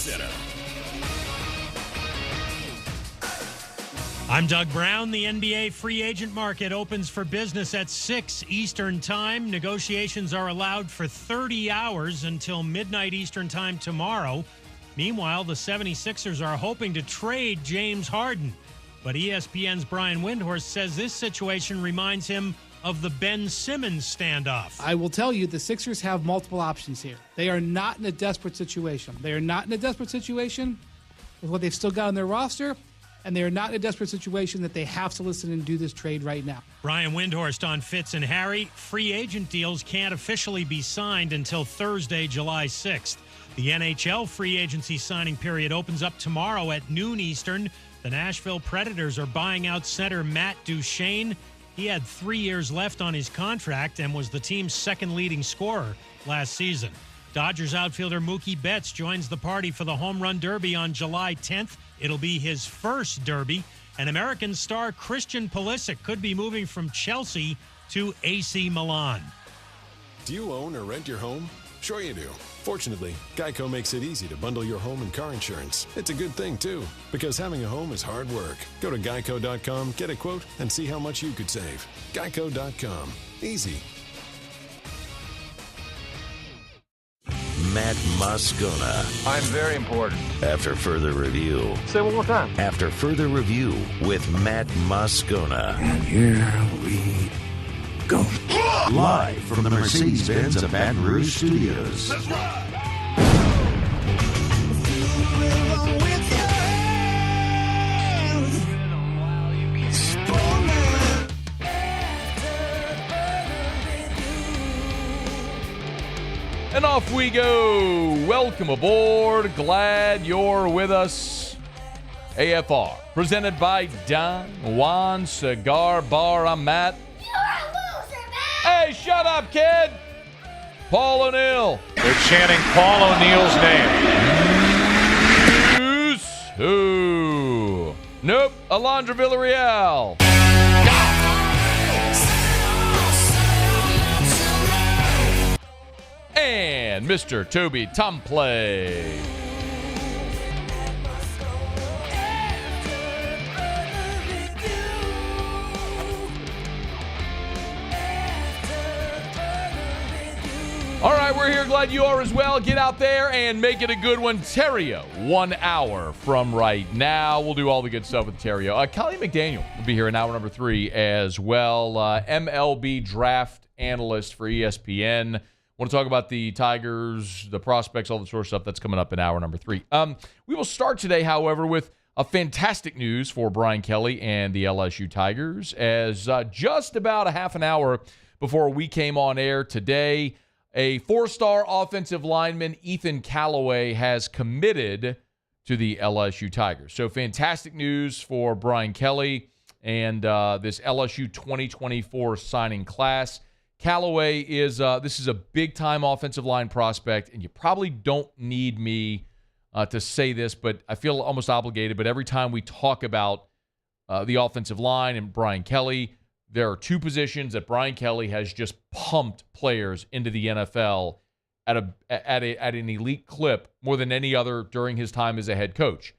SportsCenter. I'm Doug Brown. The NBA free agent market opens for business at 6 Eastern Time. Negotiations are allowed for 30 hours until midnight Eastern Time tomorrow. Meanwhile, the 76ers are hoping to trade James Harden. But ESPN's Brian Windhorst says this situation reminds him of the Ben Simmons standoff. I will tell you, the Sixers have multiple options here. They are not in a desperate situation. They are not in a desperate situation with what they've still got on their roster, and they are not in a desperate situation that they have to listen and do this trade right now. Brian Windhorst on Fitz and Harry. Free agent deals can't officially be signed until Thursday, July 6th. The NHL free agency signing period opens up tomorrow at noon Eastern. The Nashville Predators are buying out center Matt Duchene. He had 3 years left on his contract and was the team's second leading scorer last season. Dodgers outfielder Mookie Betts joins the party for the Home Run Derby on July 10th. It'll be his first Derby. And American star Christian Pulisic could be moving from Chelsea to AC Milan. Do you own or rent your home? Sure you do. Fortunately, Geico makes it easy to bundle your home and car insurance. It's a good thing, too, because having a home is hard work. Go to geico.com, get a quote, and see how much you could save. Geico.com. Easy. Matt Moscona. I'm very important. After further review. Say it one more time. After further review with Matt Moscona. And here we go. Live from the Mercedes-Benz of Baton Rouge Studios. Let's ride! And off we go. Welcome aboard. Glad you're with us. AFR, presented by Don Juan Cigar Bar. I'm Matt. You're a loser, man! Hey, shut up, kid. Paul O'Neill. They're chanting Paul O'Neill's name. Who's who? Nope, Alondra Villarreal. And Mr. Toby Tomplay. All right, we're here. Glad you are as well. Get out there and make it a good one. Theriot, 1 hour from right now. We'll do all the good stuff with Theriot. Kylie McDaniel will be here in hour number 3 as well. MLB draft analyst for ESPN. Want to talk about the Tigers, the prospects, all the sort of stuff that's coming up in hour number 3. We will start today, however, with a fantastic news for Brian Kelly and the LSU Tigers, as just about a half an hour before we came on air today, a 4-star offensive lineman, Ethan Callaway, has committed to the LSU Tigers. So fantastic news for Brian Kelly and this LSU 2024 signing class. Callaway is this is a big-time offensive line prospect, and you probably don't need me to say this, but I feel almost obligated. But every time we talk about the offensive line and Brian Kelly, there are two positions that Brian Kelly has just pumped players into the NFL at an elite clip more than any other during his time as a head coach.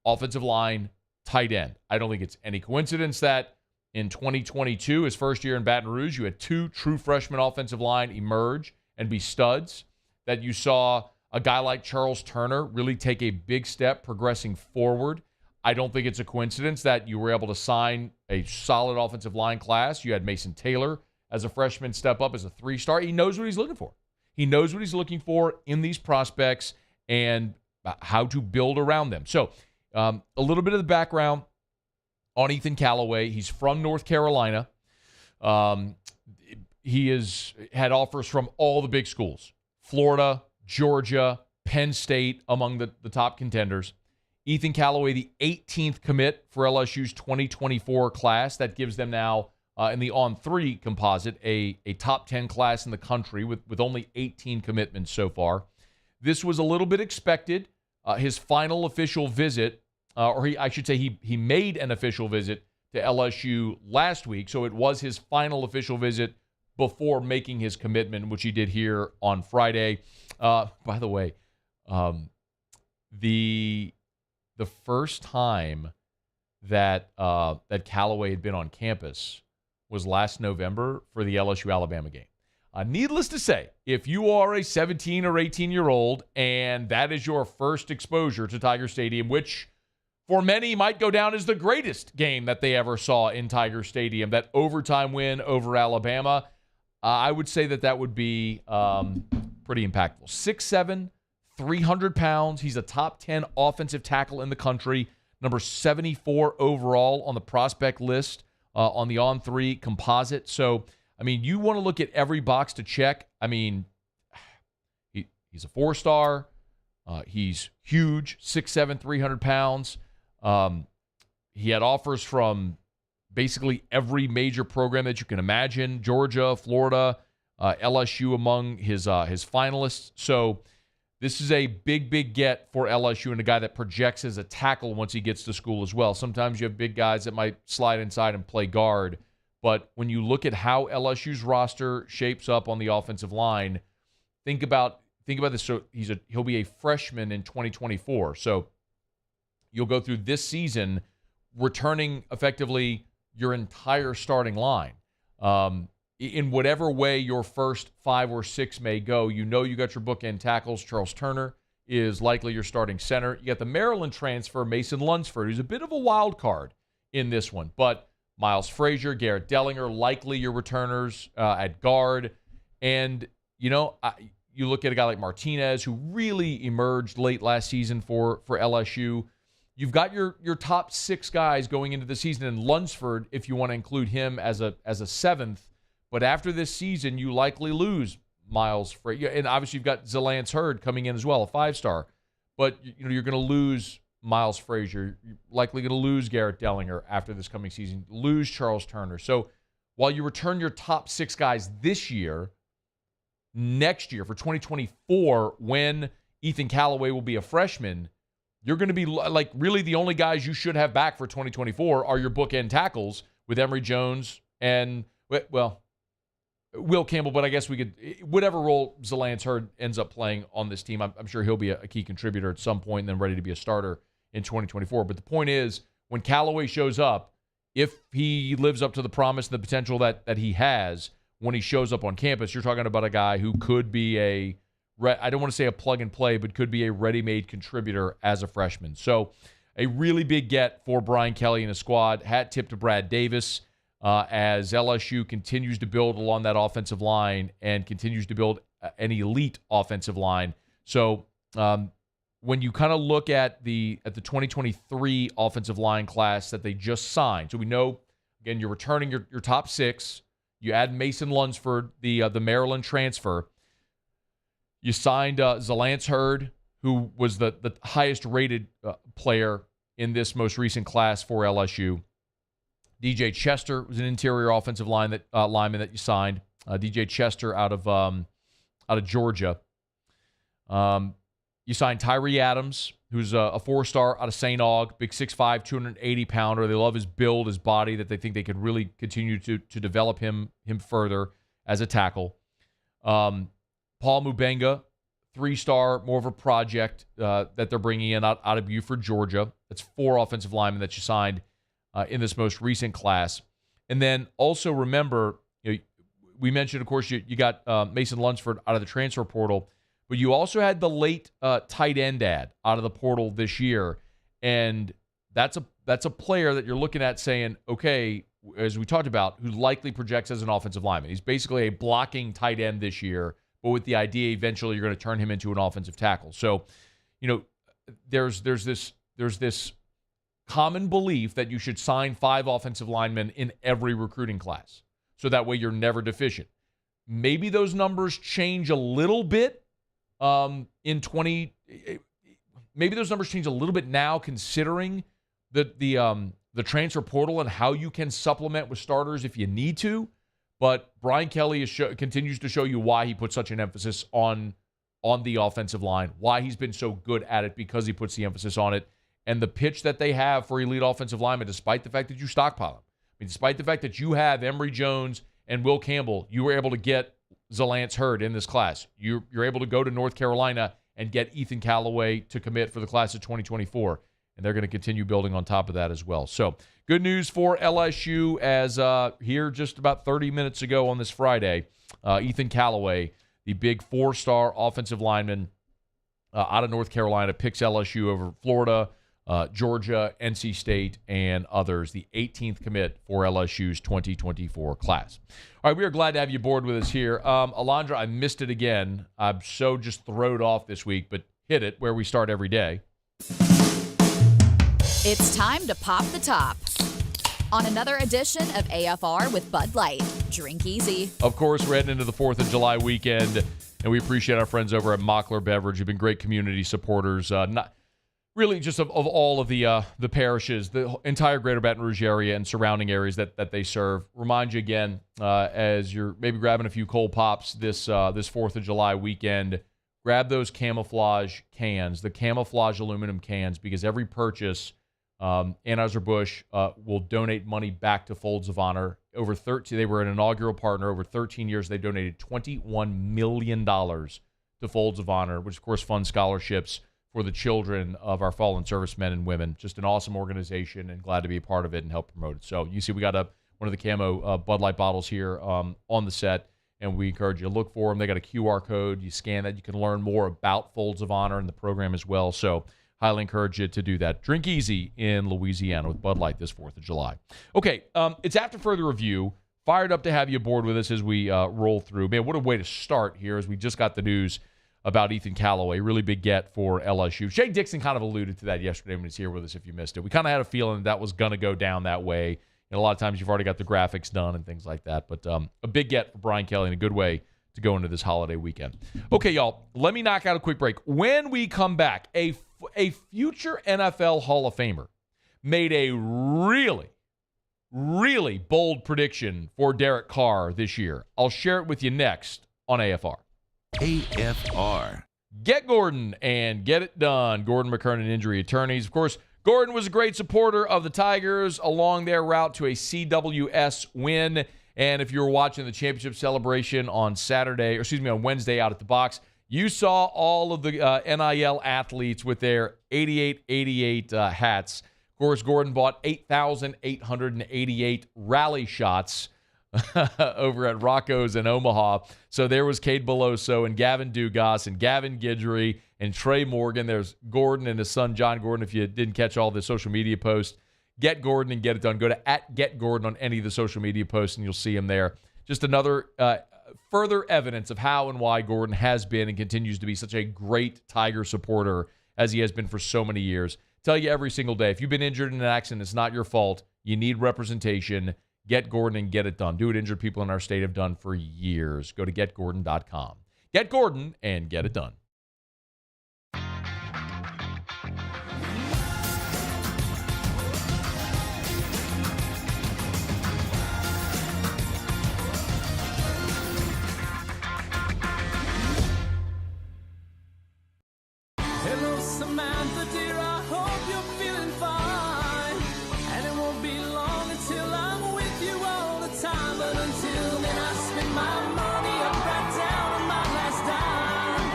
Offensive line, tight end. I don't think it's any coincidence that in 2022, his first year in Baton Rouge, you had 2 true freshman offensive line emerge and be studs, that you saw a guy like Charles Turner really take a big step progressing forward. I don't think it's a coincidence that you were able to sign a solid offensive line class. You had Mason Taylor as a freshman step up as a 3-star. He knows what he's looking for. He knows what he's looking for in these prospects and how to build around them. So a little bit of the background on Ethan Callaway. He's from North Carolina. He has had offers from all the big schools: Florida, Georgia, Penn State, among the top contenders. Ethan Callaway, the 18th commit for LSU's 2024 class. That gives them now, in the On3 composite, a top 10 class in the country with only 18 commitments so far. This was a little bit expected. His final official visit, he made an official visit to LSU last week, so it was his final official visit before making his commitment, which he did here on Friday. By the way, the first time that Callaway had been on campus was last November for the LSU Alabama game. Needless to say, if you are a 17 or 18-year-old and that is your first exposure to Tiger Stadium, which for many might go down as the greatest game that they ever saw in Tiger Stadium, that overtime win over Alabama, I would say that would be pretty impactful. 6'7", 300 pounds. He's a top 10 offensive tackle in the country, number 74 overall on the prospect list on the On3 composite. So, I mean, you want to look at every box to check. I mean, he's a 4-star. He's huge, 6'7", 300 pounds. He had offers from basically every major program that you can imagine: Georgia, Florida, LSU among his finalists. So this is a big get for LSU, and a guy that projects as a tackle once he gets to school as well. Sometimes you have big guys that might slide inside and play guard. But when you look at how LSU's roster shapes up on the offensive line, think about this. So he'll be a freshman in 2024. So you'll go through this season returning effectively your entire starting line. In whatever way your first 5 or 6 may go, you got your bookend tackles. Charles Turner is likely your starting center. You got the Maryland transfer, Mason Lunsford, who's a bit of a wild card in this one. But Miles Frazier, Garrett Dellinger, likely your returners at guard. And, you look at a guy like Martinez, who really emerged late last season for LSU. You've got your top 6 guys going into the season, and Lunsford, if you want to include him as a 7th. But after this season, you likely lose Miles Frazier. And obviously you've got Zalance Hurd coming in as well, a 5-star. But, you're going to lose Miles Frazier. You're likely going to lose Garrett Dellinger after this coming season, lose Charles Turner. So while you return your top 6 guys this year, next year for 2024, when Ethan Callaway will be a freshman, you're going to be like, really the only guys you should have back for 2024 are your bookend tackles with Emory Jones and, well, Will Campbell, but I guess we could, whatever role Zalance Hurd ends up playing on this team, I'm sure he'll be a key contributor at some point and then ready to be a starter in 2024. But the point is, when Callaway shows up, if he lives up to the promise and the potential that he has when he shows up on campus, you're talking about a guy who could be I don't want to say a plug and play, but could be a ready-made contributor as a freshman. So a really big get for Brian Kelly and his squad. Hat tip to Brad Davis as LSU continues to build along that offensive line and continues to build an elite offensive line. So when you kind of look at the 2023 offensive line class that they just signed, so we know, again, you're returning your top 6. You add Mason Lunsford, the Maryland transfer. You signed Zalance Hurd, who was the highest-rated player in this most recent class for LSU. DJ Chester was an interior offensive lineman that you signed. DJ Chester out of Georgia. You signed Tyree Adams, who's a 4-star out of St. Aug, big 6'5", 280-pounder. They love his build, his body, that they think they could really continue to develop him further as a tackle. Paul Mubenga, 3-star, more of a project that they're bringing in out of Buford, Georgia. That's 4 offensive linemen that you signed in this most recent class. And then also remember, we mentioned, of course, you got Mason Lunsford out of the transfer portal, but you also had the late tight end ad out of the portal this year. And that's a player that you're looking at saying, okay, as we talked about, who likely projects as an offensive lineman. He's basically a blocking tight end this year, but with the idea eventually you're going to turn him into an offensive tackle. So, there's this common belief that you should sign 5 offensive linemen in every recruiting class, so that way you're never deficient. Maybe those numbers change a little bit maybe those numbers change a little bit now, considering the transfer portal and how you can supplement with starters if you need to. But Brian Kelly continues to show you why he puts such an emphasis on the offensive line, why he's been so good at it, because he puts the emphasis on it. And the pitch that they have for elite offensive linemen, despite the fact that you stockpile them, despite the fact that you have Emory Jones and Will Campbell, you were able to get Zalance Hurd in this class. You're able to go to North Carolina and get Ethan Callaway to commit for the class of 2024. And they're going to continue building on top of that as well. So good news for LSU as here just about 30 minutes ago on this Friday, Ethan Callaway, the big 4-star offensive lineman out of North Carolina, picks LSU over Florida, Georgia, NC State, and others, the 18th commit for LSU's 2024 class. All right, we are glad to have you aboard with us here. Alondra, I missed it again. I'm so just throwed off this week, but hit it where we start every day. It's time to pop the top on another edition of AFR with Bud Light. Drink easy. Of course, we're heading into the 4th of July weekend, and we appreciate our friends over at Mockler Beverage. You've been great community supporters, not really just of all of the parishes, the entire greater Baton Rouge area and surrounding areas that they serve. Remind you again, as you're maybe grabbing a few cold pops this 4th of July weekend, grab those camouflage cans, the camouflage aluminum cans, because every purchase, Anheuser-Busch will donate money back to Folds of Honor. They were an inaugural partner. Over 13 years, they donated $21 million to Folds of Honor, which, of course, funds scholarships for the children of our fallen servicemen and women. Just an awesome organization, and glad to be a part of it and help promote it. So you see we got one of the camo Bud Light bottles here on the set, and we encourage you to look for them. They got a QR code. You scan that. You can learn more about Folds of Honor and the program as well. So highly encourage you to do that. Drink easy in Louisiana with Bud Light this 4th of July. Okay, it's after further review. Fired up to have you aboard with us as we roll through. Man, what a way to start here as we just got the news about Ethan Callaway. Really big get for LSU. Shea Dixon kind of alluded to that yesterday when he was here with us, if you missed it. We kind of had a feeling that was going to go down that way. And a lot of times you've already got the graphics done and things like that. But a big get for Brian Kelly and a good way to go into this holiday weekend. Okay, y'all, let me knock out a quick break. When we come back, a future NFL Hall of Famer made a really, really bold prediction for Derek Carr this year. I'll share it with you next on AFR. AFR. Get Gordon and get it done. Gordon McKernan Injury Attorneys. Of course, Gordon was a great supporter of the Tigers along their route to a CWS win. And if you were watching the championship celebration on Wednesday out at the box, you saw all of the NIL athletes with their 88 hats. Of course, Gordon bought 8,888 rally shots over at Rocco's in Omaha. So there was Cade Beloso and Gavin Dugas and Gavin Guidry and Trey Morgan. There's Gordon and his son, John Gordon. If you didn't catch all the social media posts, get Gordon and get it done. Go to @GetGordon on any of the social media posts, and you'll see him there. Just another further evidence of how and why Gordon has been and continues to be such a great Tiger supporter as he has been for so many years. Tell you every single day, if you've been injured in an accident, it's not your fault. You need representation. Get Gordon and get it done. Do what injured people in our state have done for years. Go to getgordon.com. Get Gordon and get it done. Hello, Samantha, dear, I hope you're feeling fine. And it won't be long until I'm with you all the time. But until then, I spend my money up right down on my last dime.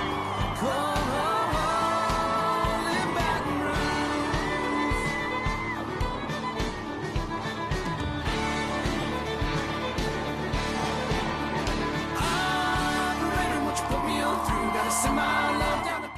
Come on, in Baton Rouge. I'm ready, what you put me on through. Gotta send my love down the back.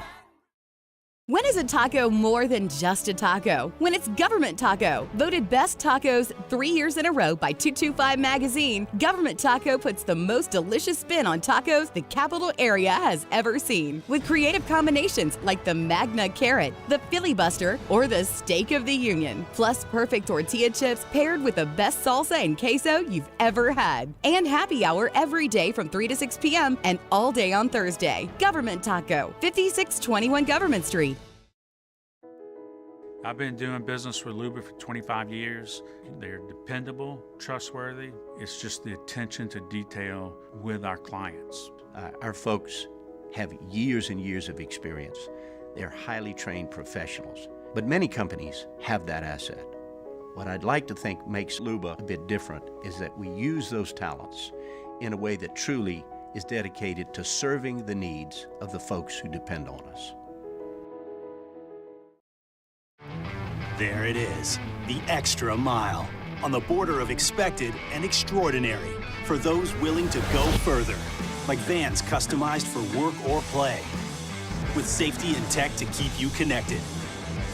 When is a taco more than just a taco? When it's Government Taco. Voted best tacos 3 years in a row by 225 Magazine, Government Taco puts the most delicious spin on tacos the capital area has ever seen. With creative combinations like the Magna Carrot, the Filibuster, or the Steak of the Union. Plus perfect tortilla chips paired with the best salsa and queso you've ever had. And happy hour every day from 3 to 6 p.m. and all day on Thursday. Government Taco, 5621 Government Street. I've been doing business with Luba for 25 years. They're dependable, trustworthy. It's just the attention to detail with our clients. Our folks have years and years of experience. They're highly trained professionals, but many companies have that asset. What I'd like to think makes Luba a bit different is that we use those talents in a way that truly is dedicated to serving the needs of the folks who depend on us. There it is, the extra mile, on the border of expected and extraordinary, for those willing to go further, like vans customized for work or play, with safety and tech to keep you connected,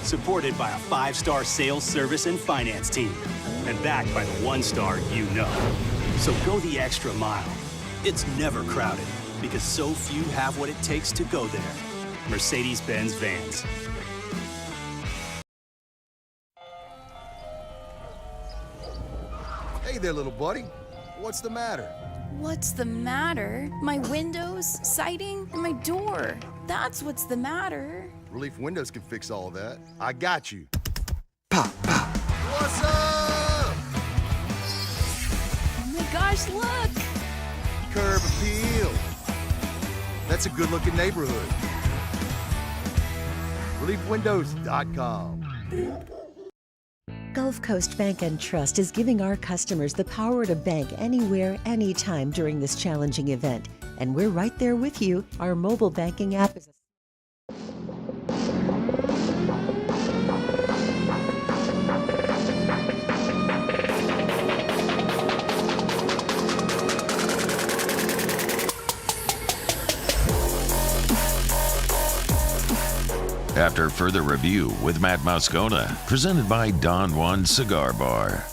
supported by a 5-star sales, service, and finance team, and backed by the 1-star you know. So go the extra mile. It's never crowded, because so few have what it takes to go there. Mercedes-Benz Vans. Hey there, little buddy. What's the matter? What's the matter? My windows, siding, and my door. That's what's the matter. Relief Windows can fix all of that. I got you. Pop, pop. What's up? Oh my gosh, look! Curb appeal. That's a good-looking neighborhood. ReliefWindows.com. Gulf Coast Bank and Trust is giving our customers the power to bank anywhere, anytime during this challenging event. And we're right there with you. Our mobile banking app is After further review with Matt Moscona, presented by Don Juan Cigar Bar.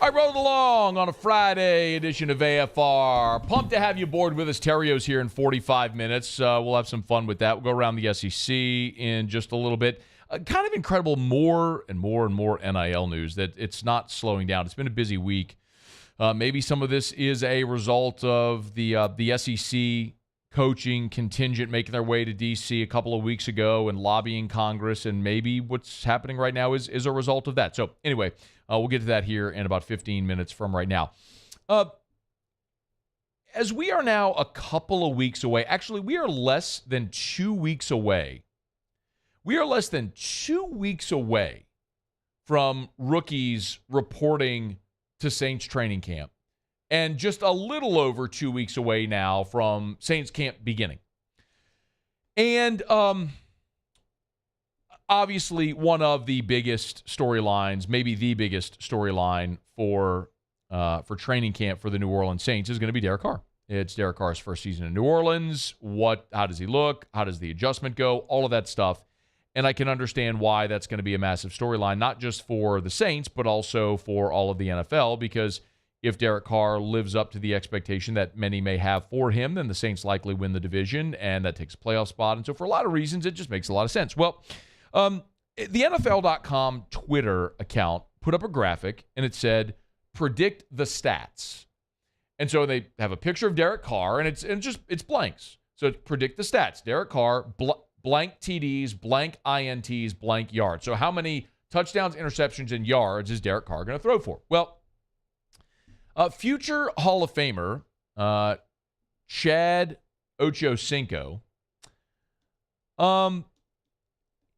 I rode along on a Friday edition of AFR. Pumped to have you aboard with us. Theriot's here in 45 minutes. We'll have some fun with that. We'll go around the SEC in just a little bit. Kind of incredible, more and more NIL news, that it's not slowing down. It's been a busy week. Maybe some of this is a result of the SEC coaching contingent making their way to D.C. a couple of weeks ago and lobbying Congress, and maybe what's happening right now is a result of that. So anyway, we'll get to that here in about 15 minutes from right now. As we are now a couple of weeks away, actually we are less than 2 weeks away. We are less than 2 weeks away from rookies reporting to Saints training camp, and just a little over 2 weeks away now from Saints camp beginning. And obviously one of the biggest storylines, maybe the biggest storyline for training camp for the New Orleans Saints is going to be Derek Carr. It's Derek Carr's first season in New Orleans. How does he look? How does the adjustment go? All of that stuff. And I can understand why that's going to be a massive storyline, not just for the Saints, but also for all of the NFL, because if Derek Carr lives up to the expectation that many may have for him, then the Saints likely win the division, and that takes a playoff spot. And so for a lot of reasons, it just makes a lot of sense. Well, the NFL.com Twitter account put up a graphic, and it said, predict the stats. And so they have a picture of Derek Carr, and it's blanks. So it's predict the stats. Derek Carr, blank TDs, blank INTs, blank yards. So how many touchdowns, interceptions, and yards is Derek Carr going to throw for? Well, future Hall of Famer Chad Ochocinco,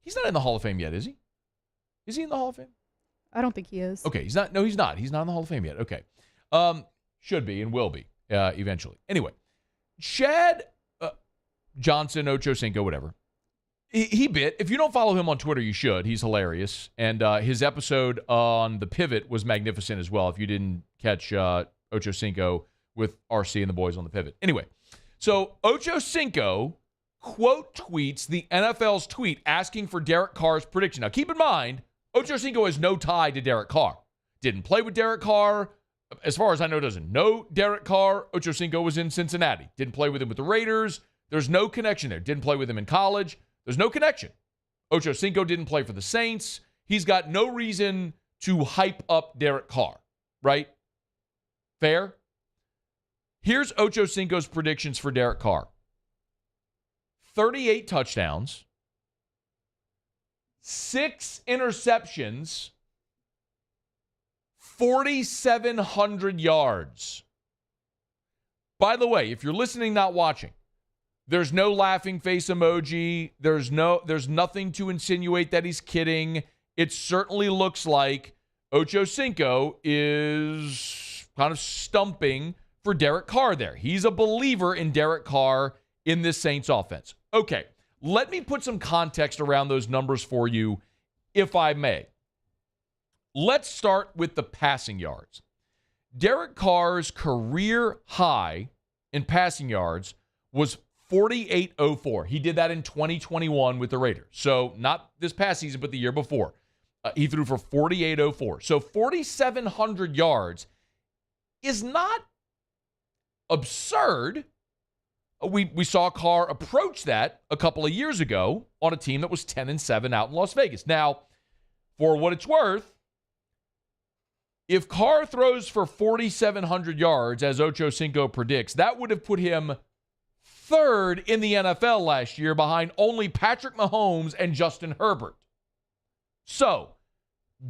he's not in the Hall of Fame yet, is he? Is he in the Hall of Fame? I don't think he is. Okay, he's not. No, he's not. He's not in the Hall of Fame yet. Okay. Should be and will be eventually. Anyway, Chad Johnson, Ochocinco, whatever. He bit. If you don't follow him on Twitter, you should. He's hilarious. And his episode on The Pivot was magnificent as well, if you didn't catch Ochocinco with RC and the boys on The Pivot. Anyway, so Ochocinco quote tweets the NFL's tweet asking for Derek Carr's prediction. Now, keep in mind, Ochocinco has no tie to Derek Carr. Didn't play with Derek Carr. As far as I know, doesn't know Derek Carr. Ochocinco was in Cincinnati. Didn't play with him with the Raiders. There's no connection there. Didn't play with him in college. There's no connection. Ochocinco didn't play for the Saints. He's got no reason to hype up Derek Carr, right? Fair? Here's Ochocinco's predictions for Derek Carr. 38 touchdowns, 6 interceptions, 4,700 yards. By the way, if you're listening, not watching, there's no laughing face emoji. There's nothing to insinuate that he's kidding. It certainly looks like Ocho Cinco is kind of stumping for Derek Carr there. He's a believer in Derek Carr in this Saints offense. Okay, let me put some context around those numbers for you, if I may. Let's start with the passing yards. Derek Carr's career high in passing yards was 48.04. He did that in 2021 with the Raiders. So not this past season, but the year before. He threw for 48.04. So 4,700 yards is not absurd. We saw Carr approach that a couple of years ago on a team that was 10-7 out in Las Vegas. Now, for what it's worth, if Carr throws for 4,700 yards, as Ocho Cinco predicts, that would have put him third in the NFL last year behind only Patrick Mahomes and Justin Herbert. So,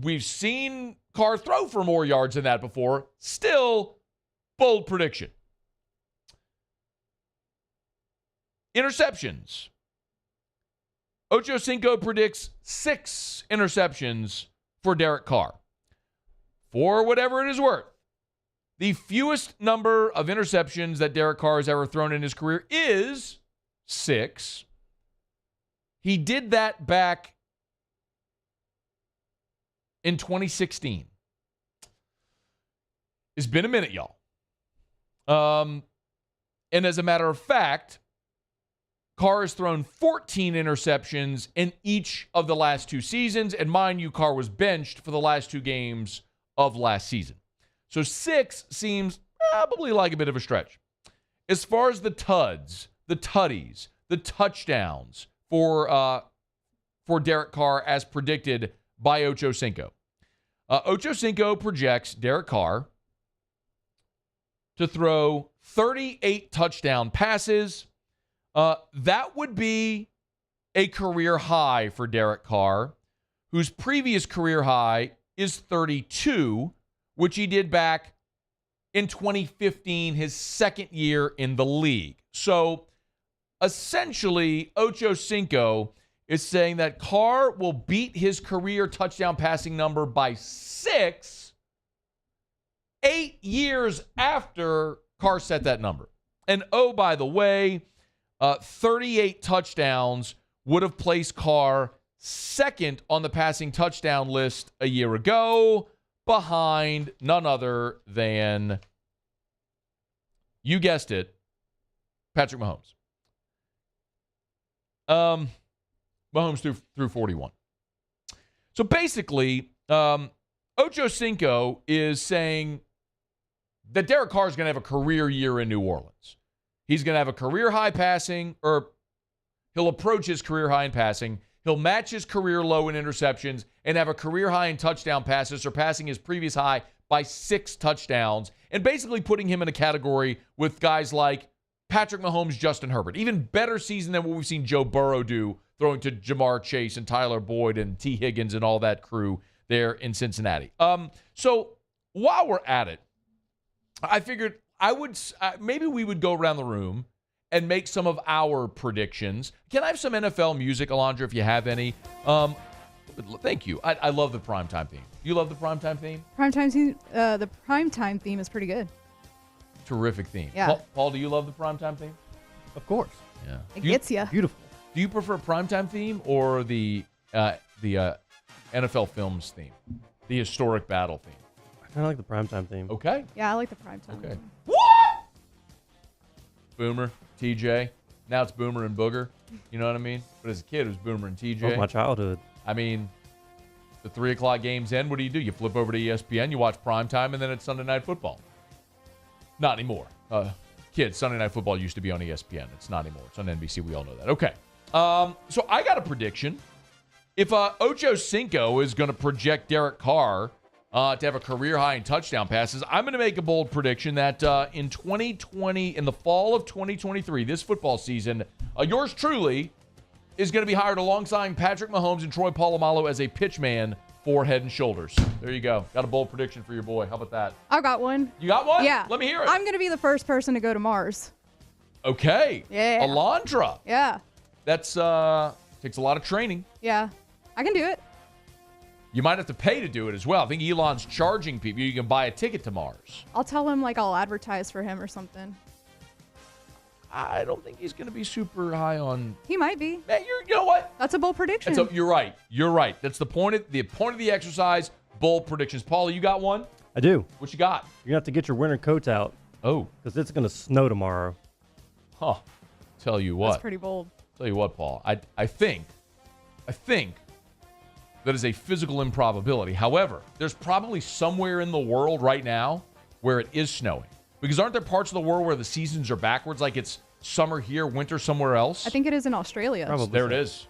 we've seen Carr throw for more yards than that before. Still, bold prediction. Interceptions. Ocho Cinco predicts 6 interceptions for Derek Carr. For whatever it is worth, the fewest number of interceptions that Derek Carr has ever thrown in his career is 6. He did that back in 2016. It's been a minute, y'all. And as a matter of fact, Carr has thrown 14 interceptions in each of the last 2 seasons. And mind you, Carr was benched for the last 2 games of last season. So 6 seems probably like a bit of a stretch. As far as the tuds, the tutties, the touchdowns for Derek Carr as predicted by Ocho Cinco. Ocho Cinco projects Derek Carr to throw 38 touchdown passes. That would be a career high for Derek Carr, whose previous career high is 32, which he did back in 2015, his second year in the league. So essentially, Ocho Cinco is saying that Carr will beat his career touchdown passing number by 6 8 years after Carr set that number. And oh, by the way, 38 touchdowns would have placed Carr second on the passing touchdown list a year ago, behind none other than, you guessed it, Patrick Mahomes. Mahomes threw 41. So basically, Ocho Cinco is saying that Derek Carr is going to have a career year in New Orleans. He's going to have a career high passing, or he'll approach his career high in passing. He'll match his career low in interceptions and have a career high in touchdown passes, surpassing his previous high by 6 touchdowns, and basically putting him in a category with guys like Patrick Mahomes, Justin Herbert. Even better season than what we've seen Joe Burrow do, throwing to Jamar Chase and Tyler Boyd and T. Higgins and all that crew there in Cincinnati. So while we're at it, I figured maybe we would go around the room and make some of our predictions. Can I have some NFL music, Alondra, if you have any? Thank you. I love the primetime theme. You love the primetime theme? The primetime theme is pretty good. Terrific theme. Yeah. Paul, do you love the primetime theme? Of course. Yeah. It gets you. Beautiful. Do you prefer primetime theme or the NFL Films theme? The historic battle theme? I kind of like the primetime theme. Okay. Yeah, I like the primetime Okay. theme. What? Boomer, TJ. Now it's Boomer and Booger. You know what I mean? But as a kid, it was Boomer and TJ. That was my childhood. I mean, the 3 o'clock games end. What do? You flip over to ESPN, you watch primetime, and then it's Sunday Night Football. Not anymore. Kids, Sunday Night Football used to be on ESPN. It's not anymore. It's on NBC. We all know that. Okay. So I got a prediction. If Ocho Cinco is going to project Derek Carr to have a career high in touchdown passes, I'm going to make a bold prediction that in 2020, in the fall of 2023, this football season, yours truly is going to be hired alongside Patrick Mahomes and Troy Polamalu as a pitchman for Head and Shoulders. There you go. Got a bold prediction for your boy. How about that? I got one. You got one? Yeah. Let me hear it. I'm going to be the first person to go to Mars. Okay. Yeah. You might have to pay to do it as well. I think Elon's charging people. You can buy a ticket to Mars. I'll tell him I'll advertise for him or something. I don't think he's going to be super high on. He might be. Man, you know what? That's a bold prediction. You're right. You're right. That's the point of the exercise. Bold predictions. Paula, you got one? I do. What you got? You're going to have to get your winter coats out. Oh. Because it's going to snow tomorrow. Huh. Tell you what. That's pretty bold. Tell you what, Paul. I think that is a physical improbability. However, there's probably somewhere in the world right now where it is snowing. Because aren't there parts of the world where the seasons are backwards, like it's summer here, winter somewhere else? I think it is in Australia. Probably. There it is.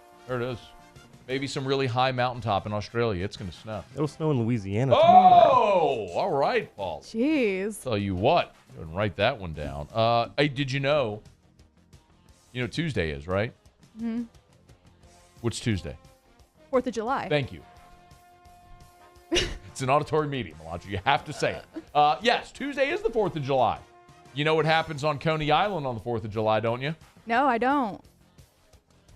Maybe some really high mountaintop in Australia. It's going to snow. It'll snow in Louisiana. Oh, all right, Paul. Jeez. Tell you what. Go and write that one down. Hey, did you know Tuesday is, right? Mm-hmm. What's Tuesday? 4th of July. Thank you. It's an auditory medium, Alondra. You have to say it. Yes, Tuesday is the 4th of July. You know what happens on Coney Island on the 4th of July, don't you? No, I don't.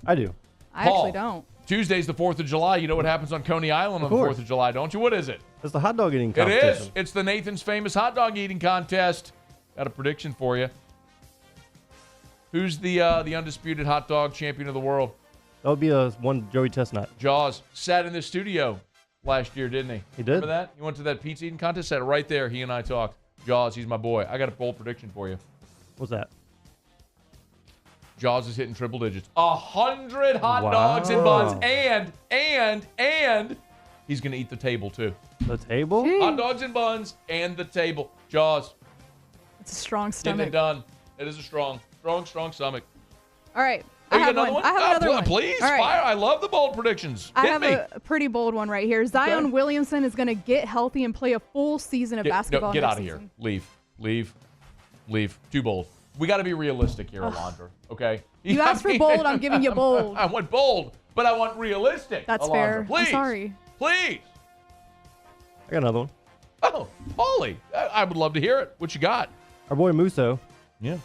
I do. I Paul, actually don't. Tuesday's the 4th of July. You know what happens on Coney Island on the 4th of July, don't you? What is it? It's the hot dog eating It competition. is. It's the Nathan's Famous Hot Dog Eating Contest. Got a prediction for you. Who's the undisputed hot dog champion of the world? That would be one Joey Chestnut. Jaws sat in the studio last year, didn't he? He did. Remember that? He went to that pizza eating contest. Sat right there. He and I talked. Jaws, he's my boy. I got a bold prediction for you. What's that? Jaws is hitting triple digits. 100 hot dogs and buns. And he's going to eat the table, too. The table? Jeez. Hot dogs and buns and the table. Jaws. It's a strong Getting stomach. it done. It is a strong stomach. All right. Oh, I you have got another one. one? I have another one. Please, All right. fire. I love the bold predictions. I Hit have me. a pretty bold one right here. Zion Okay. Williamson is going to get healthy and play a full season of basketball. Get next out of here. season. Leave. Too bold. We got to be realistic here, Alondra. Okay? You asked for bold, I'm giving you bold. I want bold, but I want realistic. That's Alondra. fair. Please. I'm sorry. Please. I got another one. Oh, Paulie. I would love to hear it. What you got? Our boy Musso. Yeah.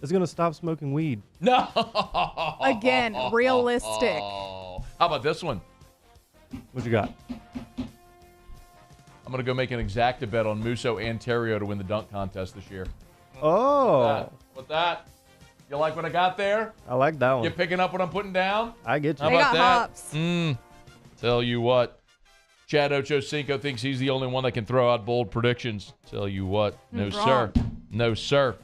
Is going to stop smoking weed. No. Again, realistic. How about this one? What you got? I'm going to go make an exacta bet on Musso and Theriot to win the dunk contest this year. Oh. What's that? You like what I got there? I like that one. You picking up what I'm putting down? I get you. How about that? Tell you what. Chad Ochocinco thinks he's the only one that can throw out bold predictions. Tell you what. No, sir. No, sir.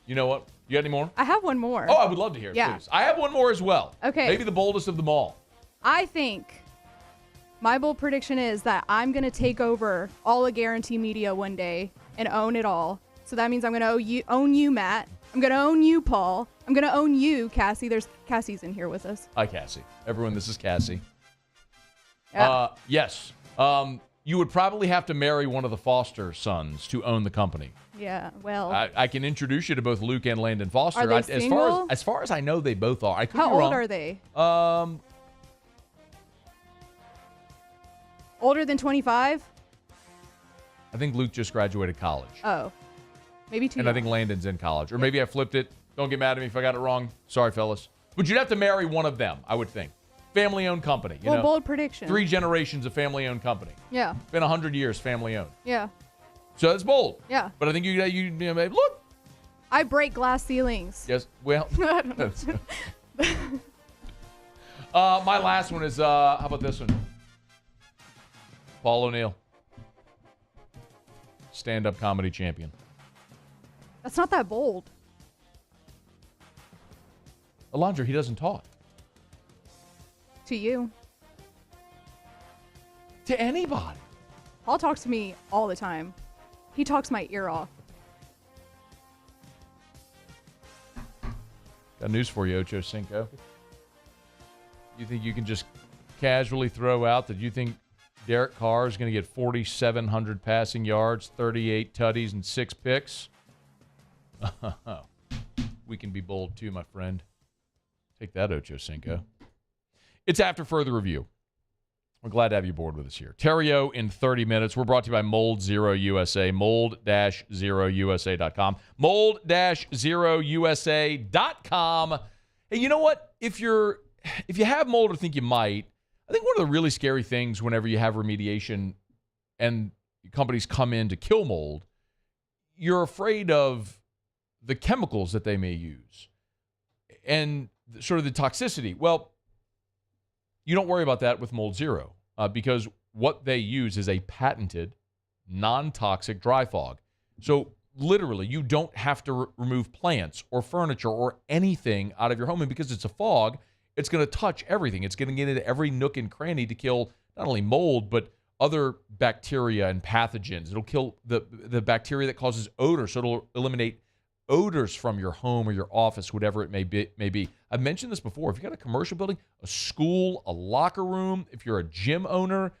You know what? You got any more? I have one more. Oh, I would love to hear it, Yeah. please. I have one more as well. Okay. Maybe the boldest of them all. I think my bold prediction is that I'm going to take over all of Guarantee Media one day and own it all. So that means I'm going to own you, Matt. I'm going to own you, Paul. I'm going to own you, Cassie. Cassie's in here with us. Hi, Cassie. Everyone, this is Cassie. Yeah. Yes. You would probably have to marry one of the Foster sons to own the company. Yeah, well. I can introduce you to both Luke and Landon Foster. Are they single? As far as I know, they both are. I could How be old wrong. are they? I Older than 25? think Luke just graduated college. Oh. Maybe too And young. I think Landon's in college. Or maybe I flipped it. Don't get mad at me if I got it wrong. Sorry, fellas. But you'd have to marry one of them, I would think. Family-owned company. You know? bold prediction. 3 generations of family-owned company. Yeah. Been 100 years family-owned. Yeah. So that's bold. Yeah. But I think you look. I break glass ceilings. Yes. Well. I don't know. My last one is, how about this one? Paul O'Neill. Stand-up comedy champion. That's not that bold. Alondra, he doesn't talk. To you. To anybody. Paul talks to me all the time. He talks my ear off. Got news for you, Ocho Cinco. You think you can just casually throw out that you think Derek Carr is going to get 4,700 passing yards, 38 tutties, and 6 picks? We can be bold too, my friend. Take that, Ocho Cinco. It's after further review. We're glad to have you aboard with us here. Theriot in 30 minutes. We're brought to you by Mold Zero USA, mold-0usa.com. Mold-0usa.com. Hey, you know what? If you have mold or think you might, I think one of the really scary things whenever you have remediation and companies come in to kill mold, you're afraid of the chemicals that they may use and sort of the toxicity. Well, you don't worry about that with Mold Zero because what they use is a patented, non-toxic dry fog. So literally, you don't have to remove plants or furniture or anything out of your home. And because it's a fog, it's going to touch everything. It's going to get into every nook and cranny to kill not only mold, but other bacteria and pathogens. It'll kill the bacteria that causes odor, so it'll eliminate odors from your home or your office, whatever it may be. I've mentioned this before. If you've got a commercial building, a school, a locker room, if you're a gym owner,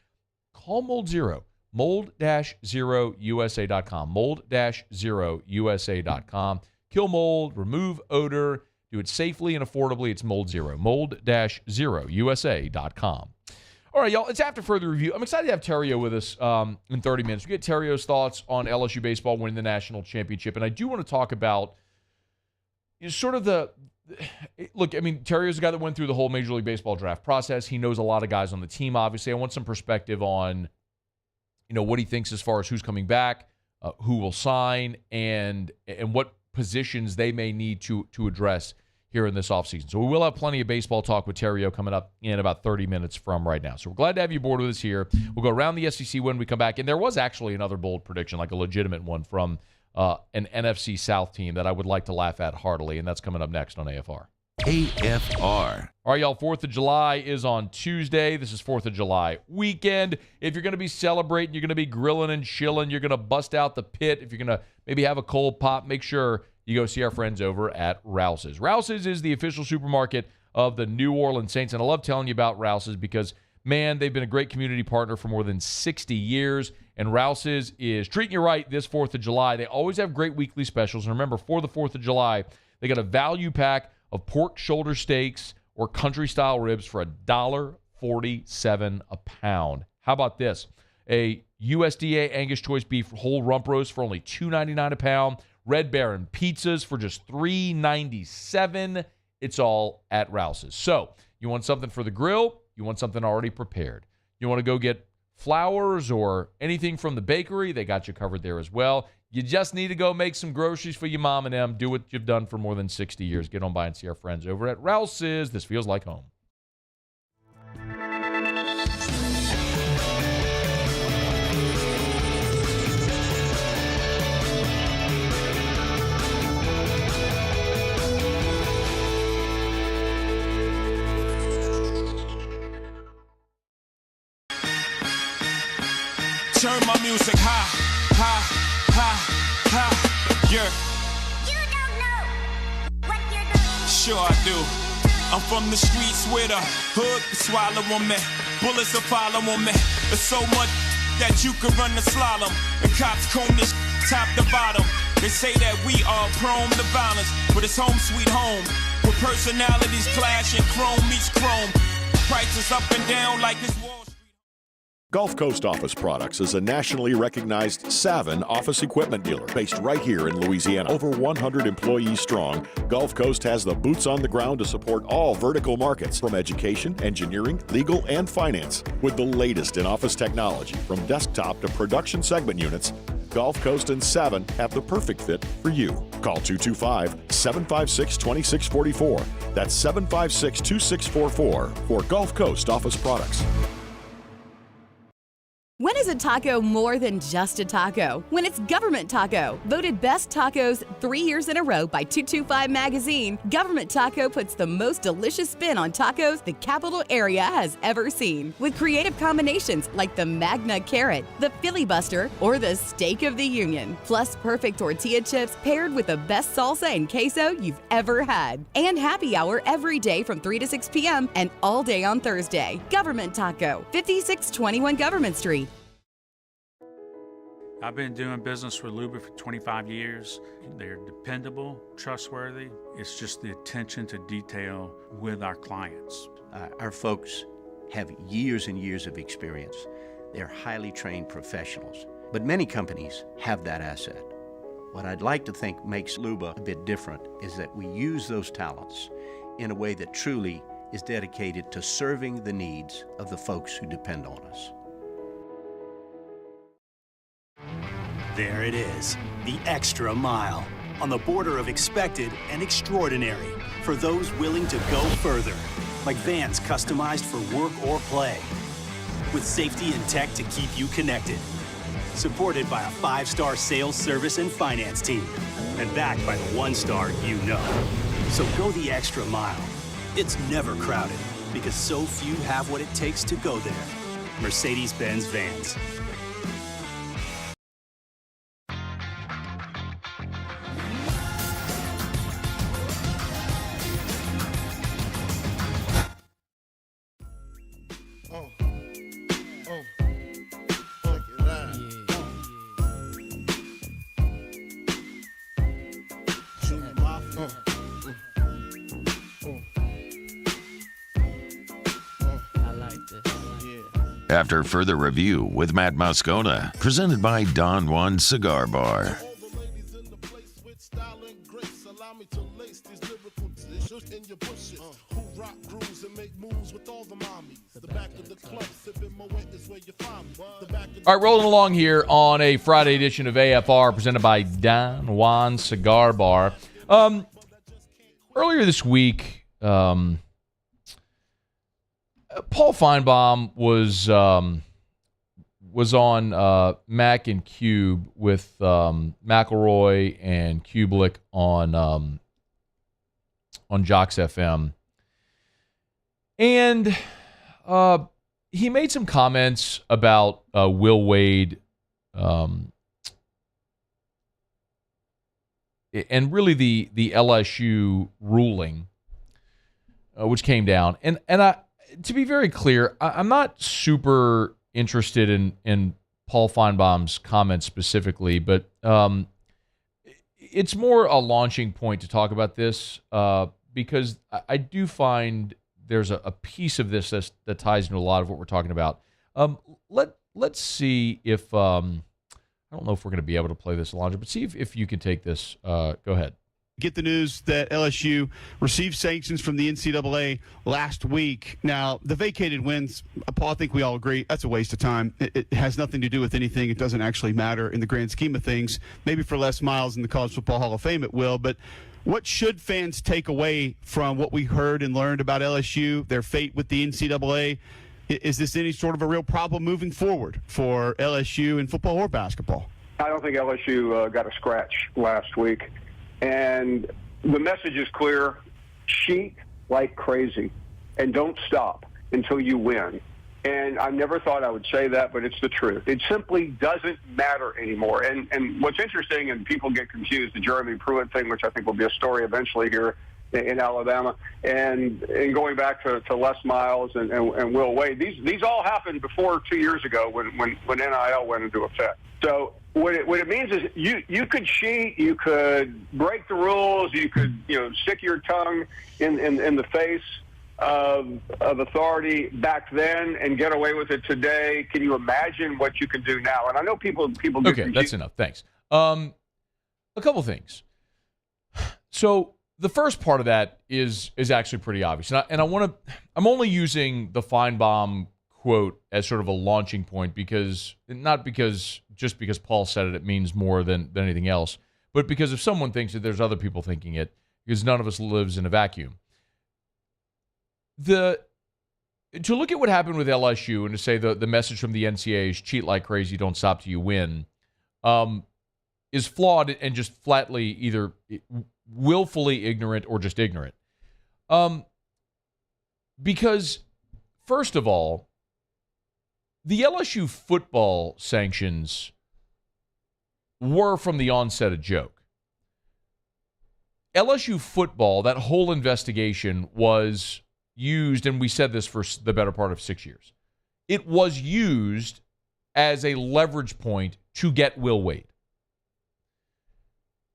call Mold Zero. Mold-0USA.com. Mold-0USA.com. Kill mold, remove odor, do it safely and affordably. It's Mold Zero. Mold-0USA.com. All right, y'all, it's after further review. I'm excited to have Theriot with us in 30 minutes. We get Theriot's thoughts on LSU baseball winning the national championship. And I do want to talk about sort of look, I mean, Theriot's the guy that went through the whole Major League Baseball draft process. He knows a lot of guys on the team, obviously. I want some perspective on, what he thinks as far as who's coming back, who will sign, and what positions they may need to address here in this offseason. So we will have plenty of baseball talk with Theriot coming up in about 30 minutes from right now. So we're glad to have you aboard with us here. We'll go around the SEC when we come back. And there was actually another bold prediction, like a legitimate one from an NFC South team that I would like to laugh at heartily, and that's coming up next on AFR. AFR. All right, y'all, 4th of July is on Tuesday. This is 4th of July weekend. If you're going to be celebrating, you're going to be grilling and chilling, you're going to bust out the pit, if you're going to maybe have a cold pop, make sure you go see our friends over at Rouse's. Rouse's is the official supermarket of the New Orleans Saints, and I love telling you about Rouse's because, man, they've been a great community partner for more than 60 years, and Rouse's is treating you right this 4th of July. They always have great weekly specials, and remember, for the 4th of July, they got a value pack of pork shoulder steaks or country-style ribs for $1.47 a pound. How about this? A USDA Angus Choice Beef whole rump roast for only $2.99 a pound. Red Baron pizzas for just $3.97. It's all at Rouse's. So, you want something for the grill? You want something already prepared. You want to go get flowers or anything from the bakery? They got you covered there as well. You just need to go make some groceries for your mom and them. Do what you've done for more than 60 years. Get on by and see our friends over at Rouse's. This feels like home. Turn my music high, high, high, high, yeah. You don't know what you're doing. Sure I do. I'm from the streets where the hood can swallow on me. Bullets will follow on me. There's so much that you could run the slalom. And cops comb this top to bottom. They say that we are prone to violence, but it's home sweet home. Where personalities clash and chrome meets chrome. Prices up and down like it's Wall Street. Gulf Coast Office Products is a nationally recognized Savin office equipment dealer based right here in Louisiana. Over 100 employees strong, Gulf Coast has the boots on the ground to support all vertical markets, from education, engineering, legal, and finance. With the latest in office technology, from desktop to production segment units, Gulf Coast and Savin have the perfect fit for you. Call 225-756-2644. That's 756-2644 for Gulf Coast Office Products. When is a taco more than just a taco? When it's Government Taco. Voted best tacos 3 years in a row by 225 Magazine, Government Taco puts the most delicious spin on tacos the capital area has ever seen. With creative combinations like the Magna Carrot, the Filibuster, or the Steak of the Union. Plus perfect tortilla chips paired with the best salsa and queso you've ever had. And happy hour every day from 3 to 6 p.m. and all day on Thursday. Government Taco, 5621 Government Street. I've been doing business with Luba for 25 years. They're dependable, trustworthy. It's just the attention to detail with our clients. Our folks have years and years of experience. They're highly trained professionals. But many companies have that asset. What I'd like to think makes Luba a bit different is that we use those talents in a way that truly is dedicated to serving the needs of the folks who depend on us. There it is, the extra mile, on the border of expected and extraordinary, for those willing to go further, like vans customized for work or play, with safety and tech to keep you connected. Supported by a 5-star sales, service, and finance team, and backed by the 1-star you know. So go the extra mile. It's never crowded, because so few have what it takes to go there. Mercedes-Benz Vans. After further review with Matt Moscona, presented by Don Juan Cigar Bar. All right, rolling along here on a Friday edition of AFR presented by Don Juan Cigar Bar. Earlier this week, Paul Feinbaum was on Mac and Cube with McElroy and Kubelik on Jocks FM, and he made some comments about Will Wade, and really the LSU ruling, which came down, and I. To be very clear, I'm not super interested in Paul Feinbaum's comments specifically, but it's more a launching point to talk about this because I do find there's a piece of this that ties into a lot of what we're talking about. Let's see if I don't know if we're going to be able to play this, Alondra, but see if you can take this. Go ahead. Get the news that LSU received sanctions from the NCAA last week. Now, the vacated wins, Paul, I think we all agree, that's a waste of time. It has nothing to do with anything. It doesn't actually matter in the grand scheme of things. Maybe for Les Miles in the College Football Hall of Fame it will, but what should fans take away from what we heard and learned about LSU, their fate with the NCAA? Is this any sort of a real problem moving forward for LSU in football or basketball? I don't think LSU got a scratch last week. And the message is clear: cheat like crazy and don't stop until you win. And I never thought I would say that, but it's the truth. It simply doesn't matter anymore. And what's interesting, and people get confused, the Jeremy Pruitt thing, which I think will be a story eventually here in Alabama, and going back to Les Miles and Will Wade, these all happened before 2 years ago when NIL went into effect. So what it means is you could cheat, you could break the rules, you could stick your tongue in the face of authority back then and get away with it today. Can you imagine what you can do now? And I know people get okay, confused. That's enough. Thanks. A couple things. So the first part of that is actually pretty obvious, and I'm only using the Feinbaum quote as sort of a launching point because just because Paul said it means more than anything else, but because if someone thinks it, there's other people thinking it, because none of us lives in a vacuum. To look at what happened with LSU and to say the message from the NCAA is cheat like crazy, don't stop till you win, is flawed and just flatly either willfully ignorant or just ignorant. Because, first of all, the LSU football sanctions were from the onset a joke. LSU football, that whole investigation was used, and we said this for the better part of 6 years. It was used as a leverage point to get Will Wade.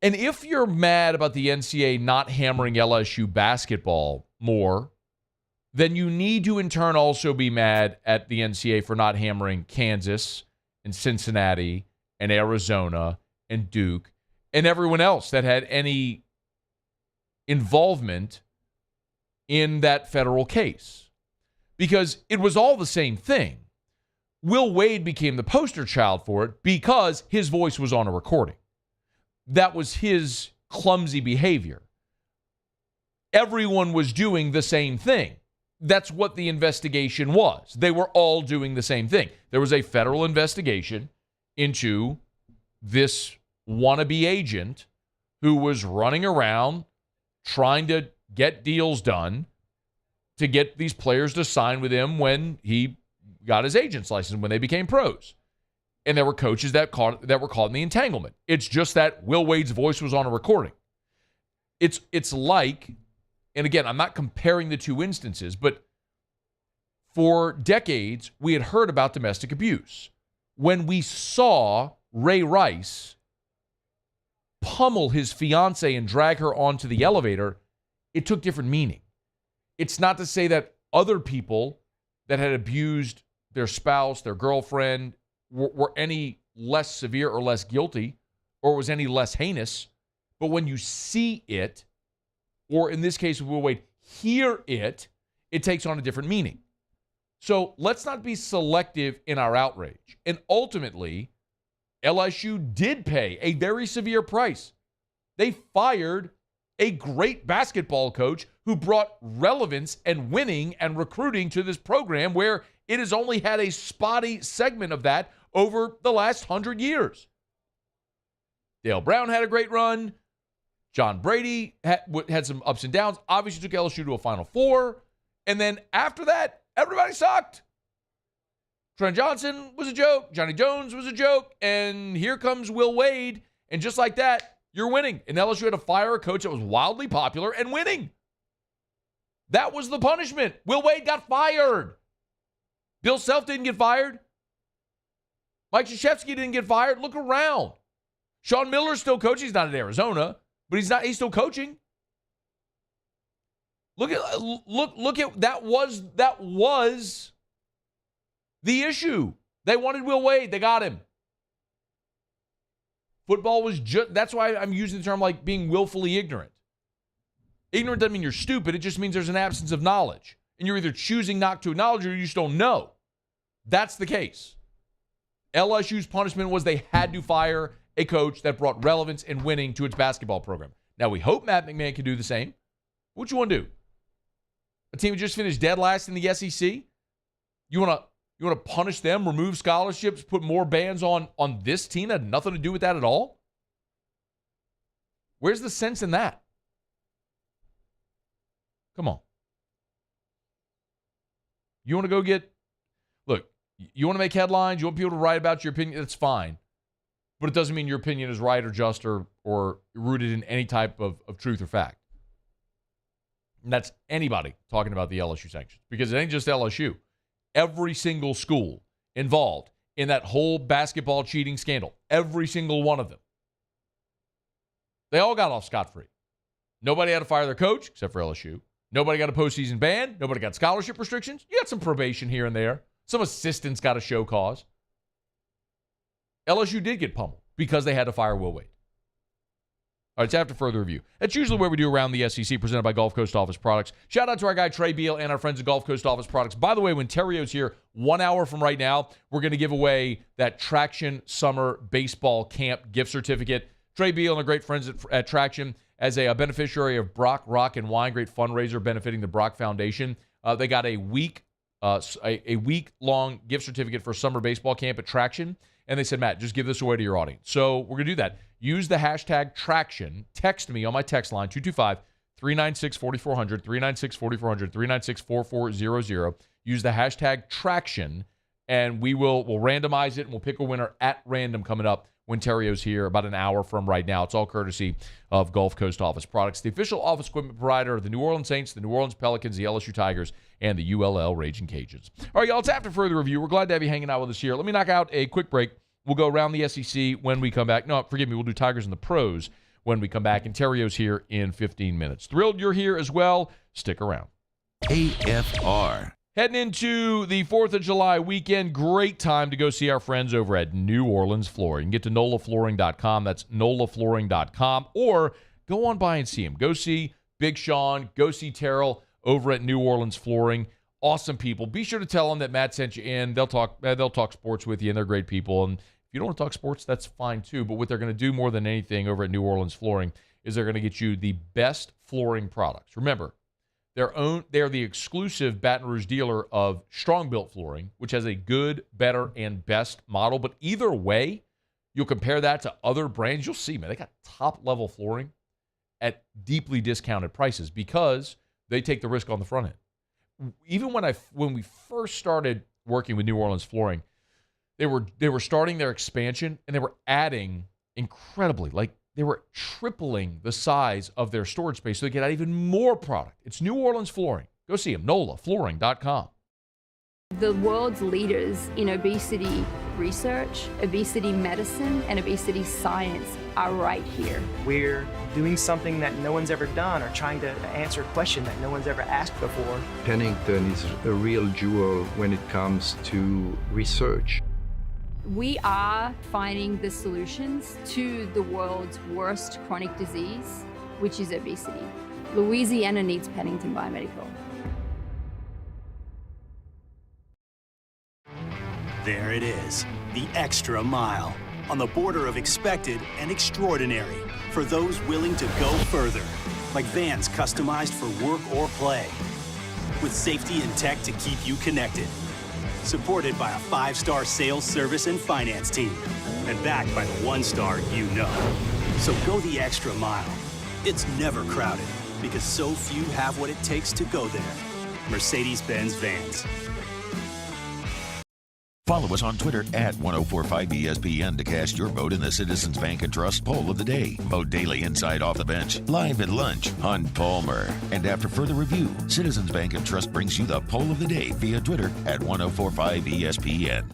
And if you're mad about the NCAA not hammering LSU basketball more, then you need to in turn also be mad at the NCAA for not hammering Kansas and Cincinnati and Arizona and Duke and everyone else that had any involvement in that federal case because it was all the same thing. Will Wade became the poster child for it because his voice was on a recording. That was his clumsy behavior. Everyone was doing the same thing. That's what the investigation was. They were all doing the same thing. There was a federal investigation into this wannabe agent who was running around trying to get deals done to get these players to sign with him when he got his agent's license, when they became pros. And there were coaches that were caught in the entanglement. It's just that Will Wade's voice was on a recording. It's like, and again, I'm not comparing the two instances, but for decades, we had heard about domestic abuse. When we saw Ray Rice pummel his fiance and drag her onto the elevator, it took different meaning. It's not to say that other people that had abused their spouse, their girlfriend, were any less severe or less guilty or was any less heinous. But when you see it, or in this case, Will Wade, hear it, it takes on a different meaning. So let's not be selective in our outrage. And ultimately, LSU did pay a very severe price. They fired a great basketball coach who brought relevance and winning and recruiting to this program where it has only had a spotty segment of that over the last 100 years. Dale Brown had a great run. John Brady had some ups and downs. Obviously took LSU to a Final Four. And then after that, everybody sucked. Trent Johnson was a joke. Johnny Jones was a joke. And here comes Will Wade. And just like that, you're winning. And LSU had to fire a coach that was wildly popular and winning. That was the punishment. Will Wade got fired. Bill Self didn't get fired. Mike Krzyzewski didn't get fired. Look around. Sean Miller's still coaching. He's not at Arizona, but he's still coaching. Look at that was the issue. They wanted Will Wade. They got him. Football was that's why I'm using the term like being willfully ignorant. Ignorant doesn't mean you're stupid. It just means there's an absence of knowledge. And you're either choosing not to acknowledge it or you just don't know. That's the case. LSU's punishment was they had to fire a coach that brought relevance and winning to its basketball program. Now, we hope Matt McMahon can do the same. What you want to do? A team who just finished dead last in the SEC? You want to punish them, remove scholarships, put more bans on this team that had nothing to do with that at all? Where's the sense in that? Come on. You want to go get, look, you want to make headlines, you want people to write about your opinion, that's fine. But it doesn't mean your opinion is right or just or rooted in any type of truth or fact. And that's anybody talking about the LSU sanctions. Because it ain't just LSU. Every single school involved in that whole basketball cheating scandal, every single one of them, they all got off scot-free. Nobody had to fire their coach, except for LSU. Nobody got a postseason ban. Nobody got scholarship restrictions. You got some probation here and there. Some assistants got a show cause. LSU did get pummeled because they had to fire Will Wade. All right, it's after further review. That's usually where we do Around the SEC, presented by Gulf Coast Office Products. Shout out to our guy Trey Beal and our friends at Gulf Coast Office Products. By the way, when Theriot's here 1 hour from right now, we're going to give away that Traction Summer Baseball Camp gift certificate. Trey Beal and our great friends at Traction, as a beneficiary of Brock Rock and Wine, great fundraiser benefiting the Brock Foundation. They got a week-long gift certificate for summer baseball camp at Traction. And they said, Matt, just give this away to your audience. So we're going to do that. Use the hashtag Traction. Text me on my text line, 225-396-4400, 396-4400, 396-4400. Use the hashtag Traction, and we'll randomize it, and we'll pick a winner at random coming up when Theriot's here about an hour from right now. It's all courtesy of Gulf Coast Office Products, the official office equipment provider of the New Orleans Saints, the New Orleans Pelicans, the LSU Tigers, and the ULL Raging Cajuns. All right, y'all, it's after further review. We're glad to have you hanging out with us here. Let me knock out a quick break. We'll go around the SEC when we come back. No, forgive me. We'll do Tigers and the Pros when we come back. And Theriot's here in 15 minutes. Thrilled you're here as well. Stick around. AFR. Heading into the 4th of July weekend, great time to go see our friends over at New Orleans Flooring. You can get to nolaflooring.com. That's nolaflooring.com. Or go on by and see them. Go see Big Sean. Go see Terrell over at New Orleans Flooring. Awesome people. Be sure to tell them that Matt sent you in. They'll talk sports with you, and they're great people. And if you don't want to talk sports, that's fine too. But what they're going to do more than anything over at New Orleans Flooring is they're going to get you the best flooring products. Remember, they're the exclusive Baton Rouge dealer of Strong Built Flooring, which has a good, better, and best model. But either way, you'll compare that to other brands, you'll see, man, they got top-level flooring at deeply discounted prices because they take the risk on the front end. Even when we first started working with New Orleans Flooring, they were starting their expansion, and they were adding incredibly, like they were tripling the size of their storage space so they could add even more product. It's New Orleans Flooring. Go see them, nolaflooring.com. The world's leaders in obesity research, obesity medicine, and obesity science are right here. We're doing something that no one's ever done or trying to answer a question that no one's ever asked before. Pennington is a real jewel when it comes to research. We are finding the solutions to the world's worst chronic disease, which is obesity. Louisiana needs Pennington Biomedical. There it is, the extra mile, on the border of expected and extraordinary, for those willing to go further, like vans customized for work or play, with safety and tech to keep you connected, supported by a 5-star sales, service, and finance team, and backed by the 1-star you know. So go the extra mile. It's never crowded, because so few have what it takes to go there. Mercedes-Benz Vans. Follow us on Twitter at 1045ESPN to cast your vote in the Citizens Bank and Trust poll of the day. Vote daily inside Off the Bench, live at lunch on Palmer. And after further review, Citizens Bank and Trust brings you the poll of the day via Twitter at 1045ESPN.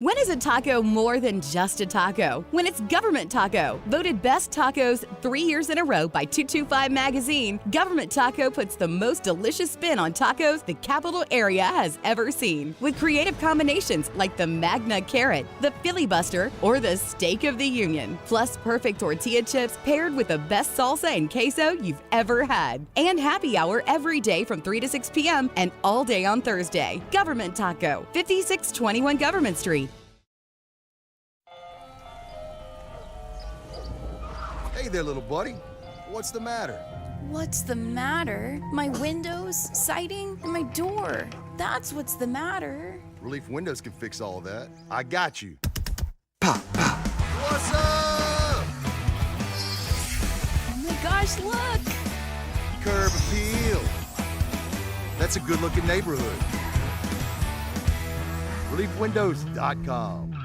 When is a taco more than just a taco? When it's Government Taco. Voted best tacos 3 years in a row by 225 Magazine, Government Taco puts the most delicious spin on tacos the capital area has ever seen. With creative combinations like the Magna Carrot, the Filibuster, or the Steak of the Union. Plus perfect tortilla chips paired with the best salsa and queso you've ever had. And happy hour every day from 3 to 6 p.m. and all day on Thursday. Government Taco, 5621 Government Street. Hey there, little buddy. What's the matter? What's the matter? My windows, siding, and my door. That's what's the matter. Relief Windows can fix all of that. I got you. Pop, pop. What's up? Oh my gosh, look! Curb appeal. That's a good-looking neighborhood. ReliefWindows.com.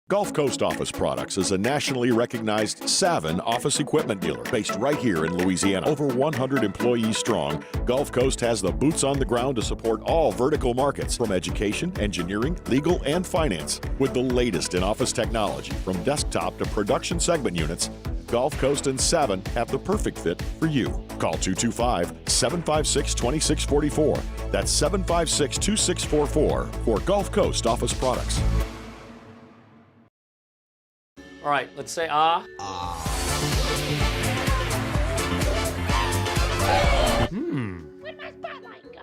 Gulf Coast Office Products is a nationally recognized Savin office equipment dealer based right here in Louisiana. Over 100 employees strong, Gulf Coast has the boots on the ground to support all vertical markets, from education, engineering, legal, and finance. With the latest in office technology, from desktop to production segment units, Gulf Coast and Savin have the perfect fit for you. Call 225-756-2644. That's 756-2644 for Gulf Coast Office Products. All right, let's say ah. Where'd my spotlight go?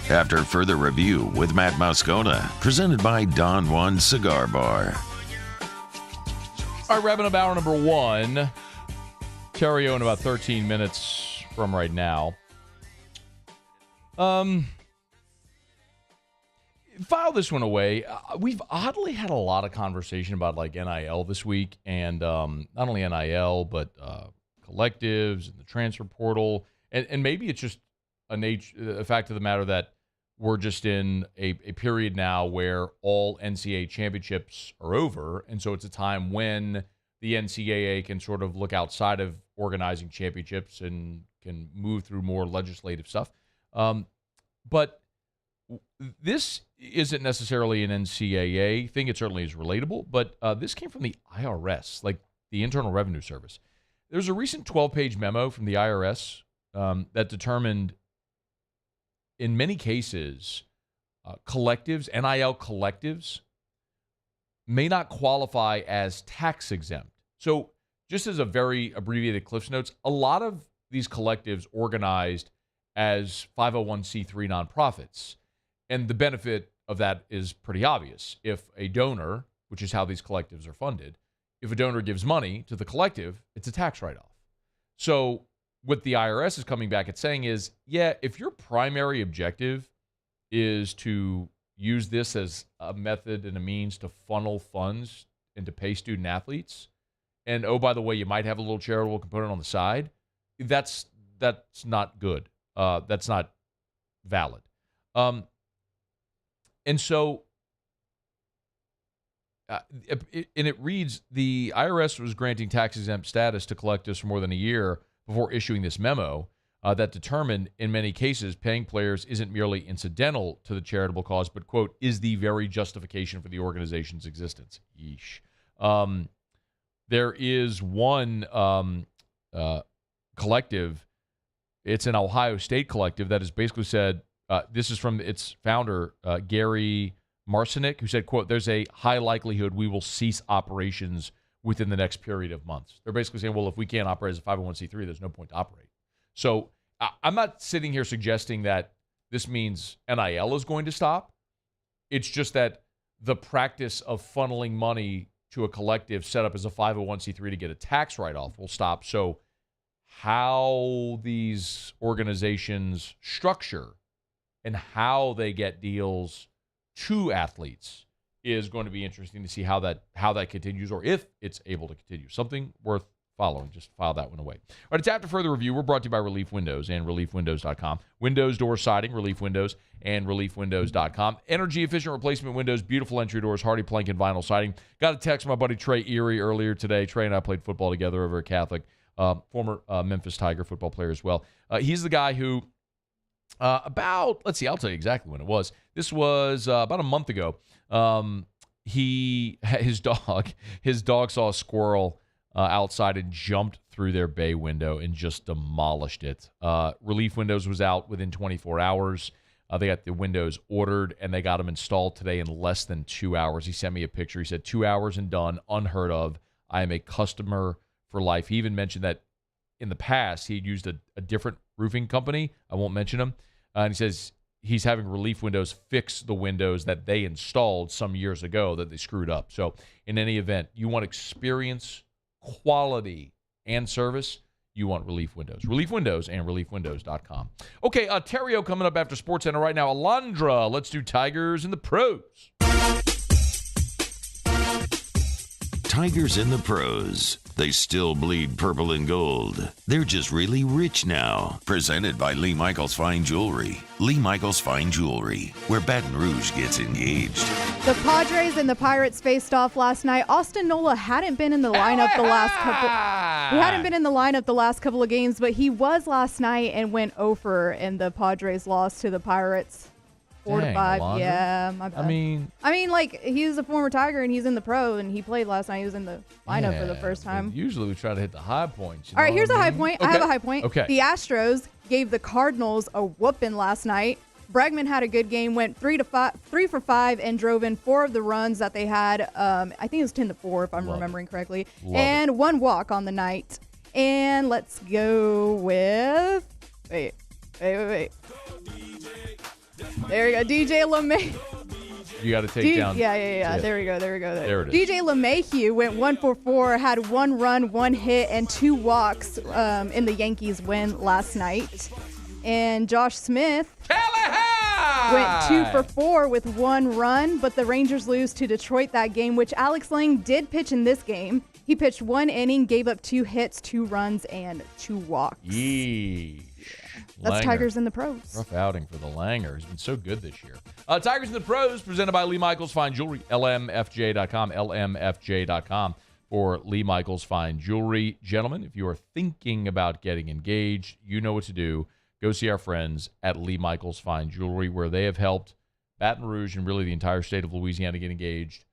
After further review with Matt Moscona, presented by Don Juan Cigar Bar. All right, wrapping up hour number one. Theriot in about 13 minutes from right now. File this one away. We've oddly had a lot of conversation about like NIL this week, and not only NIL but collectives and the transfer portal, and maybe it's just a fact of the matter that we're just in a period now where all NCAA championships are over, and so it's a time when the NCAA can sort of look outside of organizing championships and can move through more legislative stuff. But this isn't necessarily an NCAA thing. It certainly is relatable, but this came from the IRS, like the Internal Revenue Service. There's a recent 12-page memo from the IRS that determined, in many cases, collectives, NIL collectives, may not qualify as tax exempt. So just as a very abbreviated Cliff's Notes, a lot of these collectives organized as 501c3 nonprofits. And the benefit of that is pretty obvious. If a donor, which is how these collectives are funded, if a donor gives money to the collective, it's a tax write-off. So what the IRS is coming back at saying is, yeah, if your primary objective is to use this as a method and a means to funnel funds and to pay student athletes, and oh, by the way, you might have a little charitable component on the side, that's not good. That's not valid. And so, and it reads, the IRS was granting tax-exempt status to collectives for more than a year before issuing this memo that determined, in many cases, paying players isn't merely incidental to the charitable cause, but, quote, is the very justification for the organization's existence. Yeesh. There is one collective, it's an Ohio State collective, that has basically said, this is from its founder, Gary Marcinick, who said, quote, there's a high likelihood we will cease operations within the next period of months. They're basically saying, well, if we can't operate as a 501c3, there's no point to operate. So I'm not sitting here suggesting that this means NIL is going to stop. It's just that the practice of funneling money to a collective set up as a 501c3 to get a tax write-off will stop. So how these organizations structure and how they get deals to athletes is going to be interesting to see how that continues, or if it's able to continue. Something worth following. Just file that one away. All right, it's after further review. We're brought to you by Relief Windows and ReliefWindows.com. Windows, door siding, Relief Windows and ReliefWindows.com. Energy-efficient replacement windows, beautiful entry doors, hardy plank and vinyl siding. Got a text from my buddy Trey Erie earlier today. Trey and I played football together over at Catholic. Former Memphis Tiger football player as well. He's the guy who let's see, I'll tell you exactly when it was. This was about a month ago. His dog saw a squirrel outside and jumped through their bay window and just demolished it. Relief Windows was out within 24 hours. They got the windows ordered, and they got them installed today in less than 2 hours. He sent me a picture. He said 2 hours and done, unheard of. I am a customer for life. He even mentioned that in the past he'd used a different roofing company. I won't mention them. And he says he's having Relief Windows fix the windows that they installed some years ago that they screwed up. So in any event, you want experience, quality, and service, you want Relief Windows. Relief Windows and ReliefWindows.com. Okay, Theriot coming up after SportsCenter right now. Alondra, let's do Tigers in the Pros. Tigers in the Pros. They still bleed purple and gold. They're just really rich now. Presented by Lee Michaels Fine Jewelry. Lee Michaels Fine Jewelry, where Baton Rouge gets engaged. The Padres and the Pirates faced off last night. Austin Nola hadn't been in the lineup the last couple. He hadn't been in the lineup the last couple of games, but he was last night and went 0-for, and the Padres lost to the Pirates. 4-5. Alondra. Yeah, my bad. I mean, like, he's a former Tiger and he's in the pro, and he played last night. He was in the lineup for the first time. Usually we try to hit the high points. All right, here's a high point. Okay. I have a high point. Okay. The Astros gave the Cardinals a whooping last night. Bregman had a good game, went 3 for 5, and drove in 4 of the runs that they had. I think it was 10-4 if I'm remembering correctly, and 1 walk on the night. And let's go with wait. There we go, DJ LeMay. You got to take down. Yeah. There we go. There it is. DJ LeMahieu went 1 for 4, had 1 run, 1 hit, and 2 walks in the Yankees win last night. And Josh Smith went 2 for 4 with 1 run, but the Rangers lose to Detroit that game, which Alex Lang did pitch in this game. He pitched 1 inning, gave up 2 hits, 2 runs, and 2 walks. Yeesh. That's Langer. Tigers in the Pros. Rough outing for the Langer. He's been so good this year. Tigers in the Pros, presented by Lee Michaels Fine Jewelry, LMFJ.com, LMFJ.com for Lee Michaels Fine Jewelry. Gentlemen, if you are thinking about getting engaged, you know what to do. Go see our friends at Lee Michaels Fine Jewelry, where they have helped Baton Rouge and really the entire state of Louisiana get engaged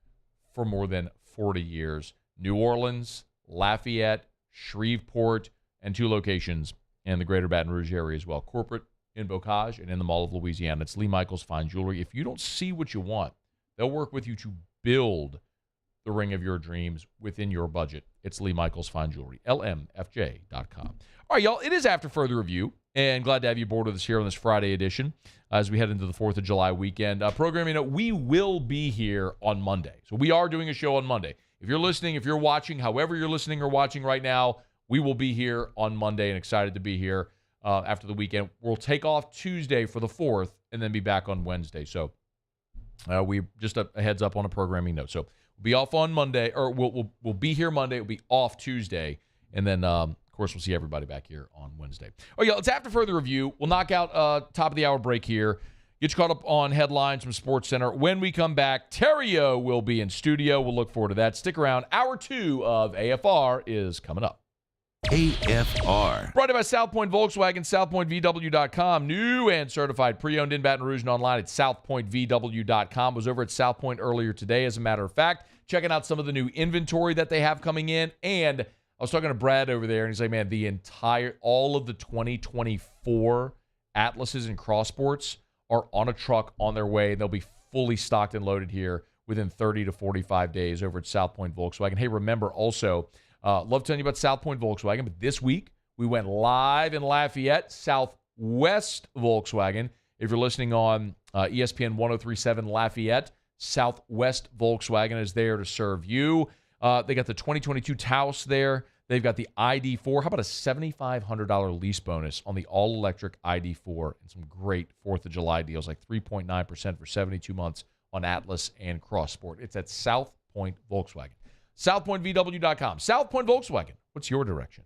for more than 40 years. New Orleans, Lafayette, Shreveport, and 2 locations in the greater Baton Rouge area as well. Corporate in Bocage and in the Mall of Louisiana. It's Lee Michaels Fine Jewelry. If you don't see what you want, they'll work with you to build the ring of your dreams within your budget. It's Lee Michaels Fine Jewelry, lmfj.com. All right, y'all, it is After Further Review, and glad to have you aboard with us here on this Friday edition as we head into the 4th of July weekend. Programming note, we will be here on Monday. So we are doing a show on Monday. If you're listening, if you're watching, however you're listening or watching right now, we will be here on Monday and excited to be here after the weekend. We'll take off Tuesday for the 4th and then be back on Wednesday. So we just a heads up on a programming note. So we'll be off on Monday, or we'll be here Monday. We'll be off Tuesday, and then of course we'll see everybody back here on Wednesday. Oh yeah, it's After Further Review. We'll knock out top of the hour break here. Get you caught up on headlines from SportsCenter. When we come back, Theriot will be in studio. We'll look forward to that. Stick around. Hour 2 of AFR is coming up. AFR. Brought to you by South Point Volkswagen, southpointvw.com. New and certified pre-owned in Baton Rouge and online at southpointvw.com. Was over at South Point earlier today, as a matter of fact, checking out some of the new inventory that they have coming in. And I was talking to Brad over there, and he's like, man, all of the 2024 Atlases and Crossports are on a truck on their way. They'll be fully stocked and loaded here within 30 to 45 days over at South Point Volkswagen. Hey, remember also, love telling you about South Point Volkswagen, but this week we went live in Lafayette, Southwest Volkswagen. If you're listening on ESPN 1037 Lafayette, Southwest Volkswagen is there to serve you. They got the 2022 Taos there. They've got the ID4. How about a $7,500 lease bonus on the all-electric ID4 and some great 4th of July deals, like 3.9% for 72 months on Atlas and Crossport. It's at South Point Volkswagen. SouthPointVW.com. South Point Volkswagen. What's your direction?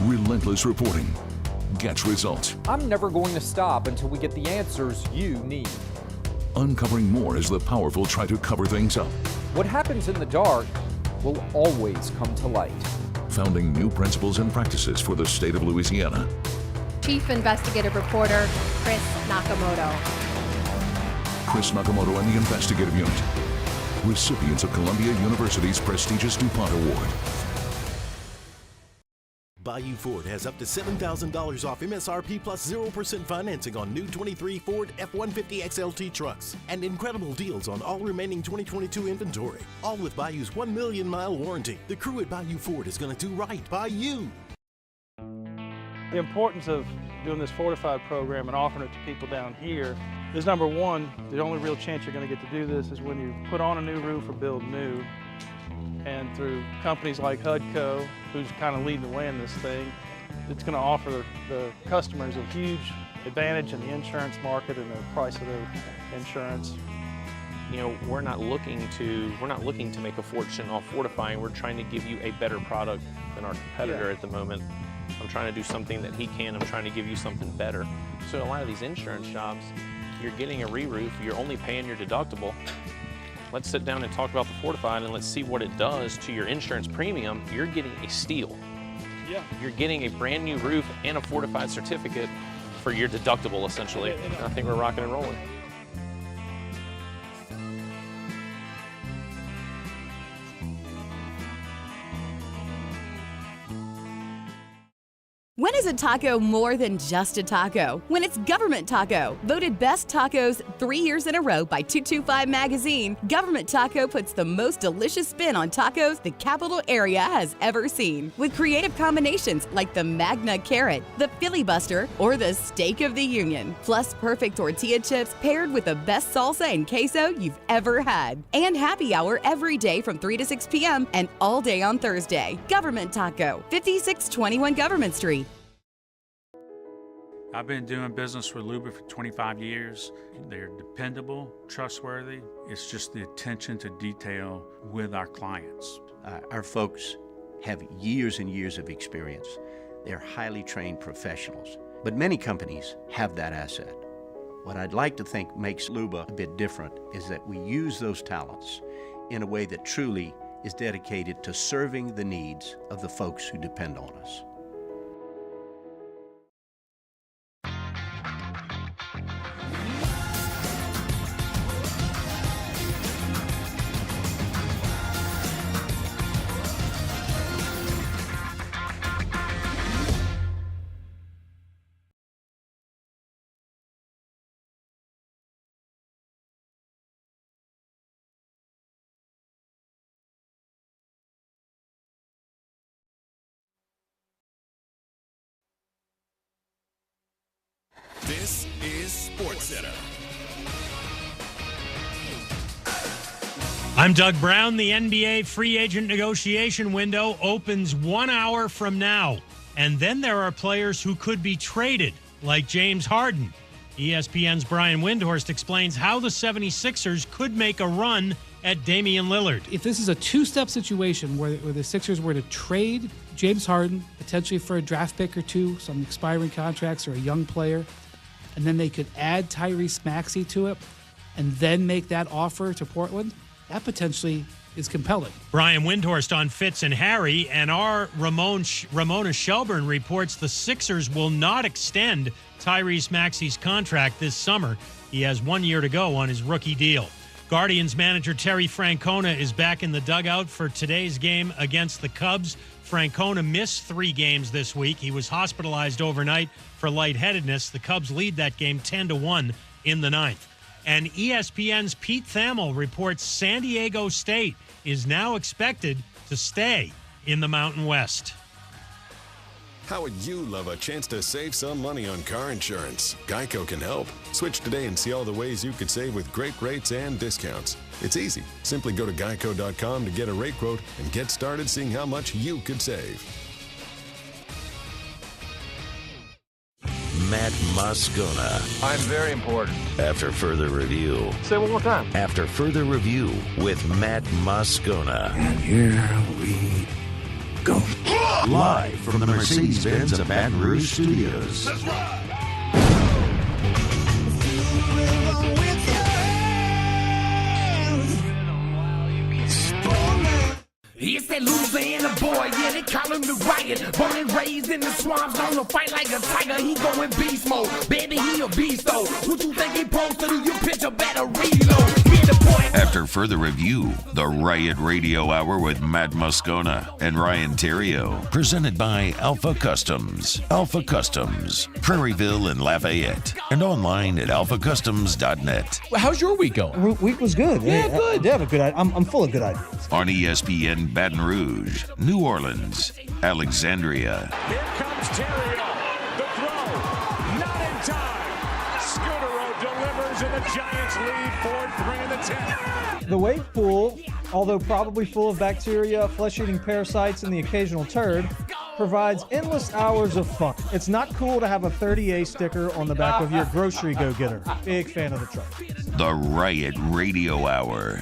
Relentless reporting gets results. I'm never going to stop until we get the answers you need. Uncovering more as the powerful try to cover things up. What happens in the dark will always come to light. Founding new principles and practices for the state of Louisiana. Chief Investigative Reporter Chris Nakamoto. Chris Nakamoto and the Investigative Unit. Recipients of Columbia University's prestigious DuPont Award. Bayou Ford has up to $7,000 off MSRP plus 0% financing on new 23 Ford F-150 XLT trucks and incredible deals on all remaining 2022 inventory. All with Bayou's 1 million mile warranty. The crew at Bayou Ford is going to do right by you. The importance of doing this fortified program and offering it to people down here is, number one, the only real chance you're going to get to do this is when you put on a new roof or build new. And through companies like HUDCO, who's kind of leading the way in this thing, it's going to offer the customers a huge advantage in the insurance market and the price of their insurance. You know, we're not looking to make a fortune off fortifying. We're trying to give you a better product than our competitor at the moment. I'm trying to do something that he can. I'm trying to give you something better. So a lot of these insurance jobs, you're getting a re-roof, you're only paying your deductible. Let's sit down and talk about the fortified and let's see what it does to your insurance premium. You're getting a steal. Yeah. You're getting a brand new roof and a fortified certificate for your deductible, essentially. And I think we're rocking and rolling. When is a taco more than just a taco? When it's Government Taco. Voted best tacos 3 years in a row by 225 Magazine, Government Taco puts the most delicious spin on tacos the capital area has ever seen. With creative combinations like the Magna Carrot, the Filibuster, or the Steak of the Union. Plus perfect tortilla chips paired with the best salsa and queso you've ever had. And happy hour every day from 3 to 6 p.m. and all day on Thursday. Government Taco, 5621 Government Street. I've been doing business with Luba for 25 years. They're dependable, trustworthy. It's just the attention to detail with our clients. Our folks have years and years of experience. They're highly trained professionals, but many companies have that asset. What I'd like to think makes Luba a bit different is that we use those talents in a way that truly is dedicated to serving the needs of the folks who depend on us. is SportsCenter. I'm Doug Brown. The NBA free agent negotiation window opens 1 hour from now. And then there are players who could be traded, like James Harden. ESPN's Brian Windhorst explains how the 76ers could make a run at Damian Lillard. If this is a two-step situation where the Sixers were to trade James Harden, potentially for a draft pick or two, some expiring contracts or a young player, and then they could add Tyrese Maxey to it, and then make that offer to Portland, that potentially is compelling. Brian Windhorst on Fitz and Harry, and our Ramona Shelburne reports the Sixers will not extend Tyrese Maxey's contract this summer. He has 1 year to go on his rookie deal. Guardians manager Terry Francona is back in the dugout for today's game against the Cubs. Francona missed 3 games this week. He was hospitalized overnight for lightheadedness. The Cubs lead that game 10-1 in the 9th. And ESPN's Pete Thamel reports San Diego State is now expected to stay in the Mountain West. How would you love a chance to save some money on car insurance? Geico can help. Switch today and see all the ways you could save with great rates and discounts. It's easy. Simply go to geico.com to get a rate quote and get started seeing how much you could save. Matt Moscona. I'm very important. After further review. Say it one more time. After further review with Matt Moscona. And here we go. Live from the Mercedes-Benz of Baton Rouge Studios. Let's ride. It's that Louisiana boy, yeah, they call him the Riot. Born and raised in the swamps, gonna fight like a tiger. He going beast mode, baby, he a beast though. What you think he supposed to do? You picture better reload. After further review, the Riot Radio Hour with Matt Moscona and Ryan Theriot, presented by Alpha Customs. Alpha Customs, Prairieville and Lafayette, and online at alphacustoms.net. How's your week going? Week was good. Yeah, good. I have a good. I'm full of good ideas. On ESPN Baton Rouge, New Orleans, Alexandria. Here comes Theriot. The throw, not in time. Scudero delivers, and the Giants lead 4-3 in the 10th. The wave pool, although probably full of bacteria, flesh-eating parasites, and the occasional turd, provides endless hours of fun. It's not cool to have a 30A sticker on the back of your grocery go-getter. Big fan of the truck. The Riot Radio Hour.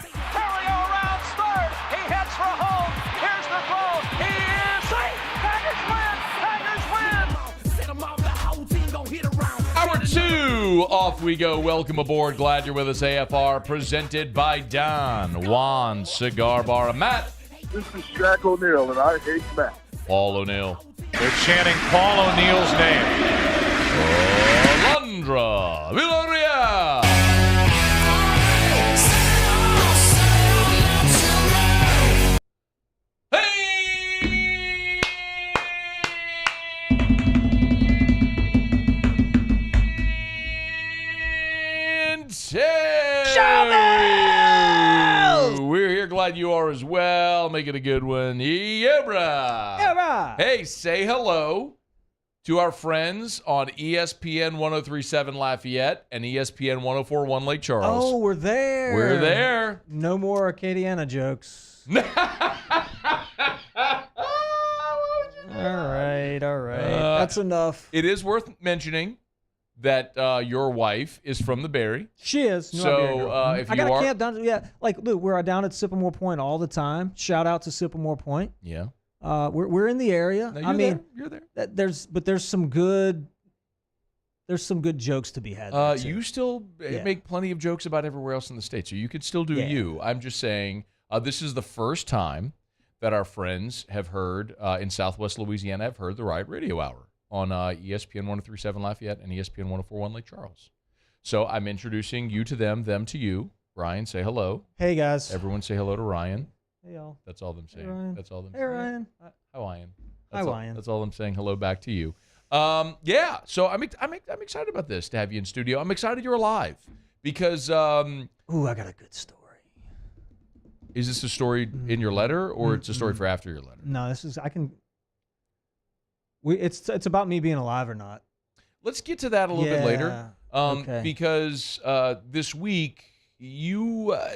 Hour 2, off we go. Welcome aboard. Glad you're with us. AFR presented by Don Juan Cigar Bar. Matt. This is Shaq O'Neal, and I hate Matt. Paul O'Neal. They're chanting Paul O'Neal's name. Alondra Villarreal. We're here, glad you are as well. Make it a good one. Yeah. Hey, say hello to our friends on ESPN 103.7 Lafayette and ESPN 104.1 Lake Charles. Oh, we're there. We're there. No more Acadiana jokes. All right. That's enough. It is worth mentioning that your wife is from the Berry. She is. So if I you got are, a camp down. Yeah, like Luke, we're down at Sycamore Point all the time. Shout out to Sycamore Point. Yeah. We're in the area. No, you're there. There's some good jokes to be had. There too. You still make plenty of jokes about everywhere else in the state, so you could still do you. I'm just saying this is the first time that our friends have heard in Southwest Louisiana have heard the Riot Radio Hour on ESPN 103.7 Lafayette and ESPN 104.1 Lake Charles. So I'm introducing you to them to you. Ryan, say hello. Hey, guys. Everyone say hello to Ryan. Hey, y'all. That's all I'm saying. Hey, Ryan. That's all I'm hey, saying. Ryan. Hawaiian. Hi, Ryan. That's all I'm saying. Hello back to you. Yeah, so I'm excited about this, to have you in studio. I'm excited you're alive because... Ooh, I got a good story. Is this a story in your letter, or it's a story for after your letter? No, this is... It's about me being alive or not. Let's get to that a little bit later. because this week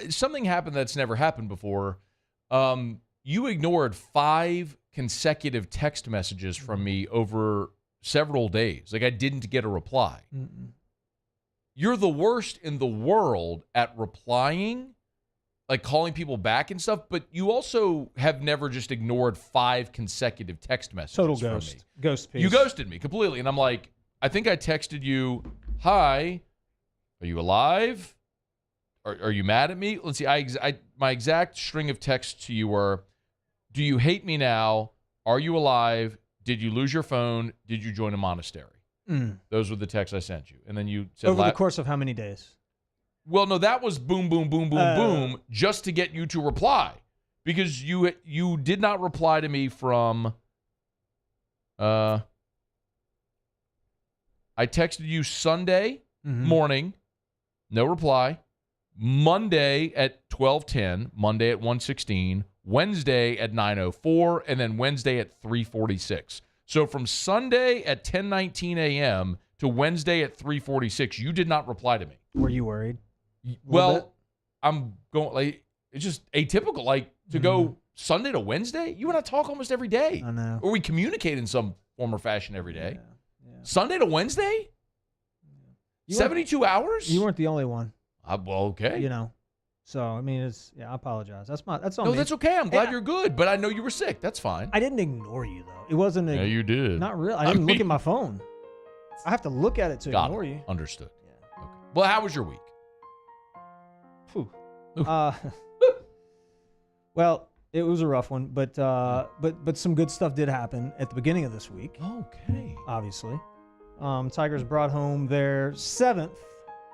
something happened that's never happened before. You ignored 5 consecutive text messages from me over several days. Like I didn't get a reply. You're the worst in the world at replying, like calling people back and stuff, but you also have never just ignored 5 consecutive text messages Total from ghost. me. Ghost piece. You ghosted me completely. And I'm like, I think I texted you, hi, are you alive? Are you mad at me? Let's see. My exact string of texts to you were, do you hate me now? Are you alive? Did you lose your phone? Did you join a monastery? Those were the texts I sent you. And then you said over the course of how many days? Well, no, that was boom, boom, boom, boom, boom, just to get you to reply. Because you did not reply to me from I texted you Sunday morning, no reply. Monday at 12:10, Monday at 1:16, Wednesday at 9:04, and then Wednesday at 3:46. So from Sunday at 10:19 a.m. to Wednesday at 3:46, you did not reply to me. Were you worried? Well, I'm going like it's just atypical. Like to go Sunday to Wednesday, you and I talk almost every day. I know. Or we communicate in some form or fashion every day. Yeah. Sunday to Wednesday, 72 hours. You weren't the only one. Well, okay. You know, so I mean, I apologize. That's on No, me. that's okay. I'm glad you're good, but I know you were sick. That's fine. I didn't ignore you though. It wasn't. Yeah, you did. Not really. I didn't look at my phone. I have to look at it to Got ignore it. you. Understood. Yeah. Okay. Well, how was your week? Well, it was a rough one, but some good stuff did happen at the beginning of this week. Okay. Obviously, Tigers brought home their 7th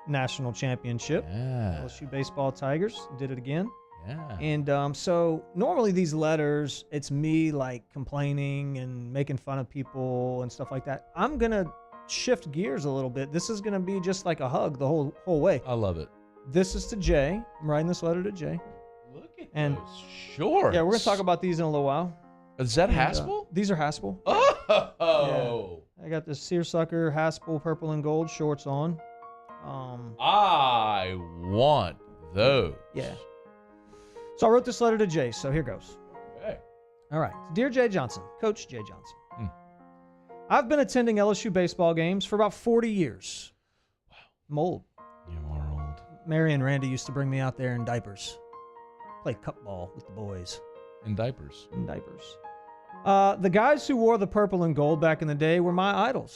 national championship. Yeah. LSU baseball Tigers did it again. Yeah. And so normally these letters, it's me like complaining and making fun of people and stuff like that. I'm gonna shift gears a little bit. This is gonna be just like a hug the whole way. I love it. This is to Jay. I'm writing this letter to Jay. Look at and those shorts. Yeah, we're gonna talk about these in a little while. Is that And, Haspel? These are Haspel. Oh. Yeah. I got the seersucker Haspel purple and gold shorts on. I want those. Yeah. So I wrote this letter to Jay, so here goes. Okay. All right. Dear Jay Johnson, Coach Jay Johnson. I've been attending LSU baseball games for about 40 years. Wow. I'm old. You are old. Mary and Randy used to bring me out there in diapers. Play cup ball with the boys. In diapers. In diapers. The guys who wore the purple and gold back in the day were my idols.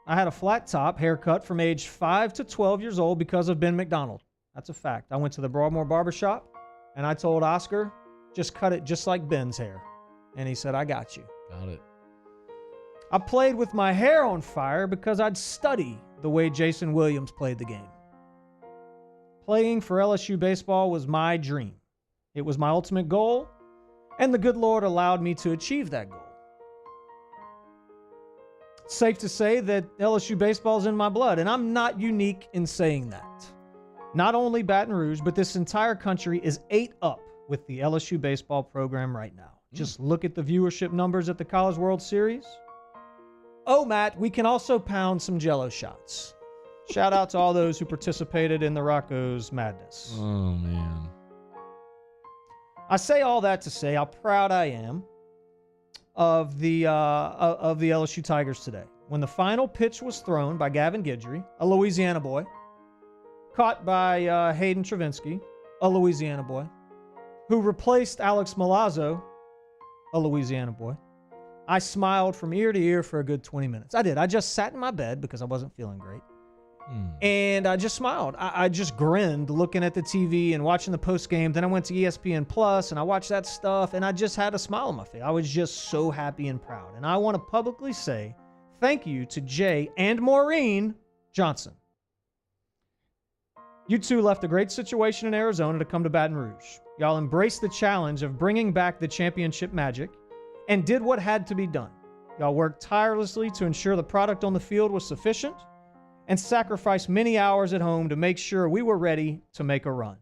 I had a flat top haircut from age 5 to 12 years old because of Ben McDonald. That's a fact. I went to the Broadmoor barbershop, and I told Oscar, just cut it just like Ben's hair. And he said, I got you. Got it. I played with my hair on fire because I'd study the way Jason Williams played the game. Playing for LSU baseball was my dream. It was my ultimate goal, and the good Lord allowed me to achieve that goal. It's safe to say that LSU baseball is in my blood, and I'm not unique in saying that. Not only Baton Rouge, but this entire country is ate up with the LSU baseball program right now. Just look at the viewership numbers at the College World Series. Oh, Matt, we can also pound some Jell-O shots. Shout out to all those who participated in the Rocco's madness. Oh, man. I say all that to say how proud I am of the LSU Tigers today. When the final pitch was thrown by Gavin Guidry, a Louisiana boy, caught by Hayden Travinsky, a Louisiana boy, who replaced Alex Milazzo, a Louisiana boy, I smiled from ear to ear for a good 20 minutes. I did. I just sat in my bed because I wasn't feeling great. And I just smiled. I just grinned looking at the TV and watching the post game. Then I went to ESPN Plus and I watched that stuff and I just had a smile on my face. I was just so happy and proud. And I want to publicly say thank you to Jay and Maureen Johnson. You two left a great situation in Arizona to come to Baton Rouge. Y'all embraced the challenge of bringing back the championship magic and did what had to be done. Y'all worked tirelessly to ensure the product on the field was sufficient and sacrificed many hours at home to make sure we were ready to make a run.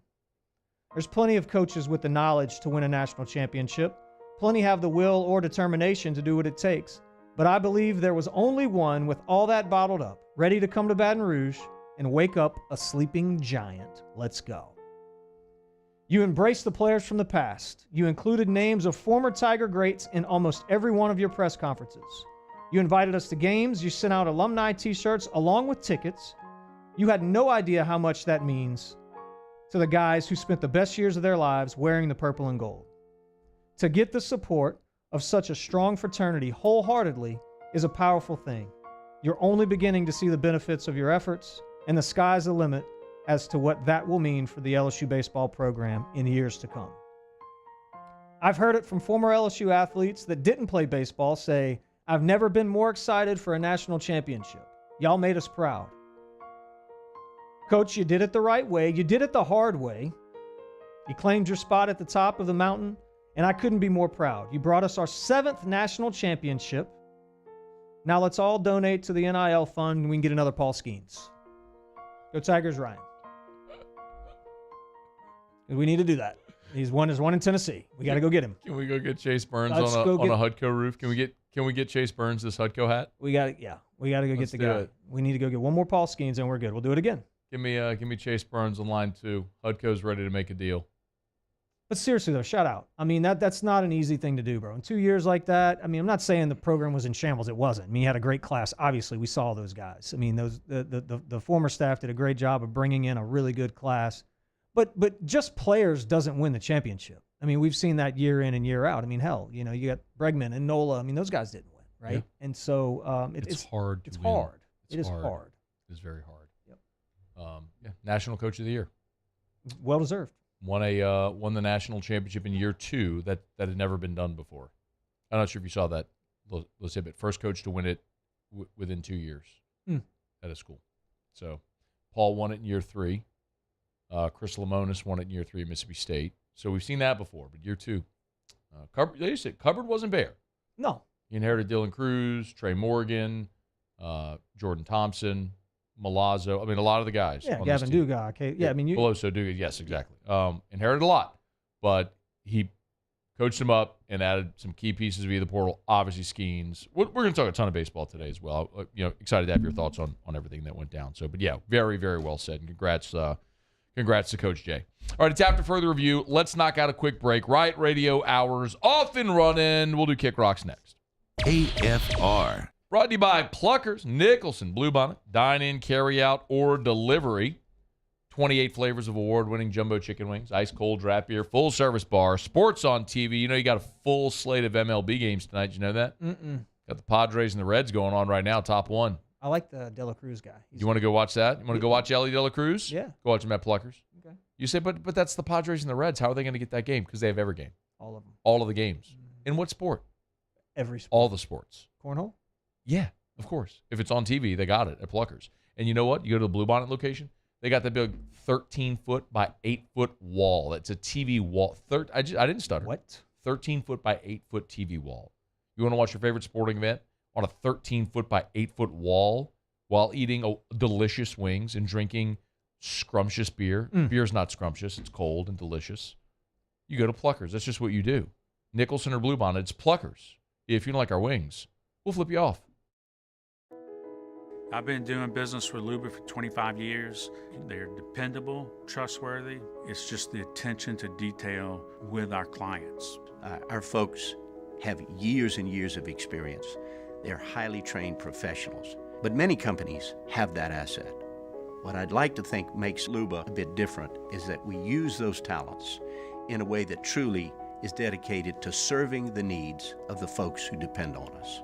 There's plenty of coaches with the knowledge to win a national championship. Plenty have the will or determination to do what it takes. But I believe there was only one with all that bottled up, ready to come to Baton Rouge and wake up a sleeping giant. Let's go. You embraced the players from the past. You included names of former Tiger greats in almost every one of your press conferences. You invited us to games. You sent out alumni t-shirts along with tickets. You had no idea how much that means to the guys who spent the best years of their lives wearing the purple and gold. To get the support of such a strong fraternity wholeheartedly is a powerful thing. You're only beginning to see the benefits of your efforts, and the sky's the limit as to what that will mean for the LSU baseball program in years to come. I've heard it from former LSU athletes that didn't play baseball say, "I've never been more excited for a national championship. Y'all made us proud." Coach, you did it the right way. You did it the hard way. You claimed your spot at the top of the mountain, and I couldn't be more proud. You brought us our 7th national championship. Now let's all donate to the NIL fund and we can get another Paul Skeens. Go Tigers, Ryan. We need to do that. There's one in Tennessee. We got to go get him. Can we go get Chase Burns on a Hudco roof? Can we get Chase Burns this Hudco hat? We got to go get the guy. We need to go get one more Paul Skeens and we're good. We'll do it again. Give me Chase Burns on line 2. Hudco's ready to make a deal. But seriously though, shout out. I mean, that's not an easy thing to do, bro. In 2 years like that, I mean, I'm not saying the program was in shambles. It wasn't. I mean, you had a great class. Obviously, we saw those guys. I mean, the former staff did a great job of bringing in a really good class. But just players doesn't win the championship. I mean, we've seen that year in and year out. I mean, hell, you got Bregman and Nola. I mean, those guys didn't win, right? Yeah. And so it's hard. It's hard. It is hard. It's very hard. Yep. National Coach of the Year. Well deserved. Won the national championship in year 2 that had never been done before. I'm not sure if you saw that. Let's say, but first coach to win it within 2 years at a school. So Paul won it in year 3. Chris Lemonis won it in year 3 at Mississippi State. So we've seen that before, but year 2, cupboard wasn't bare. No. He inherited Dylan Cruz, Trey Morgan, Jordan Thompson, Milazzo. I mean, a lot of the guys. Yeah, Gavin Dugas. Okay. Yeah, I mean, Peloso Dugas. Yes, exactly. Inherited a lot, but he coached him up and added some key pieces via the portal. Obviously, Skeens. We're going to talk a ton of baseball today as well. Excited to have your thoughts on everything that went down. So, but yeah, very, very well said. And congrats to Coach Jay. All right, it's after further review. Let's knock out a quick break. Riot Radio Hours off and running. We'll do Kick Rocks next. AFR. Brought to you by Pluckers, Nicholson, Bluebonnet, dine-in, carry-out, or delivery. 28 flavors of award-winning jumbo chicken wings, ice-cold draft beer, full-service bar, sports on TV. You got a full slate of MLB games tonight. You know that? Mm-mm. Got the Padres and the Reds going on right now, top 1. I like the De La Cruz guy. You want to go watch that? You want to go watch Ellie De La Cruz? Yeah. Go watch him at Pluckers. Okay. You say, but that's the Padres and the Reds. How are they going to get that game? Because they have every game. All of them. All of the games. In what sport? Every sport. All the sports. Cornhole? Yeah, of course. If it's on TV, they got it at Pluckers. And you know what? You go to the Bluebonnet location, they got that big 13-foot by 8-foot wall. That's a TV wall. I didn't stutter. What? 13-foot by 8-foot TV wall. You want to watch your favorite sporting event on a 13-foot by 8-foot wall while eating delicious wings and drinking scrumptious beer. Beer's not scrumptious. It's cold and delicious. You go to Pluckers. That's just what you do. Nicholson or Bluebonnet, it's Pluckers. If you don't like our wings, we'll flip you off. I've been doing business with Luba for 25 years. They're dependable, trustworthy. It's just the attention to detail with our clients. Our folks have years and years of experience. They're highly trained professionals. But many companies have that asset. What I'd like to think makes Luba a bit different is that we use those talents in a way that truly is dedicated to serving the needs of the folks who depend on us.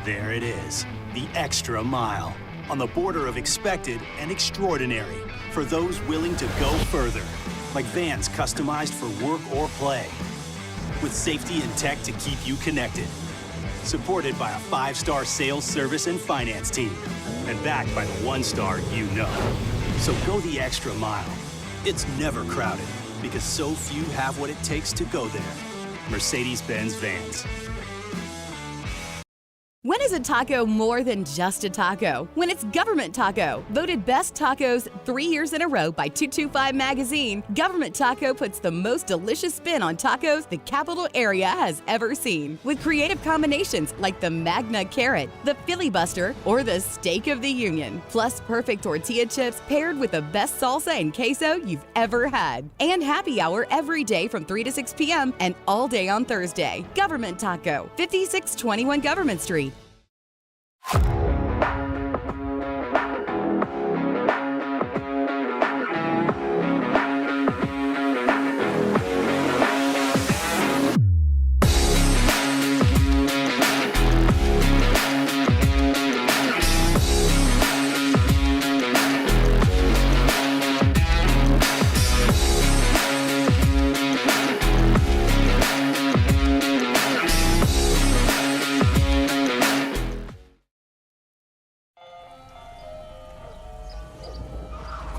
There it is, the extra mile, on the border of expected and extraordinary for those willing to go further, like vans customized for work or play, with safety and tech to keep you connected, supported by a 5-star sales, service, and finance team, and backed by the 1-star you know. So go the extra mile. It's never crowded, because so few have what it takes to go there. Mercedes-Benz Vans. When is a taco more than just a taco? When it's Government Taco. Voted best tacos 3 years in a row by 225 Magazine, Government Taco puts the most delicious spin on tacos the capital area has ever seen. With creative combinations like the Magna Carrot, the Filibuster, or the Steak of the Union. Plus perfect tortilla chips paired with the best salsa and queso you've ever had. And happy hour every day from 3 to 6 p.m. and all day on Thursday. Government Taco, 5621 Government Street.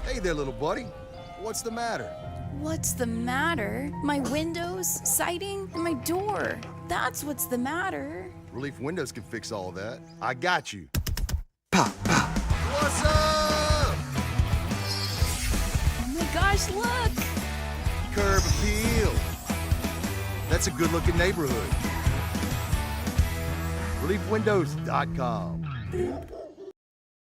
Hey there, little buddy. What's the matter? What's the matter? My windows, siding, and my door. That's what's the matter. Relief Windows can fix all of that. I got you. Pop, pop. What's up? Oh my gosh, look! Curb appeal. That's a good-looking neighborhood. ReliefWindows.com.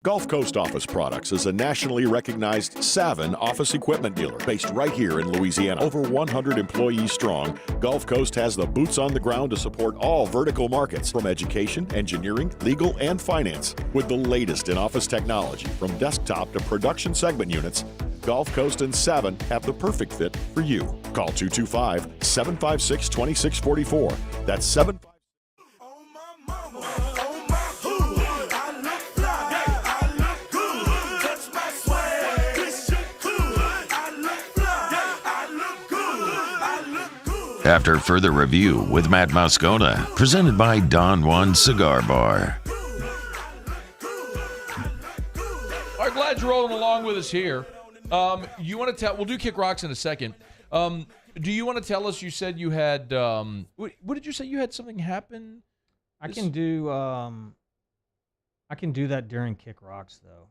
Gulf Coast Office Products is a nationally recognized Savin office equipment dealer based right here in Louisiana. Over 100 employees strong, Gulf Coast has the boots on the ground to support all vertical markets from education, engineering, legal, and finance. With the latest in office technology from desktop to production segment units, Gulf Coast and Savin have the perfect fit for you. Call 225-756-2644. That's 7. After further review with Matt Moscona, presented by Don Juan Cigar Bar. All right, glad you're rolling along with us here. You want to tell? We'll do Kick Rocks in a second. Do you want to tell us? You said you had. What did you say? You had something happen? I can do that during Kick Rocks, though.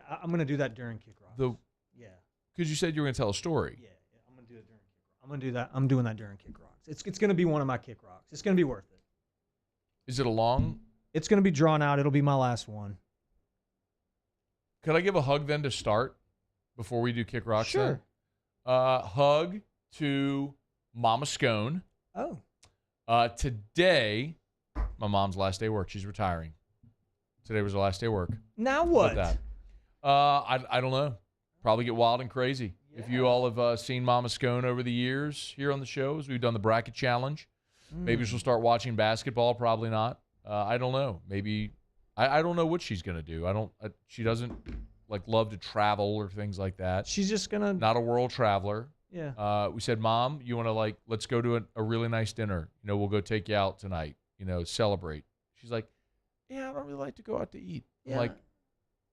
I'm going to do that during Kick Rocks. Yeah. Because you said you were going to tell a story. Yeah, I'm going to do it during Kick Rocks. I'm going to do that. I'm doing that during Kick Rocks. It's going to be one of my Kick Rocks. It's going to be worth it. Is it a long? It's going to be drawn out. It'll be my last one. Could I give a hug then to start before we do Kick Rocks? Sure. Then? Hug to Mama Scone. Oh. Today, my mom's last day of work. She's retiring. Today was her last day of work. Now what? That? I don't know. Probably get wild and crazy. Yeah. If you all have seen Mama Scone over the years here on the shows, we've done the bracket challenge. Maybe she'll start watching basketball. Probably not. I don't know. Maybe I don't know what she's gonna do. She doesn't love to travel or things like that. She's just gonna not a world traveler. Yeah. We said, Mom, you want to let's go to a really nice dinner. We'll go take you out tonight. Celebrate. She's like, yeah, I don't really like to go out to eat. Yeah. I'm like,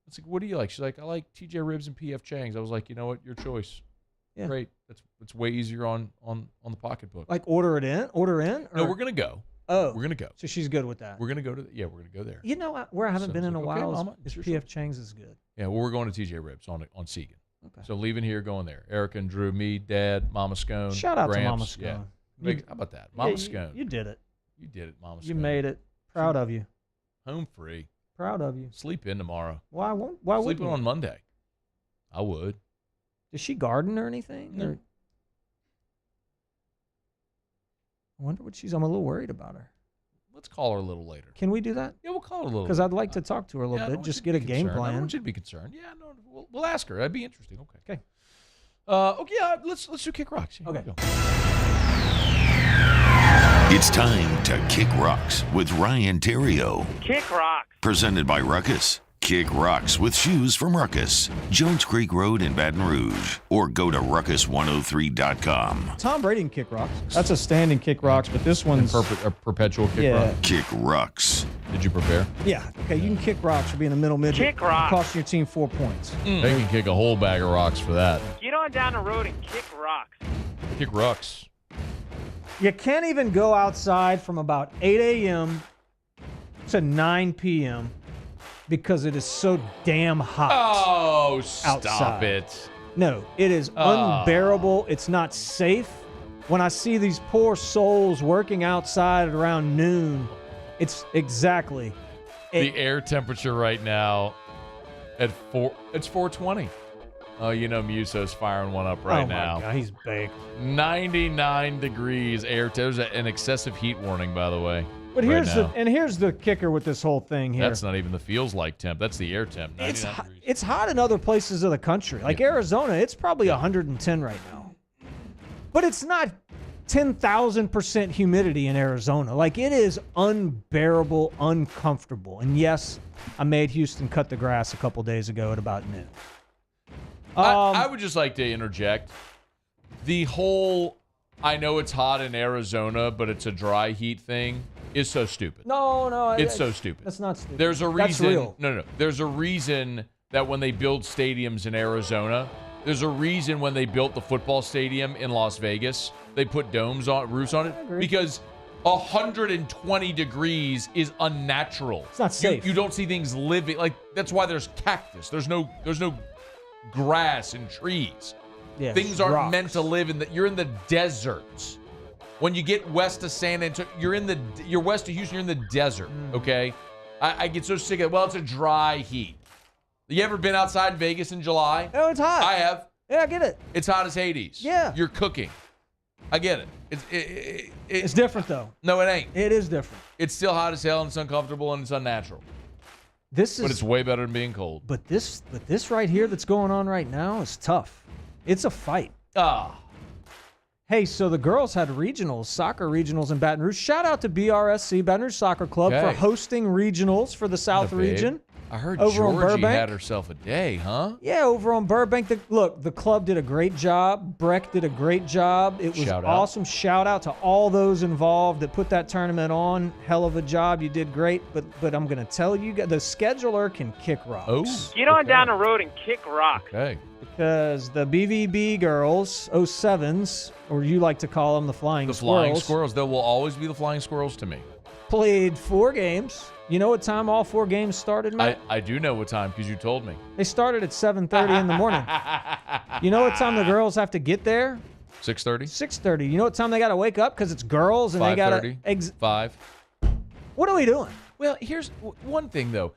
it's like, what do you like? She's like, I like TJ Ribs and PF Chang's. I was like, you know what? Your choice. Yeah. Great. It's way easier on the pocketbook. Order in? Or? No, we're gonna go. Oh. We're gonna go. So she's good with that. We're gonna go to we're gonna go there. You know where I haven't been in a while Mama, is PF sure. Chang's is good. Yeah, well, we're going to TJ Ribs on Segan. Okay. So leaving here, going there. Erica and Drew, me, Dad, Mama Scone. Shout out Gramps. to Mama Scone. Yeah. How about that? Mama Scone. You did it. You did it, Mama Scone. You made it. Proud of you. Home free. Proud of you. Sleep in tomorrow. Why would Sleep in on Monday. I would. Does she garden or anything? No. Or? I wonder what I'm a little worried about her. Let's call her a little later. Can we do that? Yeah, we'll call her a little. Because I'd like to talk to her a little bit. Just get a game plan. I don't want you to be concerned. Yeah, no, we'll ask her. That'd be interesting. Okay. Okay. Okay. Yeah, let's do Kick Rocks. Here okay. It's time to Kick Rocks with Ryan Theriot. Kick Rocks. Presented by Ruckus. Kick Rocks with shoes from Ruckus. Jones Creek Road in Baton Rouge. Or go to ruckus103.com. Tom Brady can Kick Rocks. That's a standing Kick Rocks, but this one's a perpetual Kick Rock. Kick Rocks. Did you prepare? Yeah. Okay, you can Kick Rocks for being a middle midget. Kick Rocks. Costing your team 4 points. They can kick a whole bag of rocks for that. Get on down the road and Kick Rocks. Kick Rocks. You can't even go outside from about 8 a.m. to 9 p.m. because it is so damn hot. Oh, stop outside. it. No, it is unbearable. It's not safe. When I see these poor souls working outside at around noon, it's exactly. The air temperature right now it's 420. Oh, you know Muso's firing one up right now. Oh, my God, he's baked. 99 degrees air. There's an excessive heat warning, by the way. But here's the kicker with this whole thing here. That's not even the feels like temp. That's the air temp. It's hot in other places of the country. Like Arizona, it's probably 110 right now. But it's not 10,000% humidity in Arizona. Like, it is unbearable, uncomfortable. And yes, I made Houston cut the grass a couple days ago at about noon. I would just like to interject. The whole, I know it's hot in Arizona, but it's a dry heat thing is so stupid. No. It's so stupid. That's not stupid. There's a reason. That's real. No. There's a reason that when they build stadiums in Arizona, there's a reason when they built the football stadium in Las Vegas, they put roofs on it. Because 120 degrees is unnatural. It's not safe. You don't see things living. Like, that's why there's cactus. There's no grass and trees. Yeah, things aren't rocks. meant to live in you're in the deserts. When you get west of San Antonio, you're west of Houston, you're in the desert, okay? I get so sick of it. Well, it's a dry heat. You ever been outside Vegas in July? Oh, it's hot. I have. Yeah, I get it. It's hot as Hades. Yeah. You're cooking. I get it. It's different, though. No, it ain't. It is different. It's still hot as hell, and it's uncomfortable, and it's unnatural. But it's way better than being cold. But this right here that's going on right now is tough. It's a fight. Hey, so the girls had soccer regionals in Baton Rouge. Shout out to BRSC, Baton Rouge Soccer Club, for hosting regionals for the South region. I heard over on Georgie Burbank. had herself a day, huh? Yeah, over on Burbank. The club did a great job. Breck did a great job. It was awesome. Shout out to all those involved that put that tournament on. Hell of a job. You did great. But I'm going to tell you, the scheduler can kick rocks. Oh. Get on down the road and kick rock. Okay. Because the BVB girls, 07s, or you like to call them the Flying Squirrels. The Flying Squirrels. They will always be the Flying Squirrels to me. Played 4 games. You know what time all 4 games started, Matt? I do know what time because you told me. They started at 7:30 in the morning. You know what time the girls have to get there? 6:30? 6:30. You know what time they got to wake up because it's girls and they got to 5. What are we doing? Well, here's one thing though.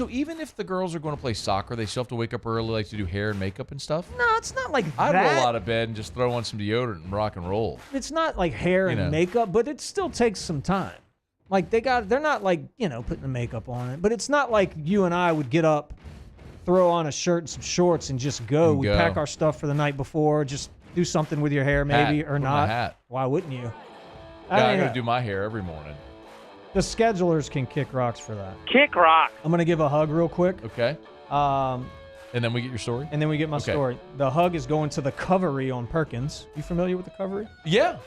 Even if the girls are going to play soccer, they still have to wake up early, like to do hair and makeup and stuff. No, it's not like I'd that. roll out of bed and just throw on some deodorant and rock and roll. It's not like hair and makeup, but it still takes some time. Like they're not like, putting the makeup on it, but it's not like you and I would get up, throw on a shirt and some shorts and just go. We pack our stuff for the night before, just do something with your hair maybe or not. My hat. Why wouldn't you? I got to do my hair every morning. The schedulers can kick rocks for that. Kick rock. I'm going to give a hug real quick. Okay. And then we get your story? And then we get my story. The hug is going to the Covery on Perkins. You familiar with the Covery? Yeah.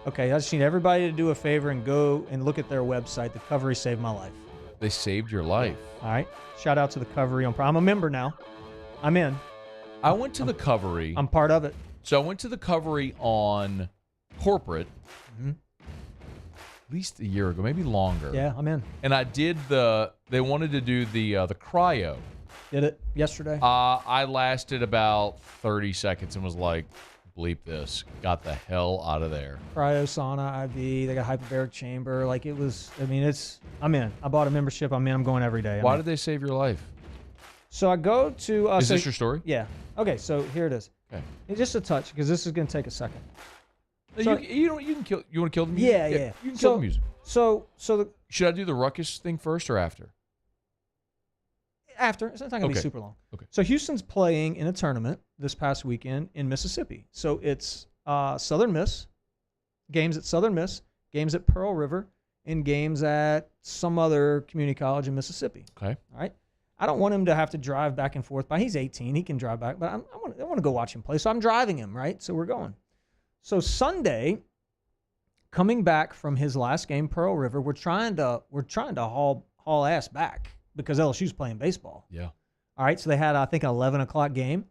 Okay, I just need everybody to do a favor and go and look at their website. The Covery saved my life. They saved your life. All right. Shout out to the Covery on. I'm a member now. I'm in. I went to the Covery. I'm part of it. So I went to the Covery on corporate at least a year ago, maybe longer. Yeah, I'm in. And I did they wanted to do the cryo. Did it yesterday? I lasted about 30 seconds and was like, bleep this. Got the hell out of there. Cryo, sauna, IV. They got hyperbaric chamber. Like it was, I'm in. I bought a membership. I'm in. I'm going every day. Why did they save your life? So I go to... Is this your story? Yeah. Okay, so here it is. Okay. It's just a touch because this is going to take a second. So, you want to kill the music? Yeah. You can kill the music. Should I do the ruckus thing first or after? After. It's not going to be super long. Okay. So Houston's playing in a tournament this past weekend in Mississippi. So it's Southern Miss, games at Southern Miss, games at Pearl River, and games at some other community college in Mississippi. Okay. All right. I don't want him to have to drive back and forth. He's 18. He can drive back. But I want to go watch him play. So I'm driving him, right? So we're going. So Sunday, coming back from his last game, Pearl River, we're trying to haul ass back because LSU's playing baseball. Yeah. All right, so they had, I think, an 11 o'clock game.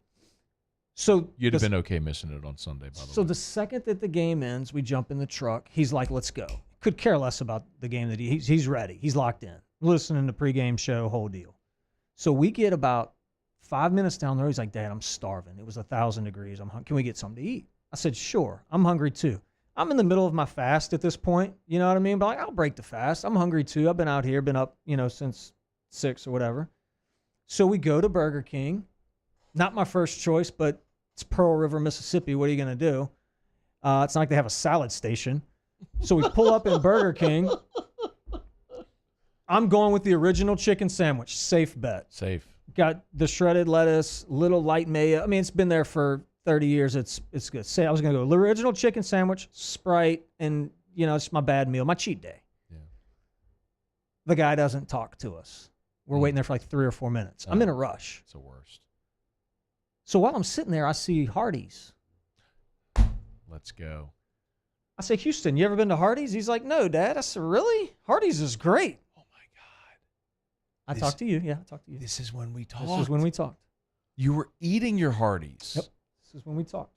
So you'd have been okay missing it on Sunday, by the way. So the second that the game ends, we jump in the truck. He's like, let's go. Could care less about the game that he's ready. He's locked in. Listening to pregame show, whole deal. So we get about 5 minutes down the road. He's like, Dad, I'm starving. It was 1,000 degrees. Can we get something to eat? I said, sure. I'm hungry too. I'm in the middle of my fast at this point. You know what I mean? But like, I'll break the fast. I'm hungry too. I've been out here, been up, since 6 or whatever. So we go to Burger King. Not my first choice, but it's Pearl River, Mississippi. What are you going to do? It's not like they have a salad station. So we pull up in Burger King. I'm going with the original chicken sandwich. Safe bet. Safe. Got the shredded lettuce, little light mayo. I mean, it's been there for 30 years. It's good. Say I was going to go the original chicken sandwich, Sprite, and, it's my bad meal, my cheat day. Yeah. The guy doesn't talk to us. We're waiting there for like 3 or 4 minutes. I'm in a rush. It's the worst. So while I'm sitting there, I see Hardee's. Let's go. I say, Houston, you ever been to Hardee's? He's like, no, Dad. I said, really? Hardee's is great. Oh, my God. I talked to you. Yeah, I talked to you. This is when we talked. This is when we talked. You were eating your Hardee's. Yep. This is when we talked.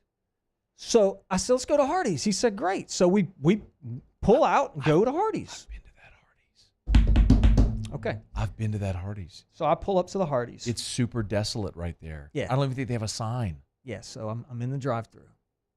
So I said, let's go to Hardee's. He said, great. So we pull out and go to Hardee's. I've been to that Hardee's. Okay. I've been to that Hardee's. So I pull up to the Hardee's. It's super desolate right there. Yeah. I don't even think they have a sign. Yeah, so I'm in the drive-thru.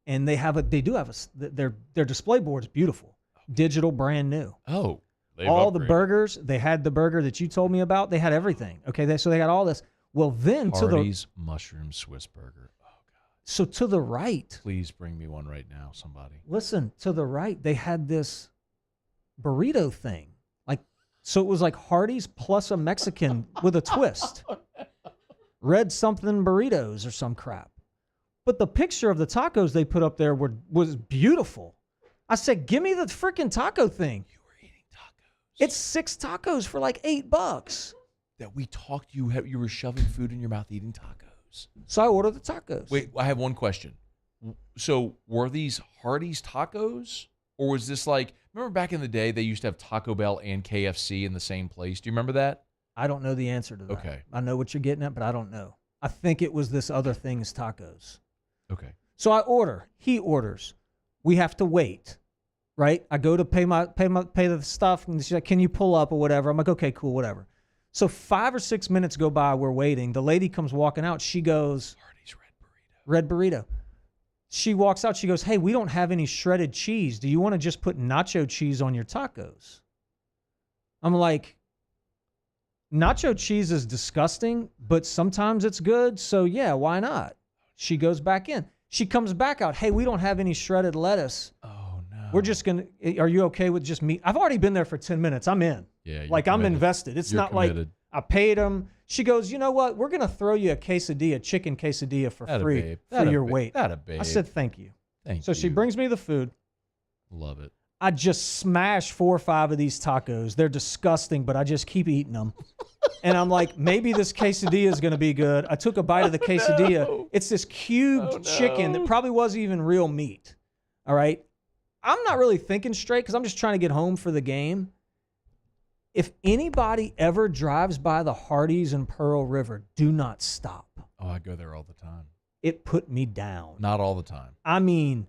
And they do have their display board is beautiful. Digital, brand new. Oh. All the burgers, they had the burger that you told me about. They had everything. Okay, so they got all this. Well, then Hardee's mushroom Swiss burger. Oh, God. So to the right. Please bring me one right now, somebody. Listen, to the right, they had this burrito thing. So it was like Hardee's plus a Mexican with a twist. Red something burritos or some crap. But the picture of the tacos they put up there was beautiful. I said, give me the freaking taco thing. You were eating tacos. It's 6 tacos for like $8. That we talked, you were shoving food in your mouth eating tacos. So I ordered the tacos. Wait, I have one question. So were these Hardee's tacos? Or was this like, remember back in the day they used to have Taco Bell and KFC in the same place? Do you remember that? I don't know the answer to that. Okay. I know what you're getting at, but I don't know. I think it was this other thing's tacos. Okay. So I order. He orders. We have to wait, right? I go to pay the stuff, and she's like, "Can you pull up or whatever?" I'm like, "Okay, cool, whatever." So 5 or 6 minutes go by. We're waiting. The lady comes walking out. She goes, "Hardee's red burrito." She walks out. She goes, "Hey, we don't have any shredded cheese. Do you want to just put nacho cheese on your tacos?" I'm like, nacho cheese is disgusting, but sometimes it's good. So yeah, why not? She goes back in. She comes back out. "Hey, we don't have any shredded lettuce. Oh, no. We're just going to, are you okay with just meat?" I've already been there for 10 minutes. I'm in. Yeah. Like I'm invested. It's not committed. Like I paid them. She goes, "You know what? We're going to throw you a quesadilla, chicken quesadilla for free for your wait." Babe. I said, "Thank you." Thank so you. she brings me the food. Love it. I just smash 4 or 5 of these tacos. They're disgusting, but I just keep eating them. And I'm like, maybe this quesadilla is going to be good. I took a bite of the quesadilla. No. It's this cubed chicken that probably wasn't even real meat. All right. I'm not really thinking straight because I'm just trying to get home for the game. If anybody ever drives by the Hardee's in Pearl River, do not stop. Oh, I go there all the time. It put me down. Not all the time. I mean,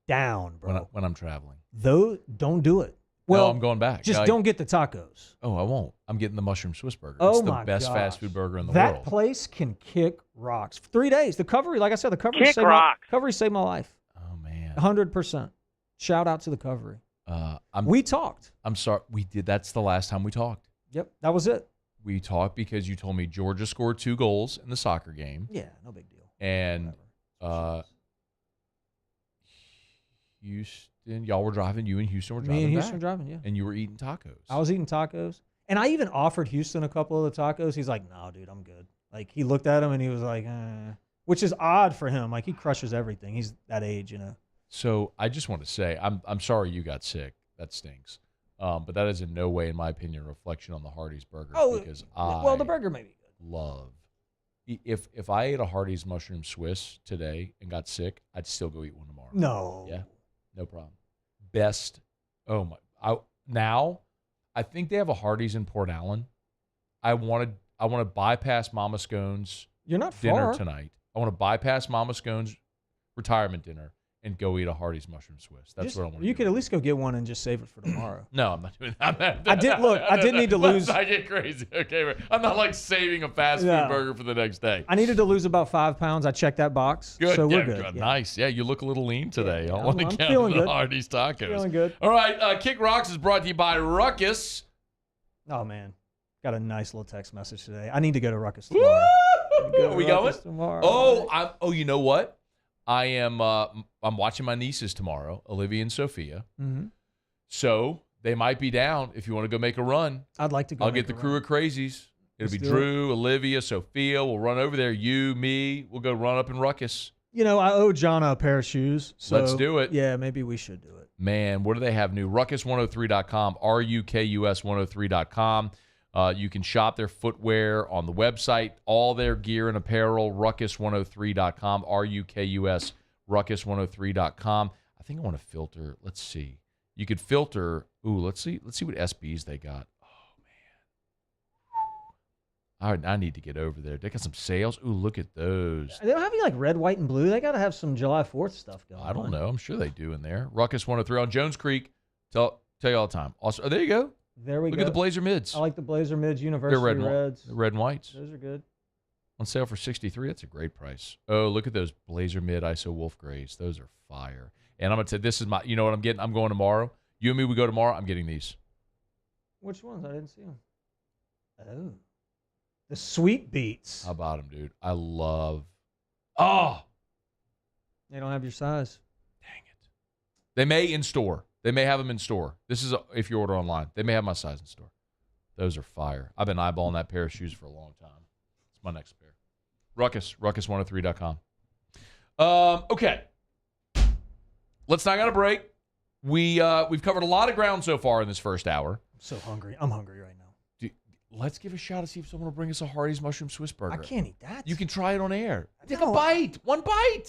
down, bro. When I'm traveling. Though, don't do it. Well, no, I'm going back. Just don't get the tacos. Oh, I won't. I'm getting the mushroom Swiss burger. Oh, it's the my best gosh. fast food burger in the That world. place can kick rocks. 3 days. The Covery, like I said, the Covery Kick rocks. Covery saved my life. Oh, man. 100%. Shout out to the Covery. We talked. I'm sorry. We did. That's the last time we talked. Yep, that was it. We talked because you told me Georgia scored 2 goals in the soccer game. Yeah, no big deal. And Houston, y'all were driving. You and Houston were driving. Me and back, Houston were driving, yeah. And you were eating tacos. I was eating tacos. And I even offered Houston a couple of the tacos. He's like, "No, dude, I'm good." Like, he looked at him and he was like, which is odd for him. Like, he crushes everything. He's that age, you know. So I just want to say, I'm sorry you got sick. That stinks. But that is in no way, in my opinion, a reflection on the Hardee's burger. Because the burger may be good. Love. If I ate a Hardee's mushroom Swiss today and got sick, I'd still go eat one tomorrow. No. Yeah, no problem. Best. Oh my. Now, I think they have a Hardee's in Port Allen. I want to bypass Mama Scone's You're not dinner far. tonight. I want to bypass Mama Scone's retirement dinner and go eat a Hardee's mushroom Swiss. That's what I want to do. You could at least go get one and just save it for tomorrow. No, I'm not doing that. I did need to lose. I get crazy. Okay, I'm not like saving a fast food burger for the next day. I needed to lose about 5 pounds. I checked that box. Good. So we're good. Yeah. Nice. Yeah, you look a little lean today. Yeah, I want to I'm count feeling the good. Hardee's tacos. Feeling good. All right, Kick Rocks is brought to you by Ruckus. Oh, man. Got a nice little text message today. I need to go to Ruckus tomorrow. Are we going? Tomorrow. Oh, you know what? I am. I'm watching my nieces tomorrow, Olivia and Sophia. Mm-hmm. So they might be down if you want to go make a run. I'd like to go. I'll get the crew of crazies. It'll Let's be do Drew, Olivia, Sophia. We'll run over there. You, me. We'll go run up in Ruckus. You know, I owe Jonna a pair of shoes. So Let's do it. Yeah, maybe we should do it. Man, what do they have new? Ruckus103.com, RUKUS103.com. You can shop their footwear on the website, all their gear and apparel, ruckus103.com, RUKUS, ruckus103.com. I think I want to filter. Let's see. You could filter. Ooh, let's see what SBs they got. Oh, man. I need to get over there. They got some sales. Ooh, look at those. They don't have any like red, white, and blue. They got to have some July 4th stuff going on. I don't know. I'm sure they do in there. Ruckus 103 on Jones Creek. Tell you all the time. Also, there you go. There we go. Look at the Blazer mids. I like the Blazer mids, University They're Reds. red and whites. Those are good. On sale for $63. That's a great price. Oh, look at those Blazer mid ISO Wolf Grays. Those are fire. And I'm going to say, this is my, you know what I'm getting? I'm going tomorrow. You and me, we go tomorrow. I'm getting these. Which ones? I didn't see them. Oh. The Sweet Beats. How about them, dude? I love. Oh. They don't have your size. They may in store. They may have them in store. This is if you order online. They may have my size in store. Those are fire. I've been eyeballing that pair of shoes for a long time. It's my next pair. Ruckus, ruckus103.com. Okay. Let's knock out a break. We've covered a lot of ground so far in this first hour. I'm so hungry. I'm hungry right now. Let's give a shot to see if someone will bring us a Hardee's Mushroom Swiss Burger. I can't eat that. You can try it on air. Take a bite. One bite.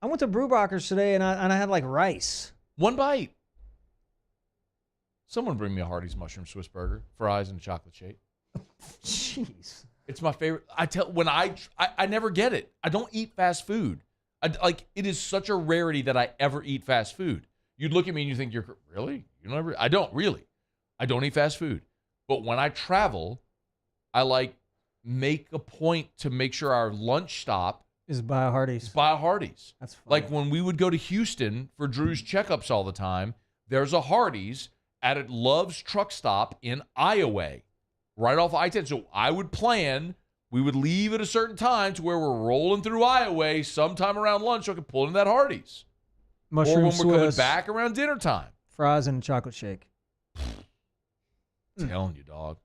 I went to Brewbacher's today and I had like rice. One bite. Someone bring me a Hardee's Mushroom Swiss Burger, fries and a chocolate shake. Jeez. It's my favorite. I never get it. I don't eat fast food. It is such a rarity that I ever eat fast food. You'd look at me and you think really? You don't ever? I don't really. I don't eat fast food. But when I travel, I make a point to make sure our lunch stop is by a Hardee's. That's funny. Like when we would go to Houston for Drew's checkups all the time, there's a Hardee's at a Love's truck stop in Iowa, right off I-10. So I would plan, we would leave at a certain time to where we're rolling through Iowa sometime around lunch so I could pull into that Hardee's. Mushroom or when Swiss, we're coming back around dinner time. Fries and a chocolate shake. Telling you, dog.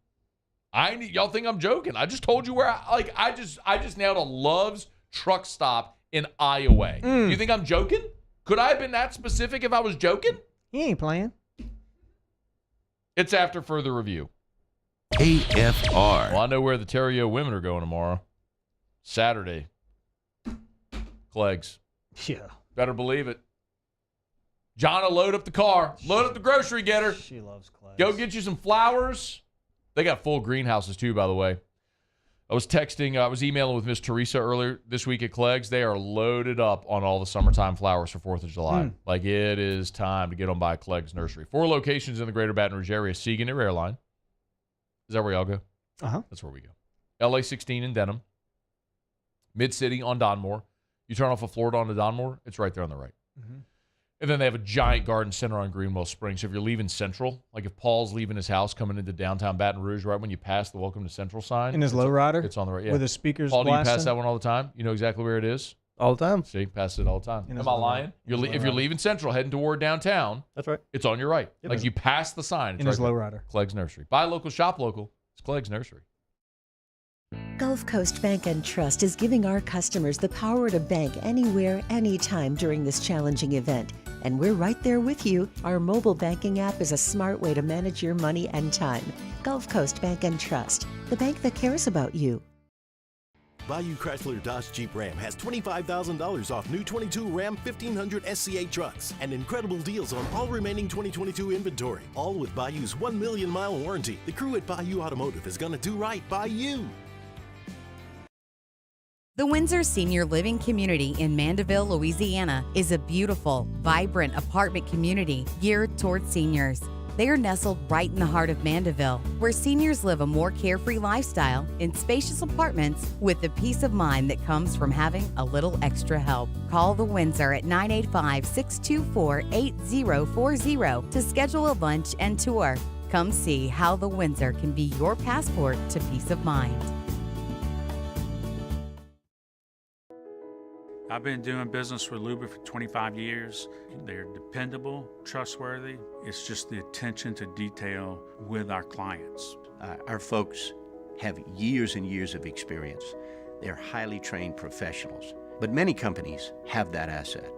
Y'all think I'm joking. I just told you where I just nailed a Love's truck stop in Iowa. You think I'm joking? Could I have been that specific if I was joking? He ain't playing. It's after further review. AFR. Well, I know where the Theriot women are going tomorrow. Saturday. Cleggs. Yeah. Better believe it. Jonna, load up the car. Load up the grocery getter. She loves Cleggs. Go get you some flowers. They got full greenhouses too, by the way. I was emailing with Miss Teresa earlier this week at Cleggs. They are loaded up on all the summertime flowers for 4th of July. Like, it is time to get on by Cleggs Nursery. 4 locations in the greater Baton Rouge area. Siegen or Airline. Is that where y'all go? Uh-huh. That's where we go. LA 16 in Denham. Mid-City on Donmore. You turn off of Florida onto Donmore, it's right there on the right. Mm-hmm. And then they have a giant garden center on Greenwell Springs. So if you're leaving Central, like if Paul's leaving his house coming into downtown Baton Rouge, right when you pass the Welcome to Central sign. In his lowrider? It's on the right, yeah. With his speakers Paul, blasting? do you pass that one all the time? You know exactly where it is? All the time. See, pass it all the time. Am I lying? If you're leaving Central, heading toward downtown, that's right. It's on your right. Yep. Like you pass the sign. It's in right his lowrider. Cleggs Nursery. Buy local, shop local. It's Cleggs Nursery. Gulf Coast Bank and Trust is giving our customers the power to bank anywhere, anytime during this challenging event. And we're right there with you. Our mobile banking app is a smart way to manage your money and time. Gulf Coast Bank and Trust, the bank that cares about you. Bayou Chrysler Dodge Jeep Ram has $25,000 off new 22 Ram 1500 SCA trucks and incredible deals on all remaining 2022 inventory, all with Bayou's 1 million mile warranty. The crew at Bayou Automotive is going to do right by you. The Windsor Senior Living Community in Mandeville, Louisiana is a beautiful, vibrant apartment community geared towards seniors. They are nestled right in the heart of Mandeville, where seniors live a more carefree lifestyle in spacious apartments with the peace of mind that comes from having a little extra help. Call the Windsor at 985-624-8040 to schedule a lunch and tour. Come see how the Windsor can be your passport to peace of mind. I've been doing business with Luba for 25 years. They're dependable, trustworthy. It's just the attention to detail with our clients. Our folks have years and years of experience. They're highly trained professionals. But many companies have that asset.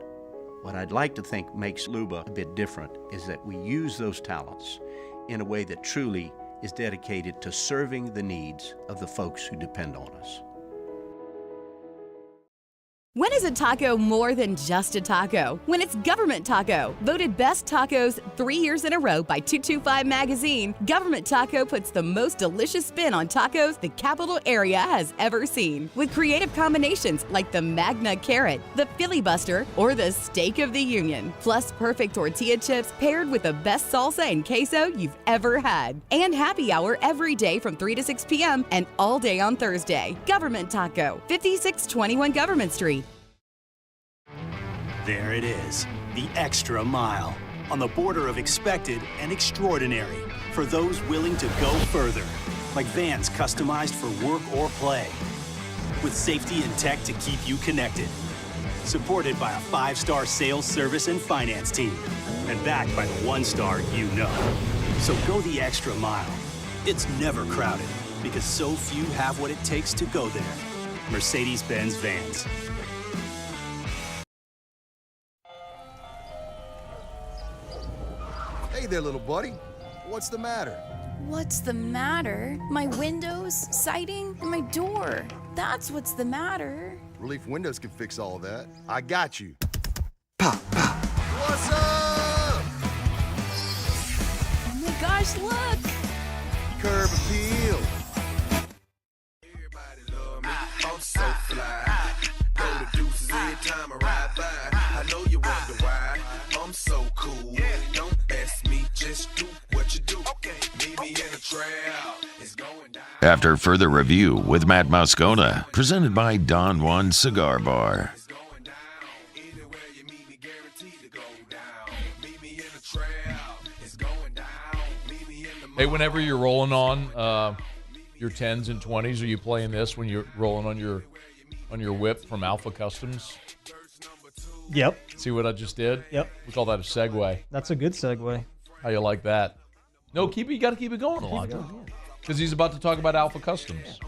What I'd like to think makes Luba a bit different is that we use those talents in a way that truly is dedicated to serving the needs of the folks who depend on us. When is a taco more than just a taco? When it's Government Taco. Voted best tacos 3 years in a row by 225 Magazine, Government Taco puts the most delicious spin on tacos the capital area has ever seen. With creative combinations like the Magna Carrot, the Filibuster, or the Steak of the Union. Plus perfect tortilla chips paired with the best salsa and queso you've ever had. And happy hour every day from 3 to 6 p.m. and all day on Thursday. Government Taco, 5621 Government Street. There it is, the extra mile, on the border of expected and extraordinary for those willing to go further, like vans customized for work or play, with safety and tech to keep you connected, supported by a 5-star sales, service, and finance team, and backed by the 1-star you know. So go the extra mile. It's never crowded, because so few have what it takes to go there. Mercedes-Benz Vans. Hey there, little buddy. What's the matter? What's the matter? My windows, siding, and my door. That's what's the matter. Relief Windows can fix all that. I got you. Pop, pop. What's up? Oh my gosh, look! Curb appeal. I'm so fly. Go to deuces every time I ride by. I know you wonder why. I'm so cool. Don't ask me, just do what you do. Meet me in the trail. It's going down. After further review with Matt Moscona, presented by Don Juan Cigar Bar. Hey, whenever you're rolling on your 10s and 20s, are you playing this when you're rolling on your whip from Alpha Customs? Yep. See what I just did? Yep. We call that a segue. That's a good segue. How you like that? No, you got to keep it going, Alonzo. Because he's about to talk about Alpha Customs.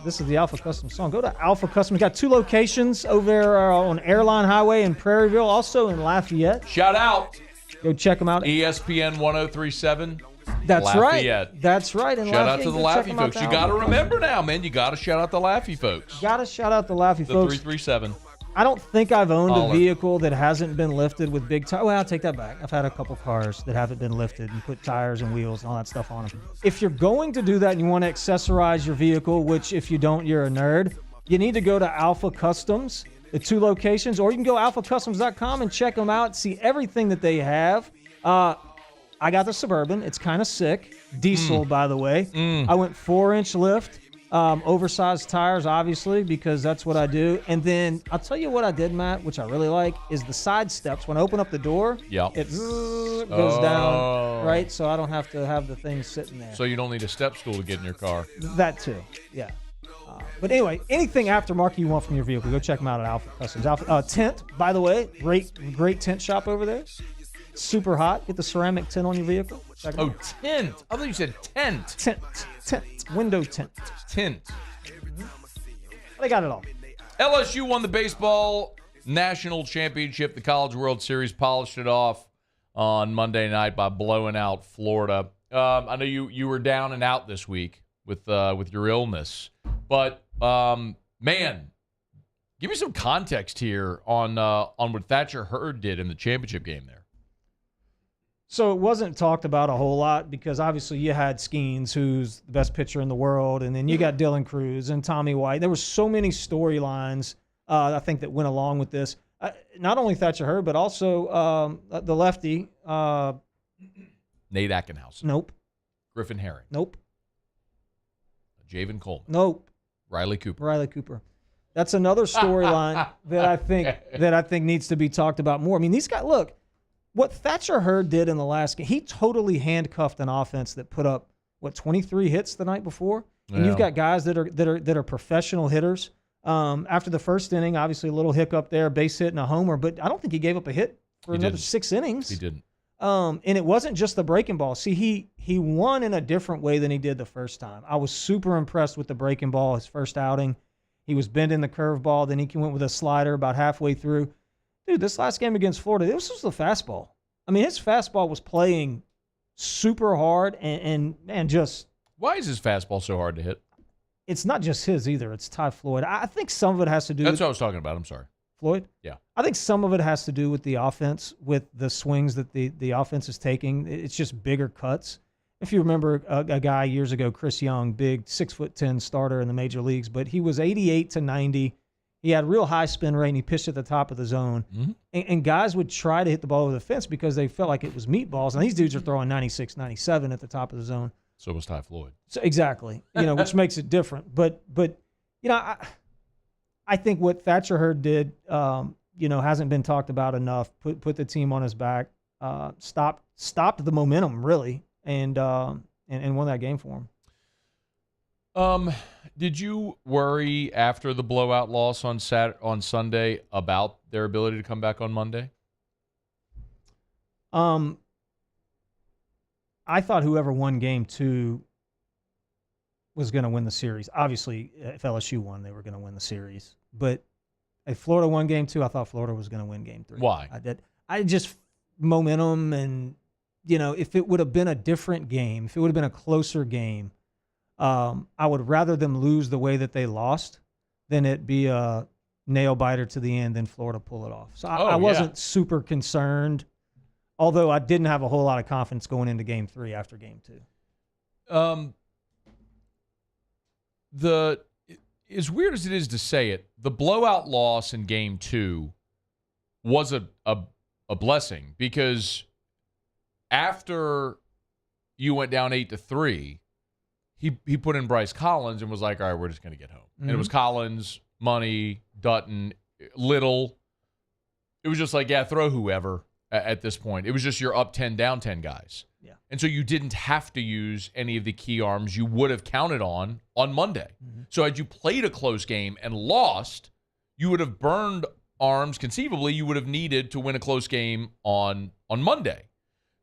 This is the Alpha Customs song. Go to Alpha Customs. Got 2 locations over there on Airline Highway in Prairieville, also in Lafayette. Shout out. Go check them out. ESPN 1037. That's Lafayette. Right. That's right. And shout out to the Laffy folks. You got to remember now, man. You got to shout out the Laffy folks. Got to shout out the Laffy folks. The 337. I don't think I've owned a vehicle that hasn't been lifted with big tires. Well, I'll take that back. I've had a couple cars that haven't been lifted and put tires and wheels and all that stuff on them. If you're going to do that and you want to accessorize your vehicle, which if you don't, you're a nerd, you need to go to Alpha Customs, the 2 locations, or you can go alphacustoms.com and check them out, see everything that they have. I got the Suburban. It's kind of sick. Diesel, by the way. I went 4-inch lift. Oversized tires, obviously, because that's what I do. And then I'll tell you what I did, Matt, which I really like, is the side steps. When I open up the door, it goes down, right? So I don't have to have the thing sitting there. So you don't need a step stool to get in your car. That too, yeah. But anyway, anything aftermarket you want from your vehicle, go check them out at Alpha Customs. Tint, by the way, great tint shop over there. Super hot. Get the ceramic tint on your vehicle. Oh, tint. I thought you said tent. Tint. Window tint. Tint. They got it all. LSU won the baseball national championship. The College World Series polished it off on Monday night by blowing out Florida. I know you were down and out this week with your illness, but man, give me some context here on what Thatcher Hurd did in the championship game there. So it wasn't talked about a whole lot because obviously you had Skeens, who's the best pitcher in the world, and then you got Dylan Cruz and Tommy White. There were so many storylines, I think, that went along with this. Not only Thatcher Hurd, but also the lefty. Nate Ackenhouse. Nope. Griffin Herring. Nope. Javen Coleman. Nope. Riley Cooper. That's another storyline that I think needs to be talked about more. I mean, these guys, look, what Thatcher Hurd did in the last game, he totally handcuffed an offense that put up 23 hits the night before, and you've got guys that are professional hitters. After the first inning, obviously a little hiccup there, base hit and a homer, but I don't think he gave up a hit for another 6 innings. He didn't. And it wasn't just the breaking ball. See, he won in a different way than he did the first time. I was super impressed with the breaking ball his first outing. He was bending the curveball. Then he went with a slider about halfway through. Dude, this last game against Florida, this was the fastball. I mean, his fastball was playing super hard and just... Why is his fastball so hard to hit? It's not just his either. It's Ty Floyd. I think some of it has to do That's what I was talking about. I'm sorry. Floyd? Yeah. I think some of it has to do with the offense, with the swings that the offense is taking. It's just bigger cuts. If you remember a guy years ago, Chris Young, big 6'10" starter in the major leagues, but he was 88 to 90. He had real high spin rate, and he pitched at the top of the zone. Mm-hmm. And guys would try to hit the ball over the fence because they felt like it was meatballs. And these dudes are throwing 96, 97 at the top of the zone. So was Ty Floyd. So exactly, which makes it different. But I think what Thatcher Hurd did, hasn't been talked about enough. Put the team on his back, stopped the momentum really, and won that game for him. Did you worry after the blowout loss on Sunday about their ability to come back on Monday? I thought whoever won game 2 was going to win the series. Obviously, if LSU won, they were going to win the series. But if Florida won game 2, I thought Florida was going to win game 3. Why? I just momentum, and if it would have been a different game, if it would have been a closer game, I would rather them lose the way that they lost than it be a nail biter to the end than Florida pull it off. So I wasn't super concerned, although I didn't have a whole lot of confidence going into game 3 after game 2. As weird as it is to say it, the blowout loss in game 2 was a blessing, because after you went down 8-3, he put in Bryce Collins and was like, all right, we're just going to get home. Mm-hmm. And it was Collins, Money, Dutton, Little. It was just like, throw whoever at this point. It was just you're up 10, down 10 guys. Yeah. And so you didn't have to use any of the key arms you would have counted on Monday. Mm-hmm. So had you played a close game and lost, you would have burned arms conceivably you would have needed to win a close game on Monday.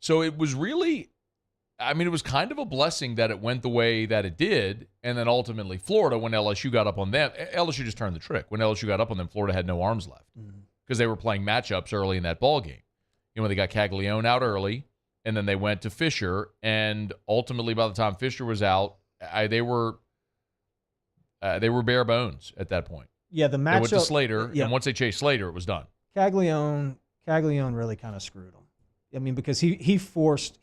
So it was really, it was kind of a blessing that it went the way that it did. And then ultimately Florida, when LSU got up on them, LSU just turned the trick. When LSU got up on them, Florida had no arms left because they were playing matchups early in that ball game. They got Caglione out early, and then they went to Fisher, and ultimately by the time Fisher was out, they were bare bones at that point. Yeah, the matchup. They went to Slater, and once they chased Slater, it was done. Caglione really kind of screwed them. Because he forced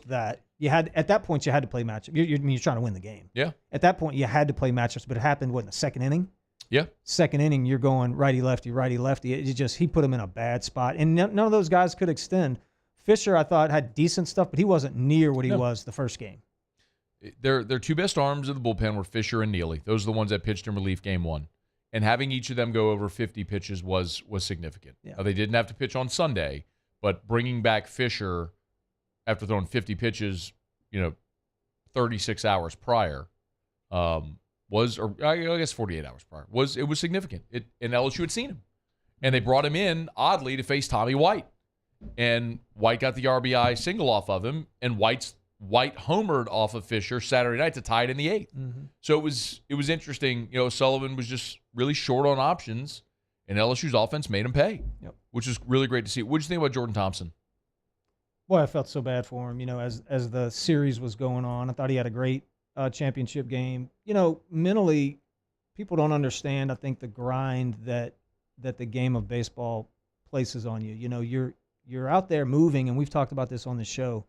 that. At that point you had to play matchup. You're trying to win the game. Yeah. At that point you had to play matchups, but it happened in the second inning. Yeah. Second inning, you're going righty lefty. He put him in a bad spot, and none of those guys could extend. Fisher, I thought, had decent stuff, but he wasn't near what he was the first game. Their two best arms of the bullpen were Fisher and Neely. Those are the ones that pitched in relief game 1. And having each of them go over 50 pitches was significant. Yeah. They didn't have to pitch on Sunday, but bringing back Fisher after throwing 50 pitches, 36 hours prior, I guess 48 hours prior, it was significant. And LSU had seen him. And they brought him in, oddly, to face Tommy White. And White got the RBI single off of him, and White homered off of Fisher Saturday night to tie it in the 8th. Mm-hmm. So it was interesting. Sullivan was just really short on options, and LSU's offense made him pay, which is really great to see. What did you think about Jordan Thompson? Boy, I felt so bad for him, as the series was going on. I thought he had a great championship game. Mentally, people don't understand, I think, the grind that the game of baseball places on you. you're out there moving, and we've talked about this on the show.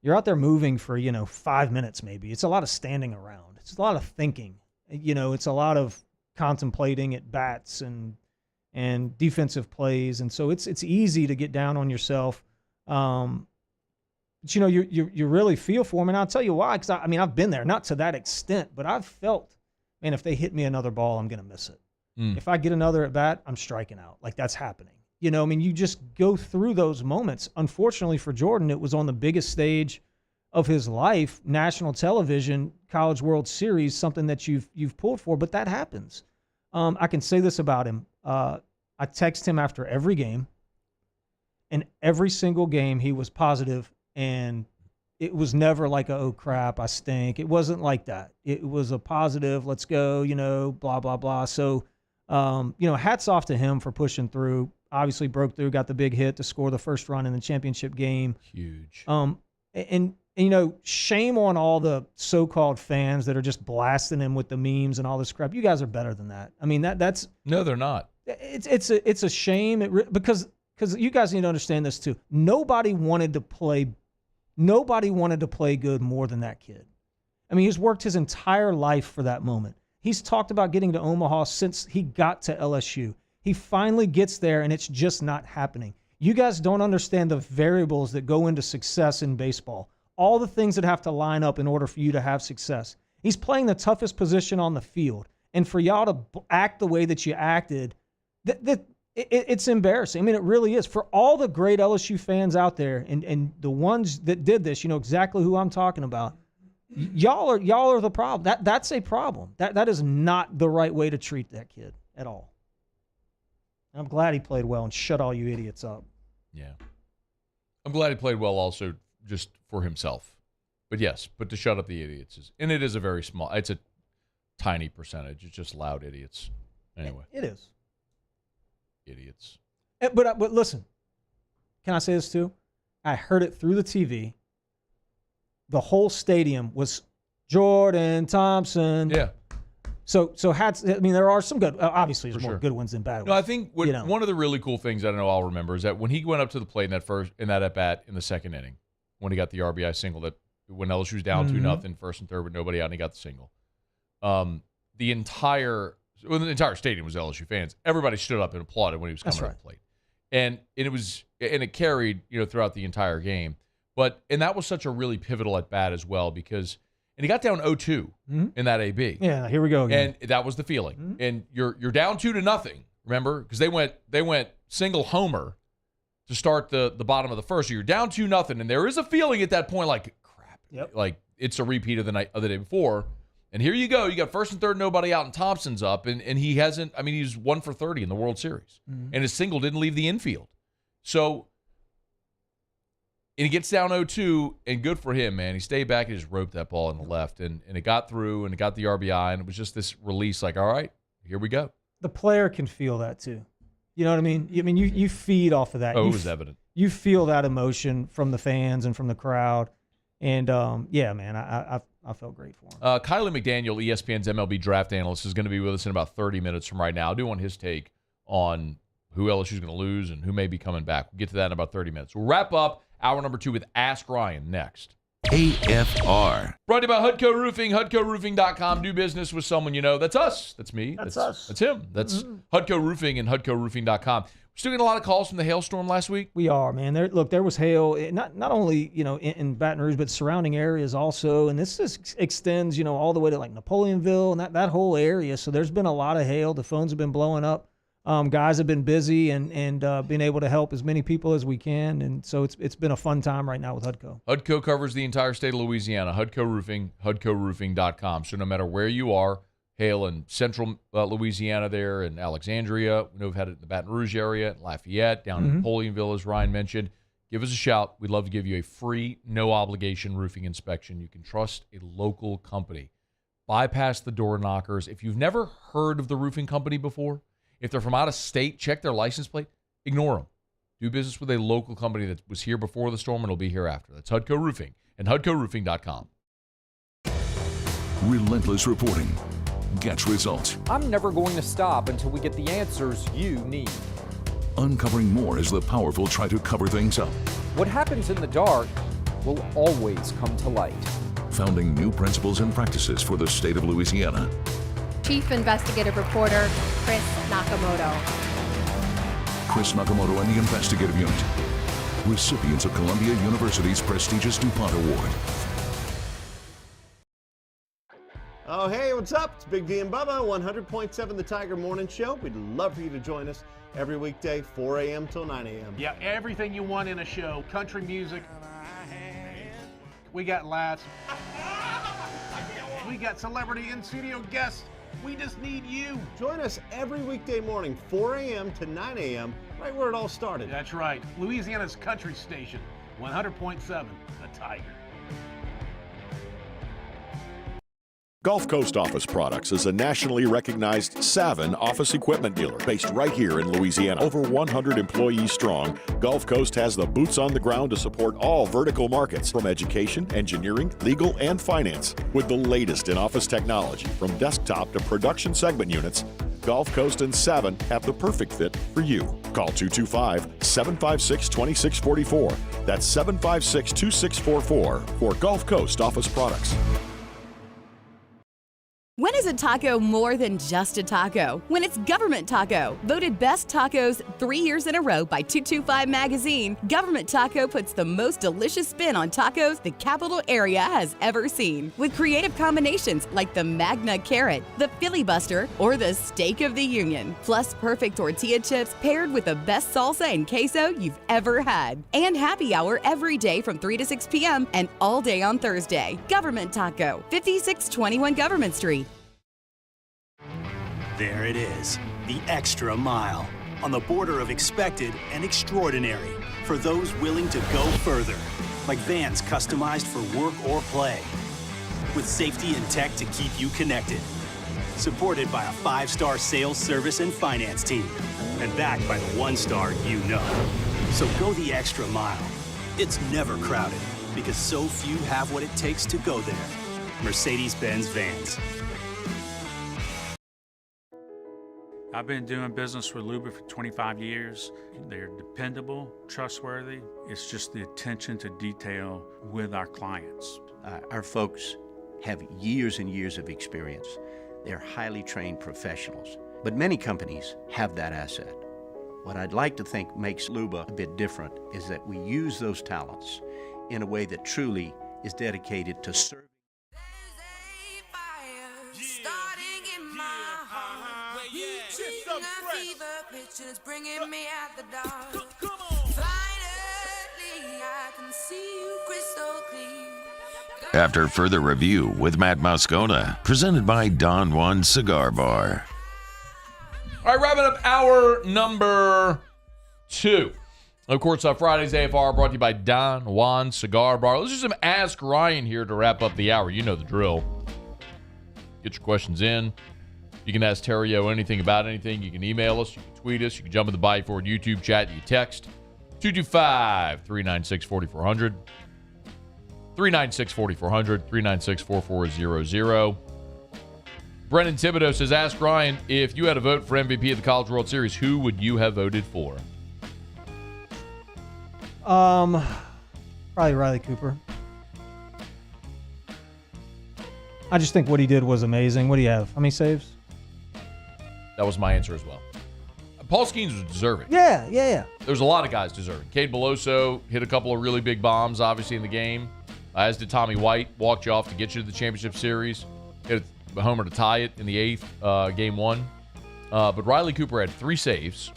You're out there moving for 5 minutes maybe. It's a lot of standing around. It's a lot of thinking. It's a lot of contemplating at bats and defensive plays, and so it's easy to get down on yourself. But you really feel for him, and I'll tell you why. Because I've been there, not to that extent, but I've felt, man, if they hit me another ball, I'm gonna miss it. If I get another at bat, I'm striking out. Like, that's happening. You just go through those moments. Unfortunately for Jordan, it was on the biggest stage of his life, national television, College World Series, something that you've pulled for, but that happens. I can say this about him. I text him after every game, and every single game he was positive, and it was never like, oh crap, I stink. It wasn't like that. It was a positive, let's go, blah, blah, blah. So, hats off to him for pushing through. Obviously broke through, got the big hit to score the first run in the championship game. Huge. And shame on all the so-called fans that are just blasting him with the memes and all this crap. You guys are better than that. I mean, that's no, they're not. It's a shame because you guys need to understand this too. Nobody wanted to play good more than that kid. I mean, he's worked his entire life for that moment. He's talked about getting to Omaha since he got to LSU. He finally gets there, and it's just not happening. You guys don't understand the variables that go into success in baseball. All the things that have to line up in order for you to have success. He's playing the toughest position on the field. And for y'all to act the way that you acted, it's embarrassing. I mean, it really is. For all the great LSU fans out there and the ones that did this, you know exactly who I'm talking about. Y'all are the problem. That's a problem. That is not the right way to treat that kid at all. And I'm glad he played well and shut all you idiots up. Yeah. I'm glad he played well also just for himself. But yes, to shut up the idiots and it is it's a tiny percentage. It's just loud idiots. Anyway. It is. Idiots. But listen, can I say this too? I heard it through the TV. The whole stadium was Jordan Thompson. Yeah. So there are some good. Obviously, there's more good ones than bad ones. No, I think one of the really cool things I don't know I'll remember is that when he went up to the plate in that at bat in the second inning, when he got the RBI single, that when LSU was down 2-0, first and third with nobody out, and he got the single. The entire stadium was LSU fans. Everybody stood up and applauded when he was coming to the plate, and it carried throughout the entire game. And that was such a really pivotal at bat as well because. And he got down 0-2 in that AB. Yeah, here we go again. And that was the feeling. And you're down 2-0, remember? Because they went single homer to start the bottom of the first. So you're down 2-0, and there is a feeling at that point like, crap. Yep. Like it's a repeat of the day before. And here you go. You got first and third, nobody out, and Thompson's up. And he hasn't, he's 1 for 30 in the World Series. And his single didn't leave the infield. So... And he gets down 0-2, and good for him, man. He stayed back and just roped that ball in the left, and it got through, and it got the RBI, and it was just this release like, all right, here we go. The player can feel that too. You know what I mean? You feed off of that. Oh, it was evident. You feel that emotion from the fans and from the crowd, and yeah, man, I felt great for him. Kylie McDaniel, ESPN's MLB draft analyst, is going to be with us in about 30 minutes from right now. I do want his take on who LSU is going to lose and who may be coming back. We'll get to that in about 30 minutes. We'll wrap up hour number 2 with Ask Ryan next. AFR. Brought to you by Hudco Roofing, HudcoRoofing.com. Do business with someone you know. That's us. That's me. That's us. That's him. That's Hudco Roofing and HudcoRoofing.com. We're still getting a lot of calls from the hailstorm last week. We are, man. There was hail, not only in Baton Rouge, but surrounding areas also. And this extends, all the way to like Napoleonville and that whole area. So there's been a lot of hail. The phones have been blowing up. Guys have been busy and been able to help as many people as we can, and so it's been a fun time right now with Hudco. Hudco covers the entire state of Louisiana. Hudco Roofing, HudcoRoofing.com. So no matter where you are, hail in central Louisiana there in Alexandria, we know we've had it in the Baton Rouge area, in Lafayette, down in Napoleonville, as Ryan mentioned. Give us a shout. We'd love to give you a free, no-obligation roofing inspection. You can trust a local company. Bypass the door knockers. If you've never heard of the roofing company before, if they're from out of state, check their license plate. Ignore them. Do business with a local company that was here before the storm and will be here after. That's Hudco Roofing and HudcoRoofing.com. Relentless reporting gets results. I'm never going to stop until we get the answers you need. Uncovering more as the powerful try to cover things up. What happens in the dark will always come to light. Founding new principles and practices for the state of Louisiana. Chief Investigative Reporter Chris Nakamoto. Chris Nakamoto and the Investigative Unit. Recipients of Columbia University's prestigious DuPont Award. Oh, hey, what's up? It's Big D and Bubba, 100.7 The Tiger Morning Show. We'd love for you to join us every weekday, 4 a.m. till 9 a.m. Yeah, everything you want in a show. Country music. We got laughs. We got celebrity in-studio guests. We just need you. Join us every weekday morning, 4 a.m. to 9 a.m., right where it all started. That's right. Louisiana's country station, 100.7 The Tiger. Gulf Coast Office Products is a nationally recognized Savin office equipment dealer based right here in Louisiana. Over 100 employees strong, Gulf Coast has the boots on the ground to support all vertical markets, from education, engineering, legal, and finance. With the latest in office technology, from desktop to production segment units, Gulf Coast and Savin have the perfect fit for you. Call 225-756-2644. That's 756-2644 for Gulf Coast Office Products. When is a taco more than just a taco? When it's Government Taco. Voted best tacos 3 years in a row by 225 Magazine, Government Taco puts the most delicious spin on tacos the capital area has ever seen. With creative combinations like the Magna Carrot, the Filibuster, or the Steak of the Union. Plus perfect tortilla chips paired with the best salsa and queso you've ever had. And happy hour every day from 3 to 6 p.m. and all day on Thursday. Government Taco, 5621 Government Street. There it is, the extra mile, on the border of expected and extraordinary, for those willing to go further, like vans customized for work or play, with safety and tech to keep you connected, supported by a 5-star sales, service, and finance team, and backed by the 1-star you know. So go the extra mile. It's never crowded, because so few have what it takes to go there. Mercedes-Benz Vans. I've been doing business with Luba for 25 years. They're dependable, trustworthy. It's just the attention to detail with our clients. Our folks have years and years of experience. They're highly trained professionals, but many companies have that asset. What I'd like to think makes Luba a bit different is that we use those talents in a way that truly is dedicated to serving. It's bringing me out the dark. Finally, I can see you crystal clear. After further review with Matt Moscona, presented by Don Juan Cigar Bar. All right, wrapping up hour number 2. Of course, Friday's AFR brought to you by Don Juan Cigar Bar. Let's do some Ask Ryan here to wrap up the hour. You know the drill. Get your questions in. You can ask Theriot anything about anything. You can email us. You can tweet us. You can jump in the Bayou Ford YouTube chat. You can text 225-396-4400. 396-4400. 396-4400. Brennan Thibodeau says, ask Ryan, if you had a vote for MVP of the College World Series, who would you have voted for? Probably Riley Cooper. I just think what he did was amazing. What do you have? How many saves? That was my answer as well. Paul Skeens was deserving. Yeah. There's a lot of guys deserving. Cade Beloso hit a couple of really big bombs, obviously, in the game. As did Tommy White. Walked you off to get you to the championship series. Hit a homer to tie it in the 8th, game 1. But Riley Cooper had 3 saves,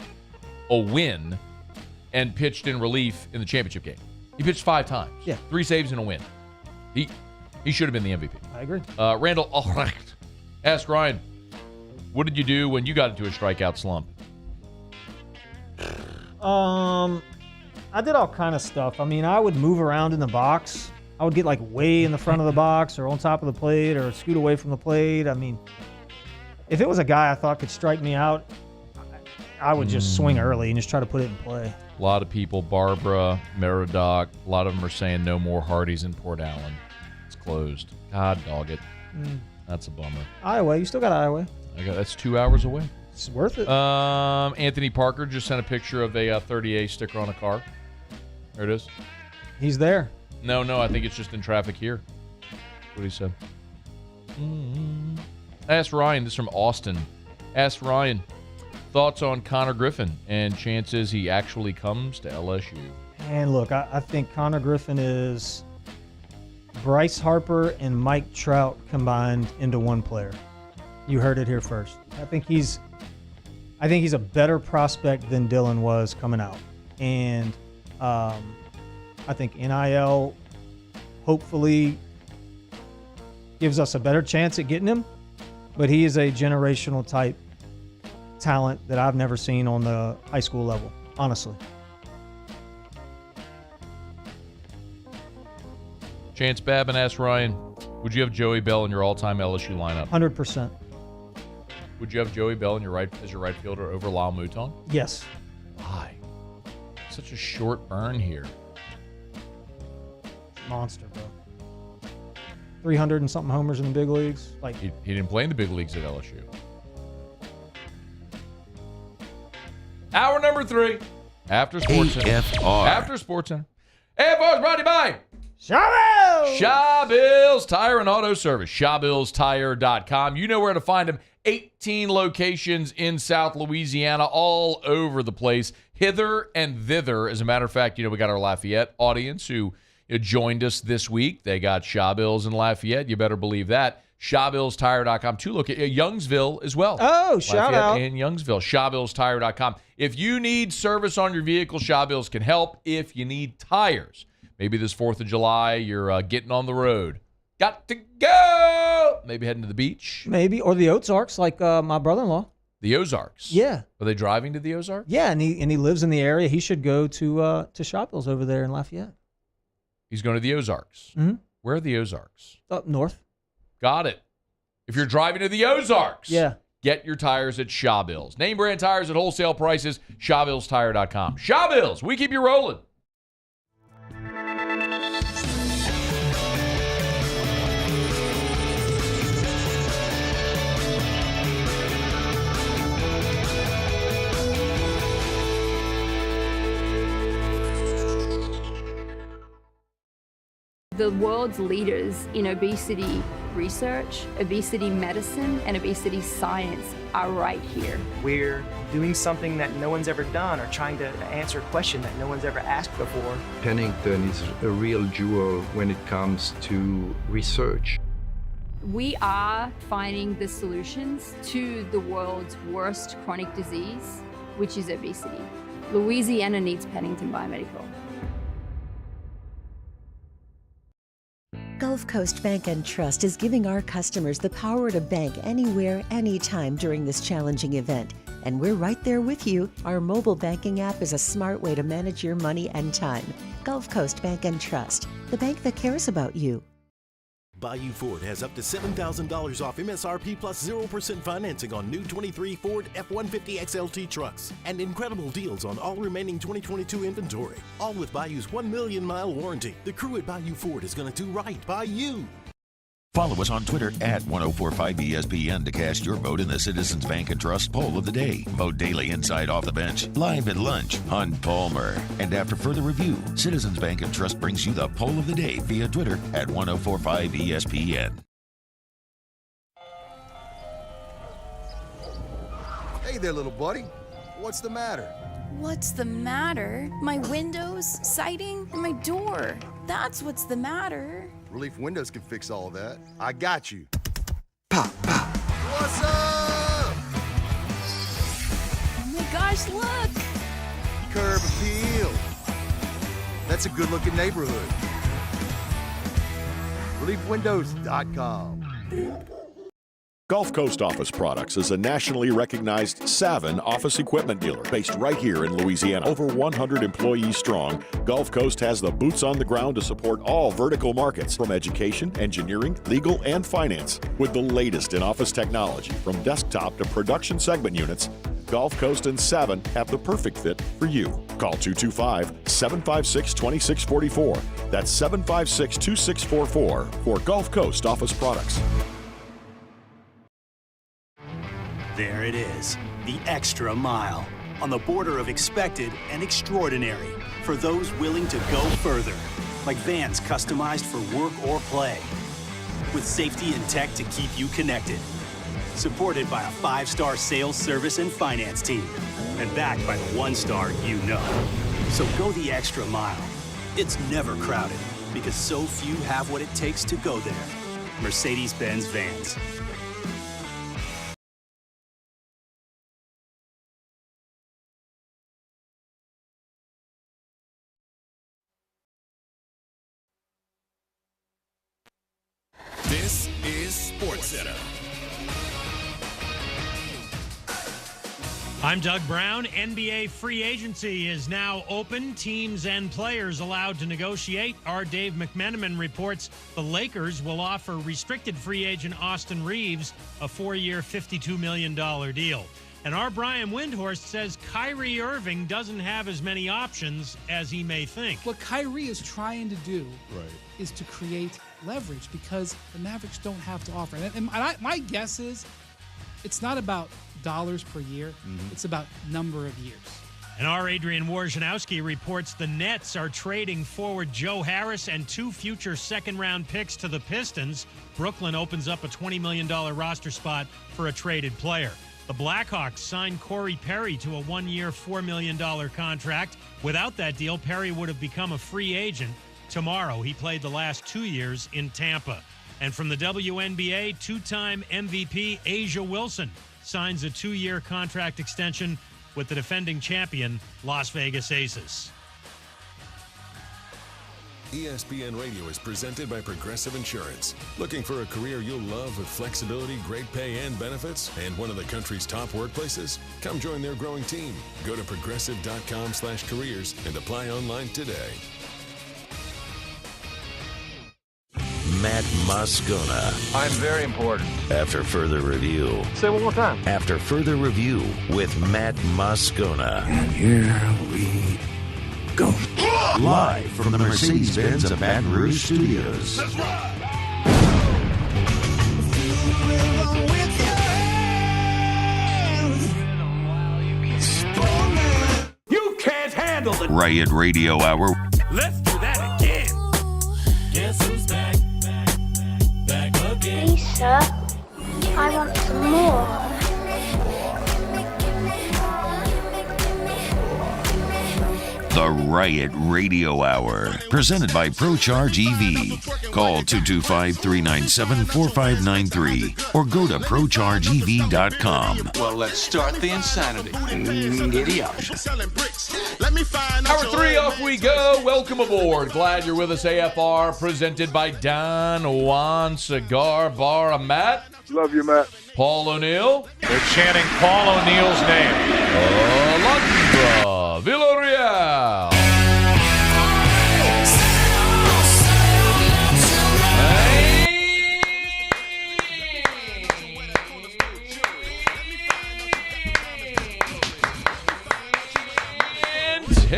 a win, and pitched in relief in the championship game. He pitched 5 times. Yeah. 3 saves and a win. He should have been the MVP. I agree. Randall Albrecht. Ask Ryan, what did you do when you got into a strikeout slump? I did all kind of stuff. I mean, I would move around in the box. I would get like way in the front of the box or on top of the plate or scoot away from the plate. I mean, if it was a guy I thought could strike me out, I would just swing early and just try to put it in play. A lot of people, Barbara, Meridoc, a lot of them are saying no more Hardee's in Port Allen. It's closed. God dog it. That's a bummer. Iowa. You still got Iowa. That's 2 hours away. It's worth it. Anthony Parker just sent a picture of a 30A sticker on a car. There it is. He's there. No, I think it's just in traffic here. What he said. Ask Ryan. This is from Austin. Ask Ryan. Thoughts on Connor Griffin and chances he actually comes to LSU. And look, I think Connor Griffin is Bryce Harper and Mike Trout combined into one player. You heard it here first. I think he's a better prospect than Dylan was coming out. And I think NIL hopefully gives us a better chance at getting him. But he is a generational type talent that I've never seen on the high school level, honestly. Chance Babin asked Ryan, would you have Joey Bell in your all-time LSU lineup? 100%. Would you have Joey Bell in your as your right fielder over Lyle Mouton? Yes. Why? Such a short burn here. Monster, bro. 300 and something homers in the big leagues. Like he didn't play in the big leagues at LSU. Hour number 3 after SportsCenter. AFR. After SportsCenter. AFR is brought to you by Shawbills! Shawbills Tire and Auto Service. ShawBillsTire.com. You know where to find them. 18 locations in South Louisiana, all over the place, hither and thither. As a matter of fact, we got our Lafayette audience who joined us this week. They got Shawbills in Lafayette. You better believe that. ShawBillsTire.com. 2 locations. Youngsville as well. Oh, shout Lafayette out. and Youngsville. ShawBillsTire.com. If you need service on your vehicle, Shawbills can help. If you need tires, maybe this 4th of July, you're getting on the road. Got to go! Maybe heading to the beach. Maybe. Or the Ozarks, like my brother-in-law. The Ozarks? Yeah. Are they driving to the Ozarks? Yeah, and he lives in the area. He should go to Shawbills over there in Lafayette. He's going to the Ozarks. Mm-hmm. Where are the Ozarks? Up north. Got it. If you're driving to the Ozarks, get your tires at Shawbills. Name brand tires at wholesale prices, ShawBillsTire.com. Shawbills, we keep you rolling. The world's leaders in obesity research, obesity medicine, and obesity science are right here. We're doing something that no one's ever done or trying to answer a question that no one's ever asked before. Pennington is a real jewel when it comes to research. We are finding the solutions to the world's worst chronic disease, which is obesity. Louisiana needs Pennington Biomedical. Gulf Coast Bank and Trust is giving our customers the power to bank anywhere, anytime during this challenging event. And we're right there with you. Our mobile banking app is a smart way to manage your money and time. Gulf Coast Bank and Trust, the bank that cares about you. Bayou Ford has up to $7,000 off MSRP plus 0% financing on new 23 Ford F-150 XLT trucks and incredible deals on all remaining 2022 inventory. All with Bayou's 1 million mile warranty. The crew at Bayou Ford is going to do right by you. Follow us on Twitter at 1045ESPN to cast your vote in the Citizens Bank and Trust Poll of the Day. Vote daily inside Off the Bench, live at lunch, on Palmer. And after further review, Citizens Bank and Trust brings you the Poll of the Day via Twitter at 1045ESPN. Hey there, little buddy. What's the matter? What's the matter? My windows, siding, and my door. That's what's the matter. Relief Windows can fix all that. I got you. Pop, pop. What's up? Oh my gosh, look! Curb appeal. That's a good-looking neighborhood. ReliefWindows.com. Gulf Coast Office Products is a nationally recognized Savin office equipment dealer based right here in Louisiana. Over 100 employees strong, Gulf Coast has the boots on the ground to support all vertical markets, from education, engineering, legal, and finance. With the latest in office technology, from desktop to production segment units, Gulf Coast and Savin have the perfect fit for you. Call 225-756-2644. That's 756-2644 for Gulf Coast Office Products. There it is, the extra mile, on the border of expected and extraordinary, for those willing to go further, like vans customized for work or play, with safety and tech to keep you connected. Supported by a 5-star sales, service, and finance team, and backed by the 1-star you know. So go the extra mile. It's never crowded, because so few have what it takes to go there. Mercedes-Benz Vans. This is SportsCenter. I'm Doug Brown. NBA free agency is now open. Teams and players allowed to negotiate. Our Dave McMenamin reports the Lakers will offer restricted free agent Austin Reeves a 4-year, $52 million deal. And our Brian Windhorst says Kyrie Irving doesn't have as many options as he may think. What Kyrie is trying to do is to create leverage because the Mavericks don't have to offer. And my guess is it's not about dollars per year. It's about number of years. And our Adrian Wojnarowski reports the Nets are trading forward Joe Harris and 2 future second-round picks to the Pistons. Brooklyn opens up a $20 million roster spot for a traded player. The Blackhawks signed Corey Perry to a 1-year, $4 million contract. Without that deal, Perry would have become a free agent tomorrow. He played the last 2 years in Tampa. And from the WNBA, 2-time MVP Asia Wilson signs a 2-year contract extension with the defending champion Las Vegas Aces. ESPN Radio is presented by Progressive Insurance. Looking for a career you'll love with flexibility, great pay, and benefits, and one of the country's top workplaces? Come join their growing team. Go to progressive.com/careers and apply online today. Matt Moscona. I'm very important. After further review. Say it one more time. After further review with Matt Moscona. And here we go. Live from the Mercedes-Benz of Baton Rouge Studios. Let's ride. You can't handle the Riot Radio Hour. Let's do that again. Guess who's back? Back again. Lisa, I want some more. The Riot Radio Hour, presented by ProCharge EV. Call 225-397-4593 or go to ProChargeEV.com. Well, let's start the insanity. Giddy up. Hour 3 off we go. Welcome aboard. Glad you're with us, AFR, presented by Don Juan Cigar Bar. Matt. Love you, Matt. Paul O'Neill. They're chanting Paul O'Neill's name. Alondra Villarreal. And Theriot.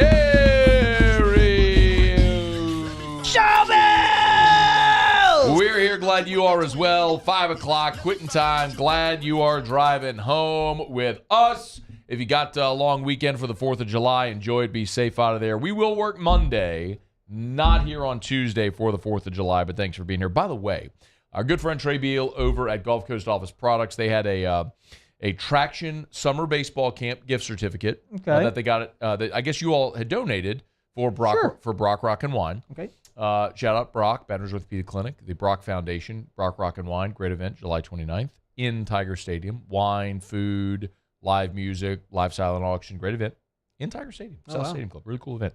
Showbill! We're here. Glad you are as well. 5 o'clock, quitting time. Glad you are driving home with us. If you got a long weekend for the 4th of July, enjoy it. Be safe out of there. We will work Monday, not here on Tuesday for the 4th of July, but thanks for being here. By the way, our good friend Trey Beal over at Gulf Coast Office Products, they had a Traction Summer Baseball Camp gift certificate that they got. That I guess you all had donated for Brock, for Brock Rock and Wine. Okay. Shout out Brock, Baton Rouge Orthopedic Clinic, the Brock Foundation, Brock Rock and Wine, great event, July 29th in Tiger Stadium. Wine, food, live music, live silent auction, great event in Tiger Stadium, South Stadium Club, really cool event.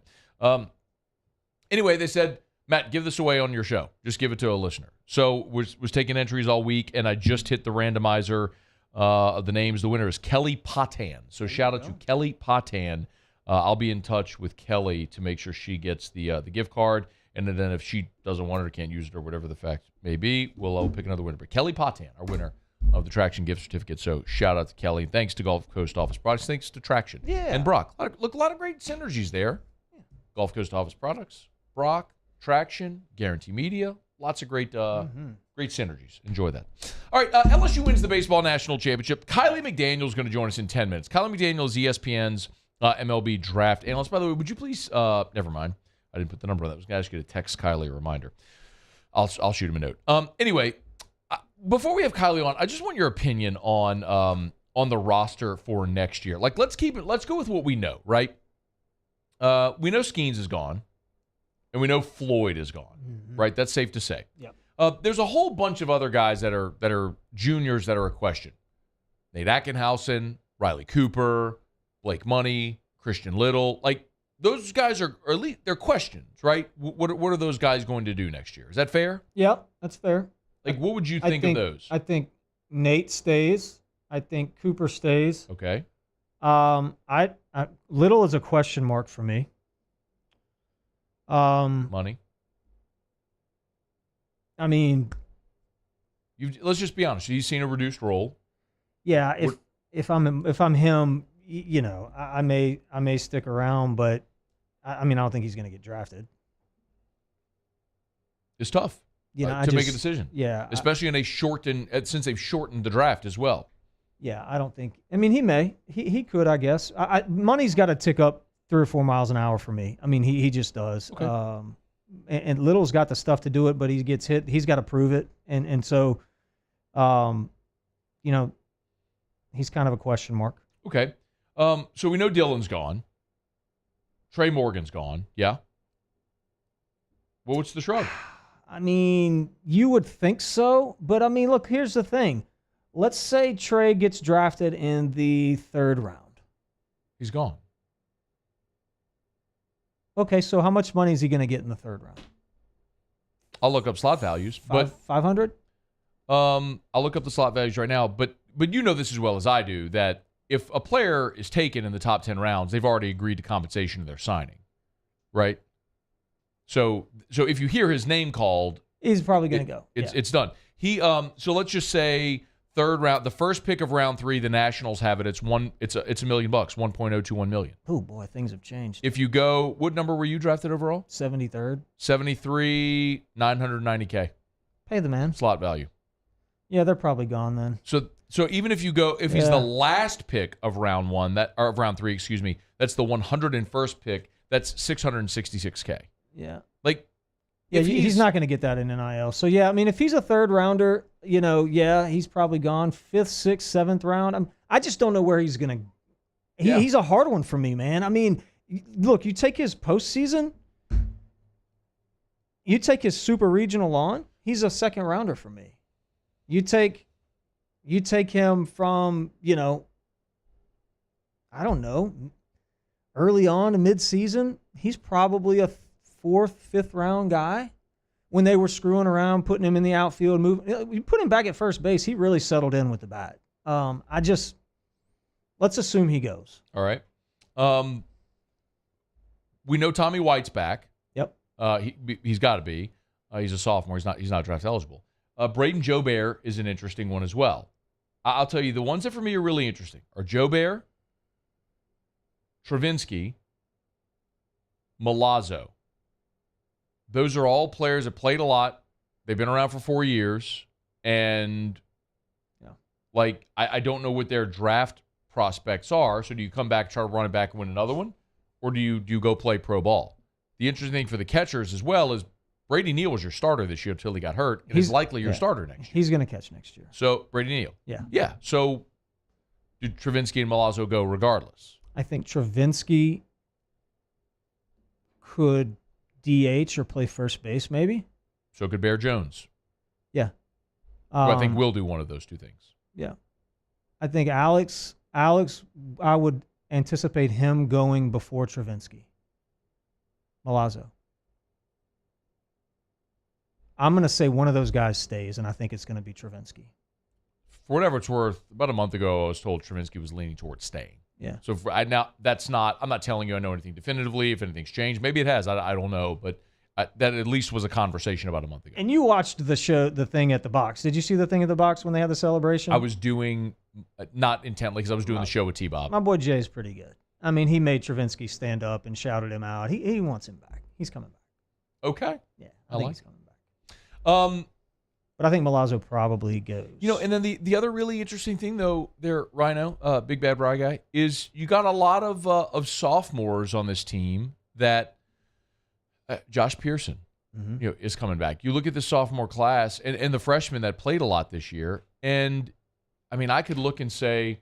Anyway, they said, Matt, give this away on your show. Just give it to a listener. So was taking entries all week, and I just hit the randomizer of the names. The winner is Kelly Potan. So shout out to Kelly Potan. I'll be in touch with Kelly to make sure she gets the gift card. And then if she doesn't want it or can't use it or whatever the fact may be, we'll pick another winner. But Kelly Potan, our winner of the Traction gift certificate. So shout out to Kelly. Thanks to Gulf Coast Office Products. Thanks to Traction. Yeah. And Brock. A lot of great synergies there. Yeah. Gulf Coast Office Products, Brock, Traction, Guarantee Media, Lots of great great synergies. Enjoy that. All right, LSU wins the baseball national championship. Kylie McDaniel is going to join us in 10 minutes. Kylie McDaniel is ESPN's MLB draft analyst. By the way, would you please, never mind. I didn't put the number on that. I was going to ask you to text Kylie a reminder. I'll shoot him a note. Anyway, before we have Kylie on, I just want your opinion on the roster for next year. Like, let's go with what we know, right? We know Skeens is gone, and we know Floyd is gone, right? That's safe to say. Yep. There's a whole bunch of other guys that are juniors that are a question. Nate Atkinhausen, Riley Cooper, Blake Money, Christian Little. Like, those guys are at least they're questions, right? What are those guys going to do next year? Is that fair? Yeah, that's fair. Like, what would you think of those? I think Nate stays. I think Cooper stays. Okay. Little is a question mark for me. Money. I mean, let's just be honest. You've seen a reduced role. Yeah. If I'm him, you know, I may stick around, but I mean, I don't think he's going to get drafted. It's tough. You know, to make a decision. Yeah. Especially since they've shortened the draft as well. Yeah, I don't think. I mean, he may. He could, I guess. Money's got to tick up 3 or 4 miles an hour for me. I mean, he just does. Okay. And Little's got the stuff to do it, but he gets hit. He's got to prove it. And so, you know, he's kind of a question mark. Okay. So we know Dylan's gone. Trey Morgan's gone. Yeah. Well, what's the shrug? I mean, you would think so, but I mean, look, here's the thing. Let's say Trey gets drafted in the 3rd round. He's gone. Okay, so how much money is he going to get in the 3rd round? I'll look up slot values. But 500? I'll look up the slot values right now. But you know this as well as I do, that if a player is taken in the top 10 rounds, they've already agreed to compensation of their signing, right? So if you hear his name called, he's probably going to go. It's done. So let's just say 3rd round, the first pick of round 3, the Nationals have it. It's $1 million, $1.021 million. Oh boy, things have changed. If you go, what number were you drafted overall? 73rd. 73, $990K. Pay the man. Slot value. Yeah, they're probably gone then. So even if he's the last pick of round 1, of round 3, excuse me, that's the 101st pick. That's $666K. Yeah. Like, yeah, he's not going to get that in NIL. So yeah, I mean, if he's a 3rd rounder, you know, yeah, he's probably gone 5th, 6th, 7th round. I just don't know where he's going to. He's a hard one for me, man. I mean, look, you take his postseason, you take his super regional on, he's a 2nd rounder for me. You take him from, you know, I don't know, early on to mid-season, he's probably a 4th, 5th round guy. When they were screwing around, putting him in the outfield, you put him back at first base, he really settled in with the bat. Let's assume he goes. All right. We know Tommy White's back. Yep. He's got to be. He's a sophomore. He's not draft eligible. Braden Joubert is an interesting one as well. I'll tell you, the ones that for me are really interesting are Joubert, Travinsky, Milazzo. Those are all players that played a lot. They've been around for 4 years. And, I don't know what their draft prospects are. So do you come back, try to run it back, and win another one? Or do you go play pro ball? The interesting thing for the catchers as well is Brady Neal was your starter this year until he got hurt. And he's likely your starter next year. He's going to catch next year. So, Brady Neal. Yeah. Yeah. So, do Travinsky and Milazzo go regardless? I think Travinsky could DH or play first base, maybe. So could Bear Jones. Yeah. I think we'll do one of those two things. Yeah. I think Alex, I would anticipate him going before Travinsky. Milazzo. I'm going to say one of those guys stays, and I think it's going to be Travinsky. For whatever it's worth, about a month ago, I was told Travinsky was leaning towards staying. Yeah. So now that's not. I'm not telling you I know anything definitively. If anything's changed, maybe it has. I don't know, but that at least was a conversation about a month ago. And you watched the thing at the box. Did you see the thing at the box when they had the celebration? I was doing not intently because I was doing the show with T-Bob. My boy Jay's pretty good. I mean, he made Travinsky stand up and shouted him out. He wants him back. He's coming back. Okay. Yeah, I think he's coming But I think Milazzo probably goes. And then the other really interesting thing, though, there, Rhino, Big Bad Bry Guy, is you got a lot of sophomores on this team that Josh Pearson, is coming back. You look at the sophomore class and the freshmen that played a lot this year, and, I mean, I could look and say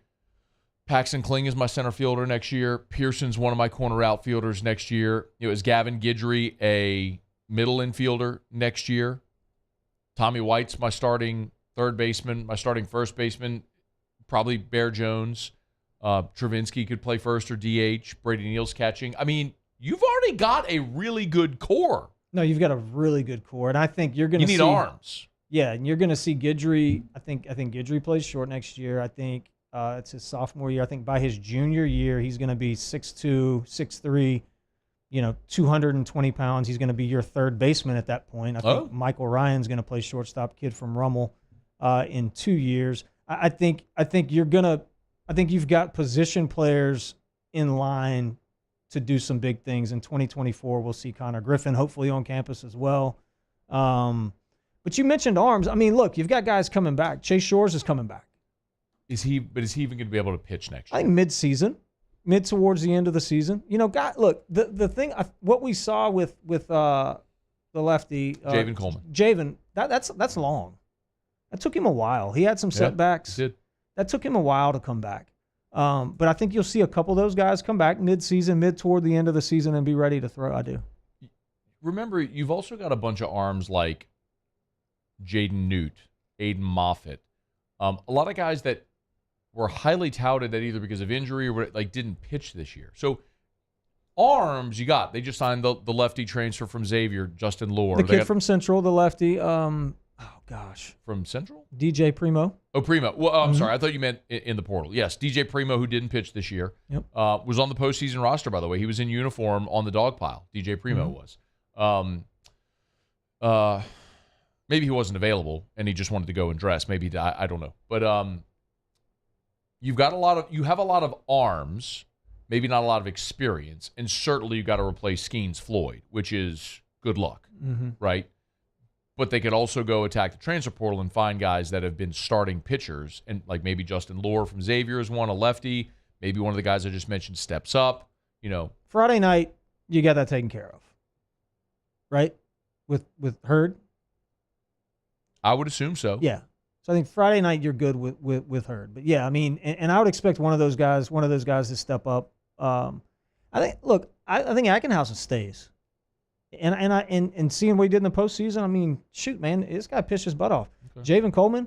Paxton Kling is my center fielder next year. Pearson's one of my corner outfielders next year. Is Gavin Guidry a middle infielder next year? Tommy White's my starting third baseman, my starting first baseman, probably Bear Jones. Travinsky could play first or DH. Brady Neal's catching. I mean, you've already got a really good core. No, you've got a really good core, and I think you're going to see... You need arms. Yeah, and you're going to see Guidry. I think Guidry plays short next year. I think it's his sophomore year. I think by his junior year, he's going to be 6'2", 6'3", 220 pounds. He's going to be your third baseman at that point. I think Michael Ryan's going to play shortstop, kid from Rummel, in 2 years. I think you've got position players in line to do some big things. In 2024, we'll see Connor Griffin hopefully on campus as well. But you mentioned arms. I mean, look, you've got guys coming back. Chase Shores is coming back. Is he even going to be able to pitch next year? I think mid towards the end of the season. Look, the thing, what we saw with the lefty Javen Coleman. Javen, that's long. That took him a while. He had some setbacks. It did. That took him a while to come back. But I think you'll see a couple of those guys come back mid toward the end of the season and be ready to throw. I do. Remember, you've also got a bunch of arms like Jaden Newt, Aiden Moffitt, a lot of guys that were highly touted that either because of injury or didn't pitch this year. So arms you got. They just signed the lefty transfer from Xavier, Justin Lohr. The kid from Central, the lefty. From Central? DJ Primo. Oh, Primo. Well, I'm sorry. I thought you meant in the portal. Yes, DJ Primo, who didn't pitch this year, was on the postseason roster, by the way. He was in uniform on the dog pile. DJ Primo was. Maybe he wasn't available and he just wanted to go and dress. Maybe I don't know. But you have a lot of arms, maybe not a lot of experience, and certainly you got to replace Skeens Floyd, which is good luck, right? But they could also go attack the transfer portal and find guys that have been starting pitchers, and like maybe Justin Lohr from Xavier is one, a lefty. Maybe one of the guys I just mentioned steps up. Friday night, you got that taken care of, right? With Hurd. I would assume so. Yeah. So I think Friday night you're good with Hurd. But yeah, I mean, and I would expect one of those guys to step up. I think Ackenhausen stays. And seeing what he did in the postseason, I mean, shoot, man, this guy pitched his butt off. Okay. Javen Coleman,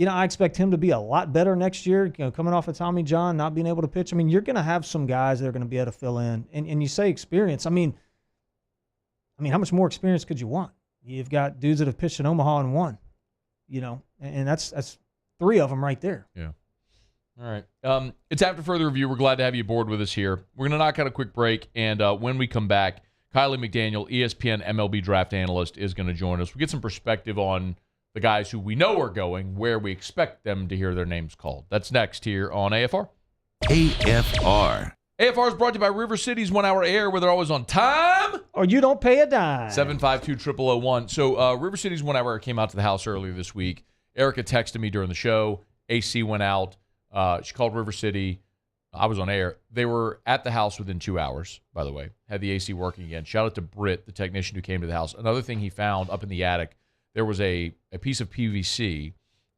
I expect him to be a lot better next year. Coming off of Tommy John, not being able to pitch. I mean, you're going to have some guys that are going to be able to fill in. And you say experience. I mean, how much more experience could you want? You've got dudes that have pitched in Omaha and won. And that's three of them right there. Yeah. All right. It's after further review. We're glad to have you aboard with us here. We're going to knock out a quick break, and when we come back, Kylie McDaniel, ESPN MLB draft analyst, is going to join us. We get some perspective on the guys who we know are going, where we expect them to hear their names called. That's next here on AFR. AFR. AFR is brought to you by River City's 1 Hour Air, where they're always on time. Or you don't pay a dime. 752-0001. So River City's 1 Hour Air came out to the house earlier this week. Erica texted me during the show. AC went out. She called River City. I was on air. They were at the house within 2 hours, by the way. Had the AC working again. Shout out to Britt, the technician who came to the house. Another thing he found up in the attic, there was a piece of PVC,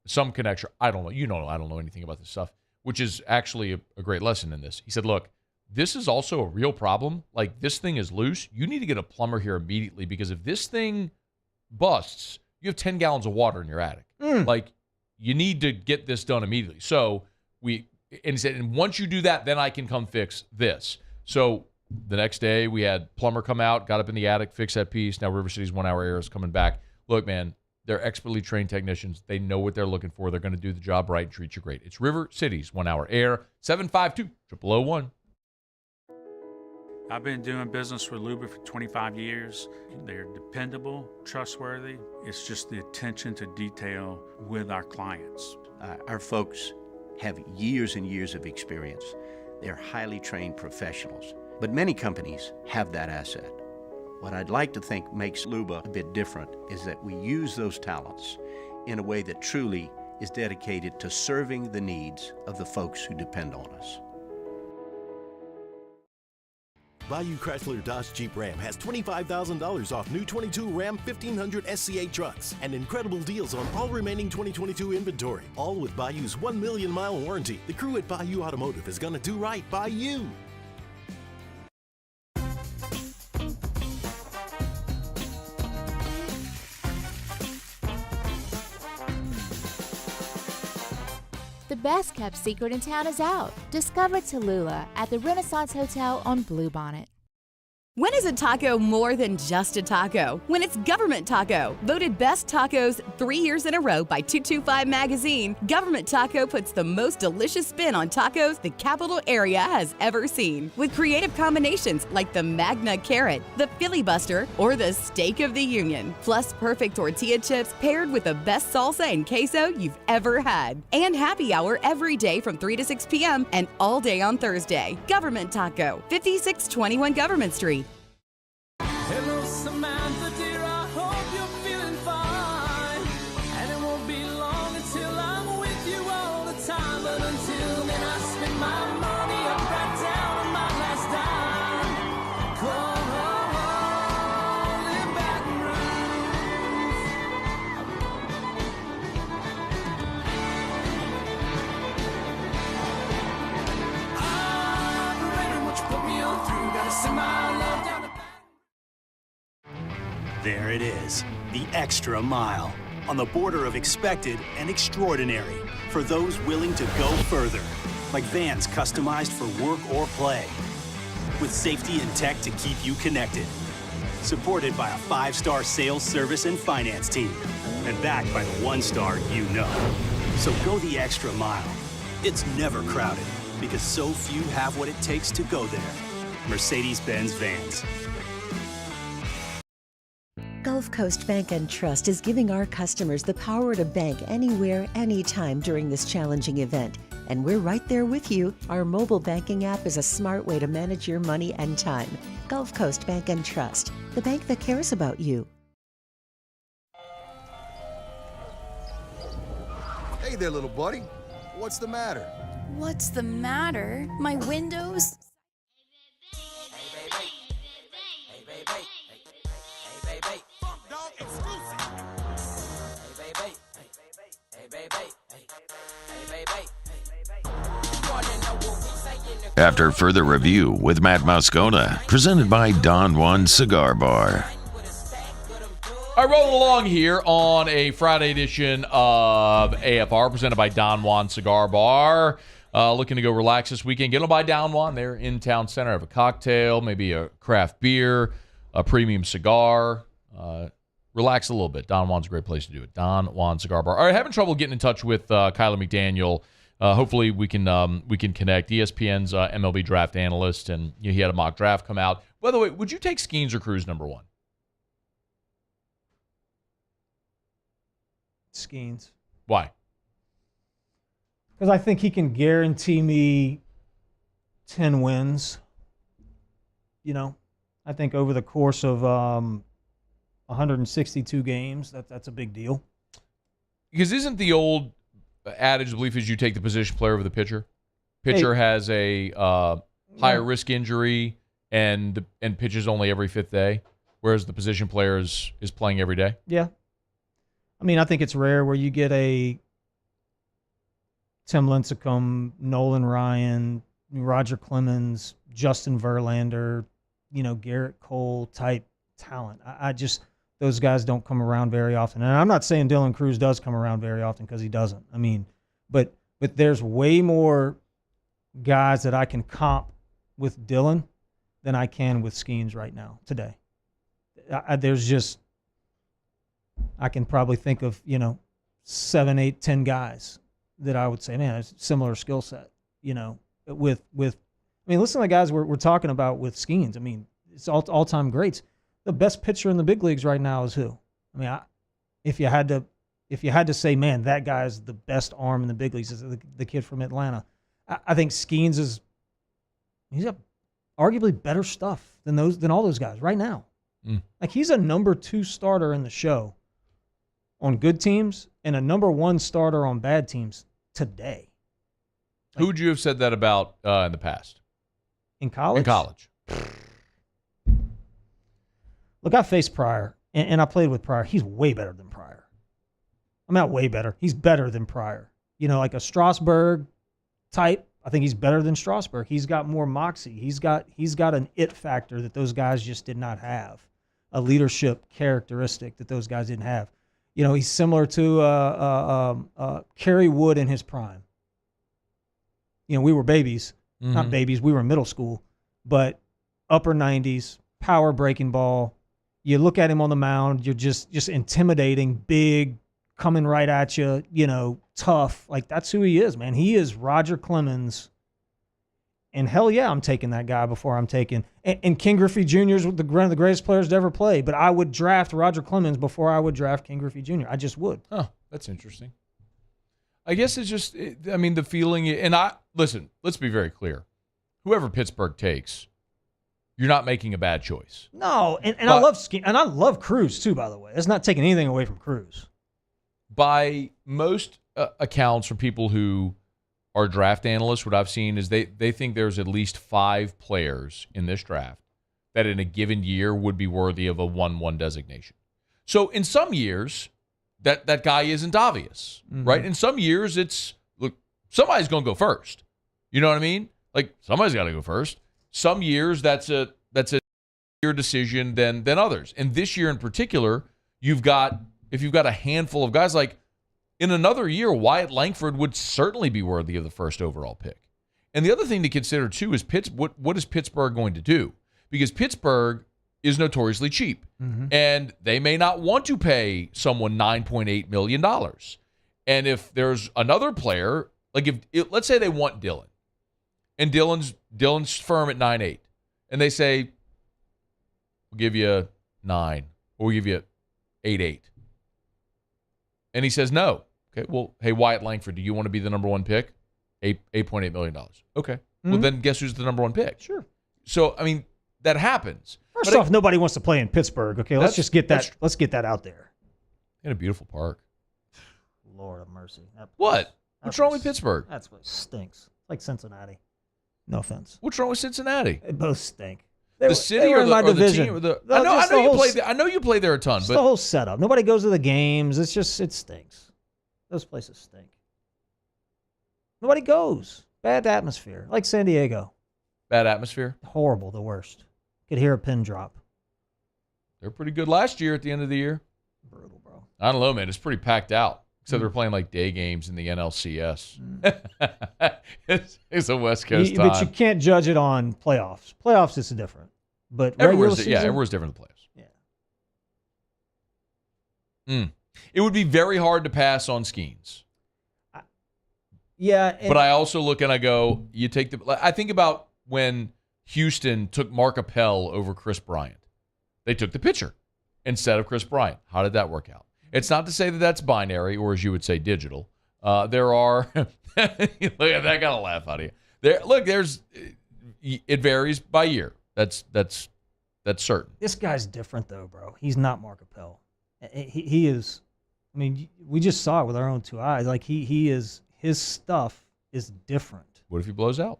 some connector. I don't know. I don't know anything about this stuff, which is actually a great lesson in this. He said, look, this is also a real problem. Like, this thing is loose. You need to get a plumber here immediately, because if this thing busts, you have 10 gallons of water in your attic. Like, you need to get this done immediately. So he said, and once you do that, then I can come fix this. So the next day we had plumber come out, got up in the attic, fix that piece. Now River City's 1 Hour Air is coming back. Look, man, they're expertly trained technicians. They know what they're looking for. They're going to do the job right and treat you great. It's River City's 1 Hour Air, 752-0001. I've been doing business with Luba for 25 years. They're dependable, trustworthy. It's just the attention to detail with our clients. Our folks have years and years of experience. They're highly trained professionals. But many companies have that asset. What I'd like to think makes Luba a bit different is that we use those talents in a way that truly is dedicated to serving the needs of the folks who depend on us. Bayou Chrysler Dodge Jeep Ram has $25,000 off new 22 Ram 1500 SCA trucks and incredible deals on all remaining 2022 inventory, all with Bayou's 1 million mile warranty. The crew at Bayou Automotive is going to do right by you. The best kept secret in town is out. Discover Tallulah at the Renaissance Hotel on Bluebonnet. When is a taco more than just a taco? When it's Government Taco. Voted best tacos 3 years in a row by 225 Magazine, Government Taco puts the most delicious spin on tacos the capital area has ever seen. With creative combinations like the Magna Carrot, the Filibuster, or the Steak of the Union. Plus perfect tortilla chips paired with the best salsa and queso you've ever had. And happy hour every day from 3 to 6 p.m. and all day on Thursday. Government Taco, 5621 Government Street. Hello, Samantha, dear, I hope you're feeling fine. And it won't be long until I'm with you all the time. But until then, I spend my money up right down on my last dime. Come home, live Baton Rouge. I'm ready, what you put me on through. Gotta send my love down the There it is, the extra mile, on the border of expected and extraordinary for those willing to go further, like vans customized for work or play, with safety and tech to keep you connected, supported by a 5-star sales, service, and finance team, and backed by the 1-star you know. So go the extra mile. It's never crowded, because so few have what it takes to go there. Mercedes-Benz Vans. Gulf Coast Bank and Trust is giving our customers the power to bank anywhere, anytime during this challenging event. And we're right there with you. Our mobile banking app is a smart way to manage your money and time. Gulf Coast Bank and Trust, the bank that cares about you. Hey there, little buddy. What's the matter? What's the matter? My windows... After further review with Matt Moscona, presented by Don Juan Cigar Bar. I roll along here on a Friday edition of AFR, presented by Don Juan Cigar Bar. Looking to go relax this weekend. Get them by Don Juan. They're in town center. Have a cocktail, maybe a craft beer, a premium cigar. Relax a little bit. Don Juan's a great place to do it. Don Juan Cigar Bar. All right, having trouble getting in touch with Kylie McDaniel. Hopefully we can connect. ESPN's MLB draft analyst, and he had a mock draft come out. By the way, would you take Skeens or Cruz number 1? Skeens. Why? Because I think he can guarantee me 10 wins. You know, I think over the course of 162 games, that's a big deal. Because isn't the old adage, the belief is you take the position player over the pitcher? Pitcher has a higher risk injury and pitches only every 5th day, whereas the position player is playing every day. Yeah. I mean, I think it's rare where you get a Tim Lincecum, Nolan Ryan, Roger Clemens, Justin Verlander, Garrett Cole type talent. I just, those guys don't come around very often. And I'm not saying Dylan Cruz does come around very often, because he doesn't. I mean, but there's way more guys that I can comp with Dylan than I can with Skeens right now, today. There's just, I can probably think of, 7, 8, 10 guys that I would say, man, it's a similar skill set, with I mean, listen to the guys we're talking about with Skeens. I mean, it's all-time greats. The best pitcher in the big leagues right now is who? I mean, if you had to say, man, that guy is the best arm in the big leagues, is the kid from Atlanta. I think Skeens he's got arguably better stuff than all those guys right now. Like, he's a number 2 starter in the show on good teams and a number 1 starter on bad teams today. Who would you have said that about in the past? In college? In college. Look, I faced Pryor, and I played with Pryor. He's way better than Pryor. I'm not way better. He's better than Pryor. You know, like a Strasburg type, I think he's better than Strasburg. He's got more moxie. He's got an it factor that those guys just did not have, a leadership characteristic that those guys didn't have. You know, he's similar to Kerry Wood in his prime. You know, we were babies. Not babies. We were in middle school. But upper 90s, power breaking ball. You look at him on the mound, you're just intimidating, big, coming right at you, you know, tough. Like, that's who he is, man. He is Roger Clemens. And hell yeah, I'm taking that guy before I'm taking. And King Griffey Jr. is one of the greatest players to ever play. But I would draft Roger Clemens before I would draft King Griffey Jr. I just would. Oh, that's interesting. I guess it's just, the feeling, and listen, let's be very clear. Whoever Pittsburgh takes, you're not making a bad choice. No, and I love Cruz too, by the way. It's not taking anything away from Cruz. By most accounts from people who are draft analysts, what I've seen is they think there's at least 5 players in this draft that in a given year would be worthy of a 1-1 designation. So in some years, that guy isn't obvious, right? In some years, it's, look, somebody's going to go first. You know what I mean? Like, somebody's got to go first. Some years, that's a bigger decision than others. And this year in particular, if you've got a handful of guys, like in another year, Wyatt Langford would certainly be worthy of the first overall pick. And the other thing to consider too is what is Pittsburgh going to do? Because Pittsburgh is notoriously cheap, and they may not want to pay someone $9.8 million. And if there's another player, like let's say they want Dylan, and Dylan's firm at 9.8, and they say, we'll give you 9, or we'll give you 8.8. And he says no. Okay, well, hey, Wyatt Langford, do you want to be the number 1 pick? $8.8 million. Okay. Well, then guess who's the number 1 pick? Sure. So, I mean, that happens. First off, nobody wants to play in Pittsburgh. Okay, let's just get that. Let's get that out there. In a beautiful park. Lord of mercy. What's wrong with Pittsburgh? That's what stinks. Like Cincinnati. No offense. What's wrong with Cincinnati? They both stink. The city or the team? I know you play there a ton, but the whole setup. Nobody goes to the games. It stinks. Those places stink. Nobody goes. Bad atmosphere. Like San Diego. Bad atmosphere? Horrible. The worst. Could hear a pin drop. They're pretty good last year at the end of the year. Brutal, bro. I don't know, man. It's pretty packed out. Except they're playing like day games in the NLCS. It's a West Coast time. But you can't judge it on playoffs. Playoffs is different. But everywhere's different than playoffs. Yeah. It would be very hard to pass on Skeens. Yeah. But I also look and I go, I think about when Houston took Mark Appel over Chris Bryant. They took the pitcher instead of Chris Bryant. How did that work out? It's not to say that that's binary, or as you would say, digital. There are look at that, I got a laugh out of you. It varies by year. That's certain. This guy's different though, bro. He's not Mark Appel. He is. I mean, we just saw it with our own 2 eyes. Like he is. His stuff is different. What if he blows out?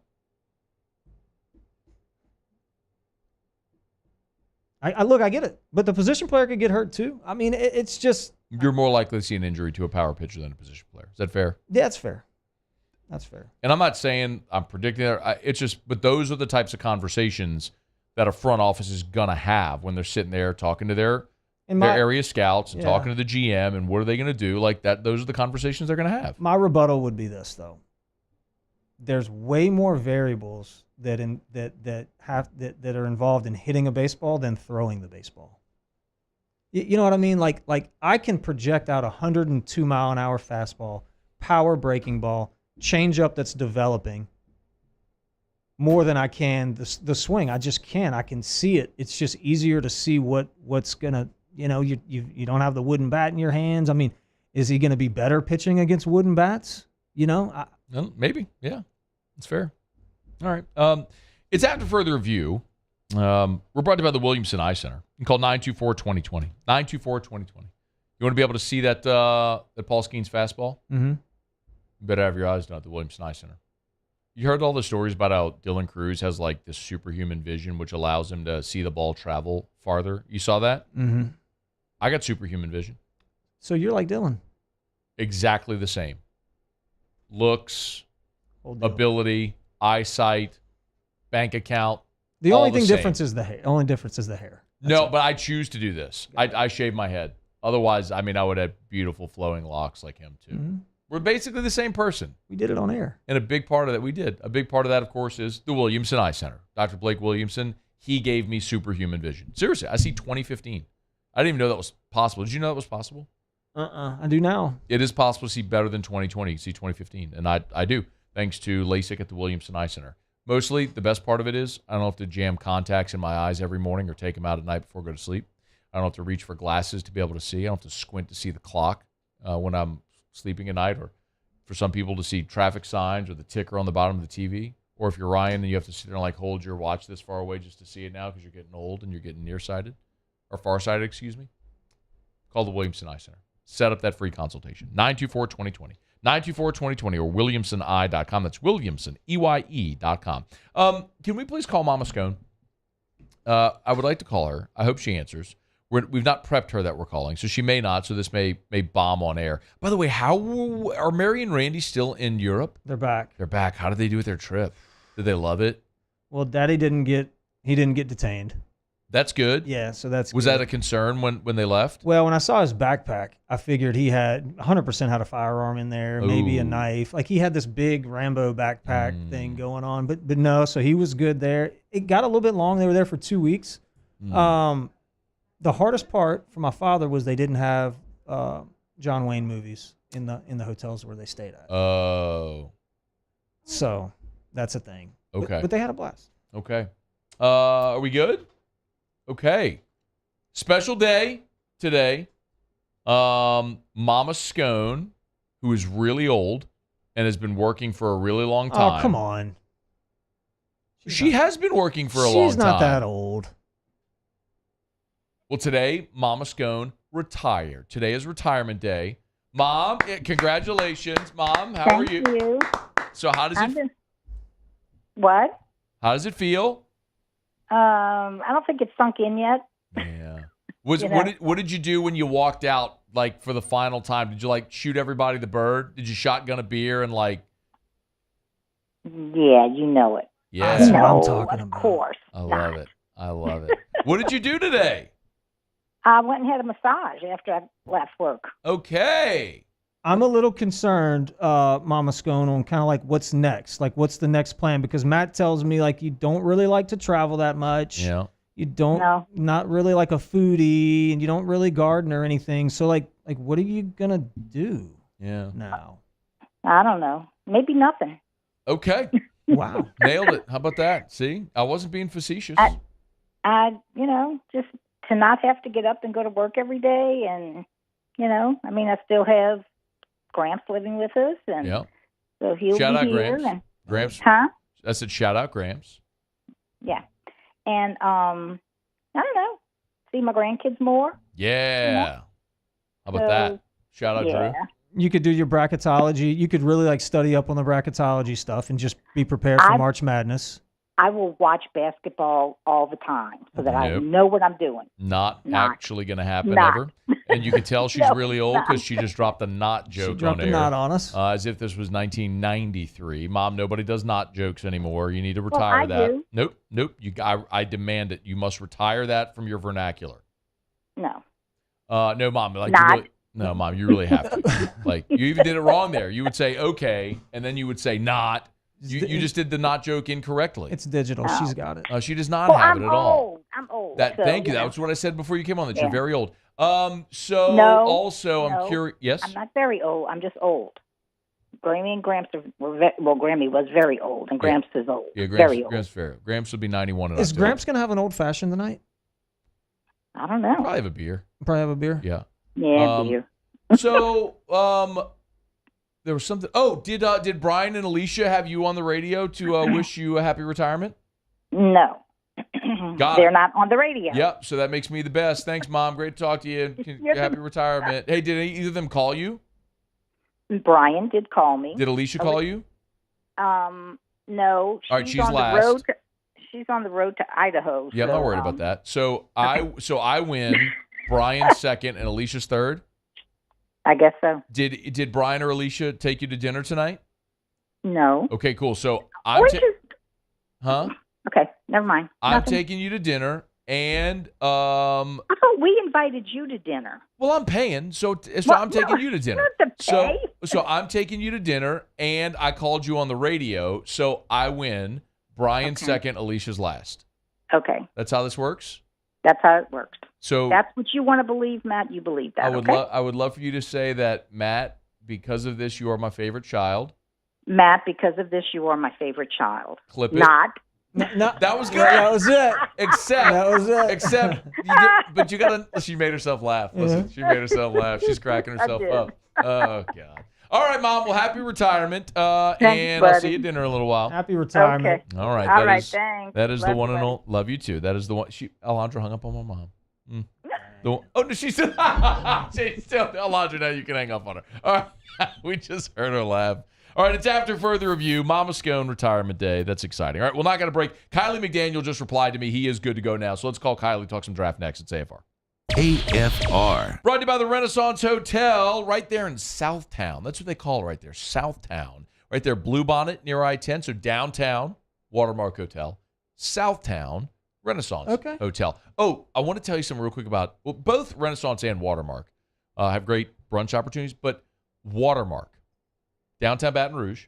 I get it, but the position player could get hurt too. I mean, it's just. You're more likely to see an injury to a power pitcher than a position player. Is that fair? Yeah, that's fair. That's fair. And I'm not saying I'm predicting that. It's just, but those are the types of conversations that a front office is gonna have when they're sitting there talking to their area scouts and talking to the GM and what are they gonna do? Like that. Those are the conversations they're gonna have. My rebuttal would be this though. There's way more variables that are involved in hitting a baseball than throwing the baseball. You know what I mean? Like I can project out 102 mile an hour fastball, power breaking ball, changeup that's developing more than I can the swing. I just can. I can see it. It's just easier to see what's gonna. You know, you don't have the wooden bat in your hands. I mean, is he going to be better pitching against wooden bats? You know, maybe. Yeah, it's fair. All right. It's after further review. We're brought to you by the Williamson Eye Center. You can call 924-2020. 924-2020. You want to be able to see that Paul Skeens fastball? Mm-hmm. You better have your eyes done at the Williamson Eye Center. You heard all the stories about how Dylan Cruz has like this superhuman vision, which allows him to see the ball travel farther. You saw that? Mm-hmm. I got superhuman vision. So you're like Dylan. Exactly the same. Looks, ability, eyesight, bank account. The only thing same. difference is the hair. Only difference is the hair. No, but I choose to do this. I shave my head. Otherwise, I mean, I would have beautiful flowing locks like him too. Mm-hmm. We're basically the same person. We did it on air. And a big part of that, we did. A big part of that, of course, is the Williamson Eye Center. Dr. Blake Williamson, he gave me superhuman vision. Seriously, I see 2015. I didn't even know that was possible. Did you know that was possible? I do now. It is possible to see better than 2020. You can see 2015. And I do, thanks to LASIK at the Williamson Eye Center. Mostly, the best part of it is I don't have to jam contacts in my eyes every morning or take them out at night before I go to sleep. I don't have to reach for glasses to be able to see. I don't have to squint to see the clock when I'm sleeping at night, or for some people to see traffic signs or the ticker on the bottom of the TV. Or if you're Ryan, then you have to sit there and like hold your watch this far away just to see it now because you're getting old and you're getting nearsighted or farsighted, excuse me. Call the Williamson Eye Center. Set up that free consultation. 924-2020. 924-2020 or WilliamsonEye.com. That's Williamson, EYE.com. Can we please call Mama Scone? I would like to call her. I hope she answers. We've not prepped her that we're calling, so she may not, so this may bomb on air. By the way, how are Mary and Randy still in Europe? They're back. They're back. How did they do with their trip? Did they love it? Well, Daddy didn't get detained. That's good. Yeah, so that's Was good. that a concern when they left? Well, when I saw his backpack, I figured he had 100% had a firearm in there, maybe a knife. Like he had this big Rambo backpack thing going on, but no, so he was good there. It got a little bit long. They were there for 2 weeks. The hardest part for my father was they didn't have John Wayne movies in the hotels where they stayed at. Oh. So that's a thing. Okay. But they had a blast. Okay. Are we good? Okay. Special day today. Mama Scone, who is really old and has been working for a really long time. Oh, come on. She has been working for a long time. She's not that old. Well, today, Mama Scone retired. Today is retirement day. Mom, congratulations. Mom, how are you? Thank you. So how does it What? How does it feel? I don't think it's sunk in yet. Yeah. What did you do when you walked out, like, for the final time? Did you, like, shoot everybody the bird? Did you shotgun a beer and, like... Yeah, you know it. Yeah. That's what I'm talking about. Of course. I love it. I love it. What did you do today? I went and had a massage after I left work. Okay. I'm a little concerned, Mama Scone, on kind of like what's next. Like, what's the next plan? Because Matt tells me, like, you don't really like to travel that much. Yeah. You don't, not really like a foodie, and you don't really garden or anything. So, like what are you going to do now? I don't know. Maybe nothing. Okay. Wow. Nailed it. How about that? See? I wasn't being facetious. I just to not have to get up and go to work every day. And, I mean, I still have Gramps living with us. And so he'll shout be out here. Gramps. And, Gramps. Huh? I said shout out Gramps. Yeah. And, I don't know, see my grandkids more. Yeah. How about that? Shout out Drew. You could do your bracketology. You could really, like, study up on the bracketology stuff and just be prepared for March Madness. I will watch basketball all the time so that I know what I'm doing. Not actually going to happen ever. And you can tell she's really old because she just dropped a not joke dropped on a air. not on us. As if this was 1993. Mom, nobody does not jokes anymore. You need to retire that. Do. Nope. I demand it. You must retire that from your vernacular. No. No, Mom. No, Mom, you really have to. Like, you even did it wrong there. You would say, okay, and then you would say not. You just did the not joke incorrectly. It's digital. Oh. She's got it. She does not have it at all. I'm old. Thank you. That was what I said before you came on, that you're very old. I'm curious. Yes? I'm not very old. I'm just old. Grammy and Gramps Grammy was very old, and Gramps is old. Yeah, very old. Gramps would be 91 in Is October. Gramps going to have an old-fashioned tonight? I don't know. Probably have a beer. Yeah. Yeah, beer. So, there was something. Oh, did Brian and Alicia have you on the radio to wish you a happy retirement? No. They're not on the radio. Yep, so that makes me the best. Thanks, Mom. Great to talk to you. Happy retirement. Hey, did either of them call you? Brian did call me. Did Alicia call you? No. All right, she's on last. The road she's on the road to Idaho. Yeah, I'm not worried about that. So I win. Brian's second and Alicia's third. I guess so. Did Brian or Alicia take you to dinner tonight? No. Okay, cool. So Huh? Okay, never mind. I'm taking you to dinner, and I thought we invited you to dinner. Well, I'm paying, so I'm taking you to dinner. So I'm taking you to dinner, and I called you on the radio, so I win. Brian's second, Alicia's last. Okay. That's how this works? That's how it works. So that's what you want to believe, Matt. You believe that. I would love for you to say that, Matt, because of this, you are my favorite child. Matt, because of this, you are my favorite child. Clip it. No, that was good. That was it. But you gotta. She made herself laugh. Listen, she made herself laugh. She's cracking herself up. Oh God. All right, Mom. Well, happy retirement. Thanks, and buddy. I'll see you at dinner in a little while. Happy retirement. Okay. All right. All right. Thanks. That is Love the one you, and buddy. only. Love you too. That is the one. Alondra hung up on my mom. Oh no, she said. She's still Alondra. Now you can hang up on her. All right. We just heard her laugh. All right, it's after further review. Mama Scone retirement day. That's exciting. All right, we're not going to break. Kylie McDaniel just replied to me. He is good to go now. So let's call Kylie, talk some draft next. It's AFR. AFR. Brought to you by the Renaissance Hotel right there in Southtown. That's what they call it right there, Southtown. Right there, Bluebonnet near I-10. So downtown, Watermark Hotel. Southtown, Renaissance Hotel. Oh, I want to tell you something real quick about both Renaissance and Watermark have great brunch opportunities, but Watermark. Downtown Baton Rouge,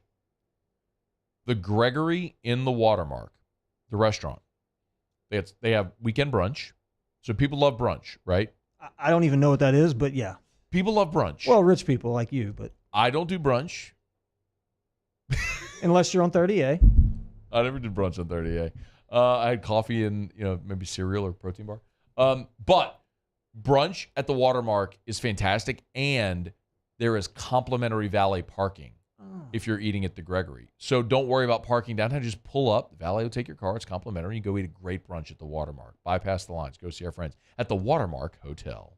the Gregory in the Watermark, the restaurant. They have weekend brunch. So people love brunch, right? I don't even know what that is, but yeah. People love brunch. Well, rich people like you, but. I don't do brunch. Unless you're on 30A. I never did brunch on 30A. I had coffee and, maybe cereal or protein bar. But brunch at the Watermark is fantastic, and there is complimentary valet parking. If you're eating at the Gregory. So don't worry about parking downtown. Just pull up. The valet will take your car. It's complimentary. You go eat a great brunch at the Watermark. Bypass the lines. Go see our friends at the Watermark Hotel.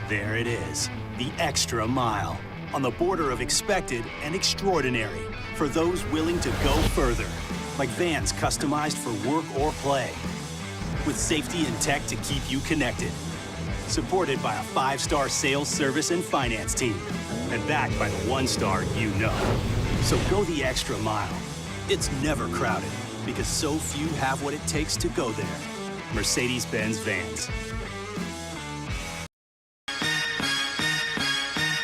There it is, the extra mile. On the border of expected and extraordinary. For those willing to go further. Like vans customized for work or play. With safety and tech to keep you connected. Supported by a 5-star sales, service, and finance team. And backed by the 1-star you know. So go the extra mile. It's never crowded because so few have what it takes to go there. Mercedes-Benz Vans.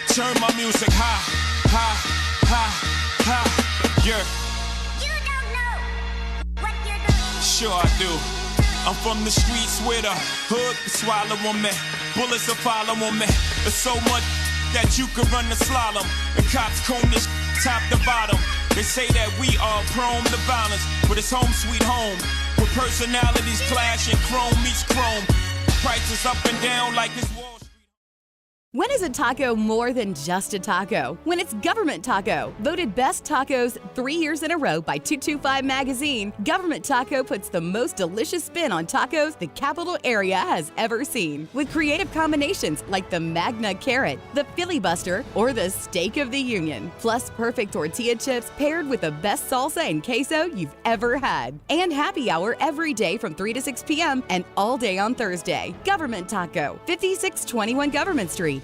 Turn my music high, high, high, high, yeah. You don't know what you're doing. Sure I do. I'm from the streets where the hood can swallow on me. Bullets will follow on me. There's so much that you could run the slalom. And cops comb this top to bottom. They say that we are prone to violence, but it's home sweet home. Where personalities clash and chrome meets chrome. Prices up and down like this Wall Street. When is a taco more than just a taco? When it's Government Taco. Voted best tacos 3 years in a row by 225 Magazine, Government Taco puts the most delicious spin on tacos the capital area has ever seen. With creative combinations like the Magna Carrot, the Filibuster, or the Steak of the Union. Plus perfect tortilla chips paired with the best salsa and queso you've ever had. And happy hour every day from 3 to 6 p.m. and all day on Thursday. Government Taco, 5621 Government Street.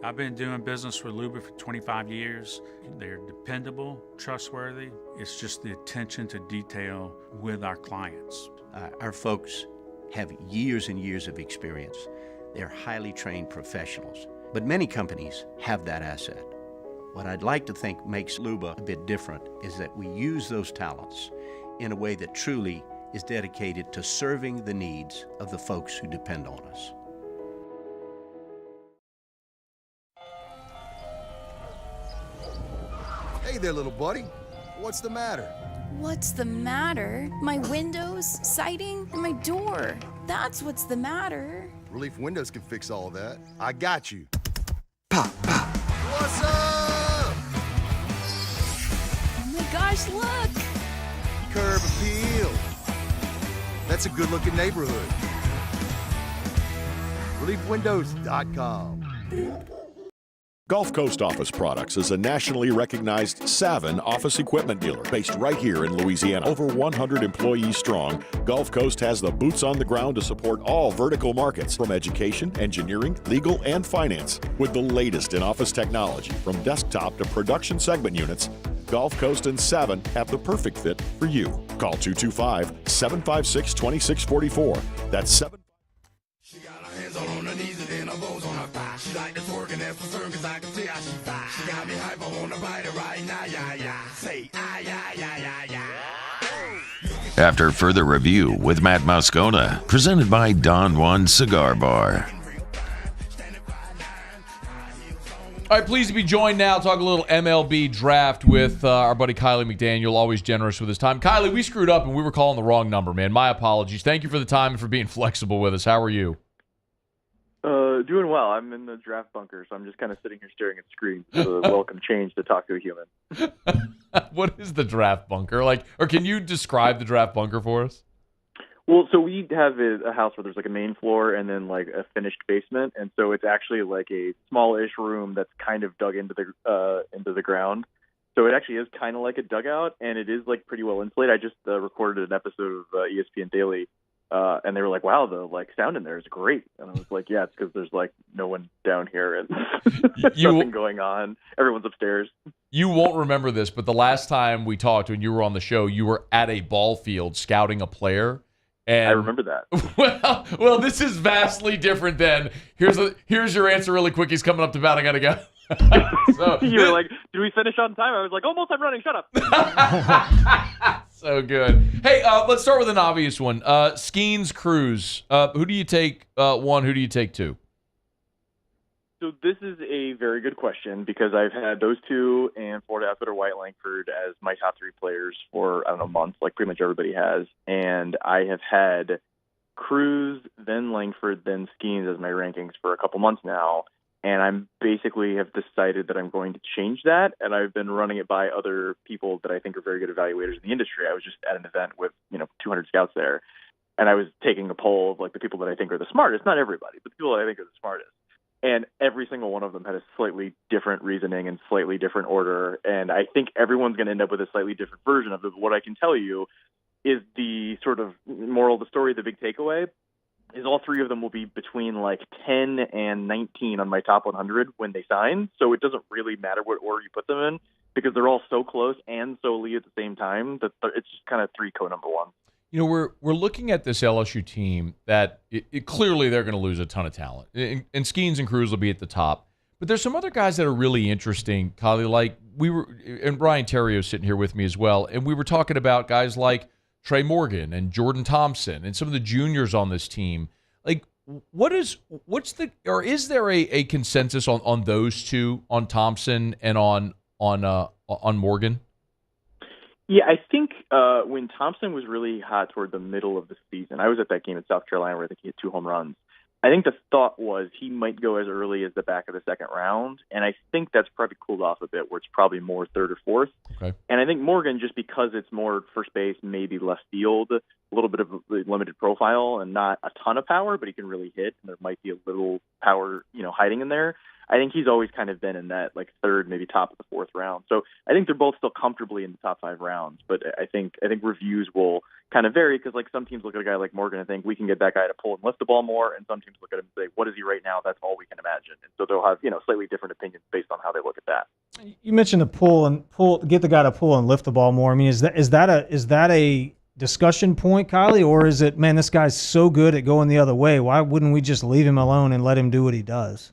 I've been doing business with Luba for 25 years. They're dependable, trustworthy. It's just the attention to detail with our clients. Our folks have years and years of experience. They're highly trained professionals, but many companies have that asset. What I'd like to think makes Luba a bit different is that we use those talents in a way that truly is dedicated to serving the needs of the folks who depend on us. Hey there, little buddy. What's the matter? What's the matter? My windows, siding, and my door. That's what's the matter. Relief Windows can fix all that. I got you. Pop, pop. What's up? Oh my gosh, look! It's a good-looking neighborhood. ReliefWindows.com. Gulf Coast Office Products is a nationally recognized Savin office equipment dealer based right here in Louisiana. Over 100 employees strong, Gulf Coast has the boots on the ground to support all vertical markets, from education, engineering, legal, and finance. With the latest in office technology, from desktop to production segment units, Gulf Coast and Savin have the perfect fit for you. Call 225-756-2644. That's 7. All on her knees and then her bones on her thigh. She like to twerk and that's for certain cause I can tell how she fine. She got me hype, I wanna bite her right now, yeah. Say, yeah. After further review with Matt Moscona, presented by Don Juan Cigar Bar. All right, pleased to be joined now. Talk a little MLB draft with our buddy Kylie McDaniel, always generous with his time. Kylie, we screwed up and we were calling the wrong number, man. My apologies. Thank you for the time and for being flexible with us. How are you? Doing well. I'm in the draft bunker, so I'm just kind of sitting here staring at screens. It's a welcome change to talk to a human. What is the draft bunker? Or can you describe the draft bunker for us? Well, so we have a house where there's like a main floor and then like a finished basement, and so it's actually like a small-ish room that's kind of dug into the ground. So it actually is kind of like a dugout, and it is like pretty well insulated. I just recorded an episode of ESPN Daily. And they were like, wow, the sound in there is great. And I was like, yeah, it's because there's no one down here and nothing going on. Everyone's upstairs. You won't remember this, but the last time we talked when you were on the show, you were at a ball field scouting a player. And I remember that. Well, this is vastly different than here's your answer really quick. He's coming up to bat. I got to go. So, you were like, did we finish on time? I was like, almost, I'm running. Shut up. So good. Hey, let's start with an obvious one. Skeens, Cruz. Who do you take one? Who do you take two? So this is a very good question because I've had those two and Florida Outfitter White Langford as my top three players for, months, like pretty much everybody has. And I have had Cruz, then Langford, then Skeens as my rankings for a couple months now. And I'm basically have decided that I'm going to change that. And I've been running it by other people that I think are very good evaluators in the industry. I was just at an event with, 200 scouts there. And I was taking a poll of the people that I think are the smartest, not everybody, but the people that I think are the smartest. And every single one of them had a slightly different reasoning and slightly different order. And I think everyone's going to end up with a slightly different version of it. But what I can tell you is the sort of moral of the story, the big takeaway, is all three of them will be between 10 and 19 on my top 100 when they sign. So it doesn't really matter what order you put them in because they're all so close and so elite at the same time that it's just kind of three co-number one. We're looking at this LSU team that clearly they're going to lose a ton of talent. And Skeens and Cruz will be at the top. But there's some other guys that are really interesting, Kylie, and Brian Theriot sitting here with me as well. And we were talking about guys like Trey Morgan and Jordan Thompson and some of the juniors on this team. Is there a consensus on those two, on Thompson and on Morgan? Yeah, I think when Thompson was really hot toward the middle of the season, I was at that game in South Carolina where I think he had 2 home runs. I think the thought was he might go as early as the back of the second round, and I think that's probably cooled off a bit where it's probably more third or fourth. Okay. And I think Morgan, just because it's more first base, maybe left field, a little bit of a limited profile and not a ton of power, but he can really hit, and there might be a little power, hiding in there. I think he's always kind of been in that third, maybe top of the fourth round. So I think they're both still comfortably in the top 5 rounds. But I think reviews will kind of vary because some teams look at a guy like Morgan and think we can get that guy to pull and lift the ball more, and some teams look at him and say, what is he right now? That's all we can imagine. And so they'll have slightly different opinions based on how they look at that. You mentioned the get the guy to pull and lift the ball more. I mean, is that a discussion point, Kylie, or is it, man, this guy's so good at going the other way? Why wouldn't we just leave him alone and let him do what he does?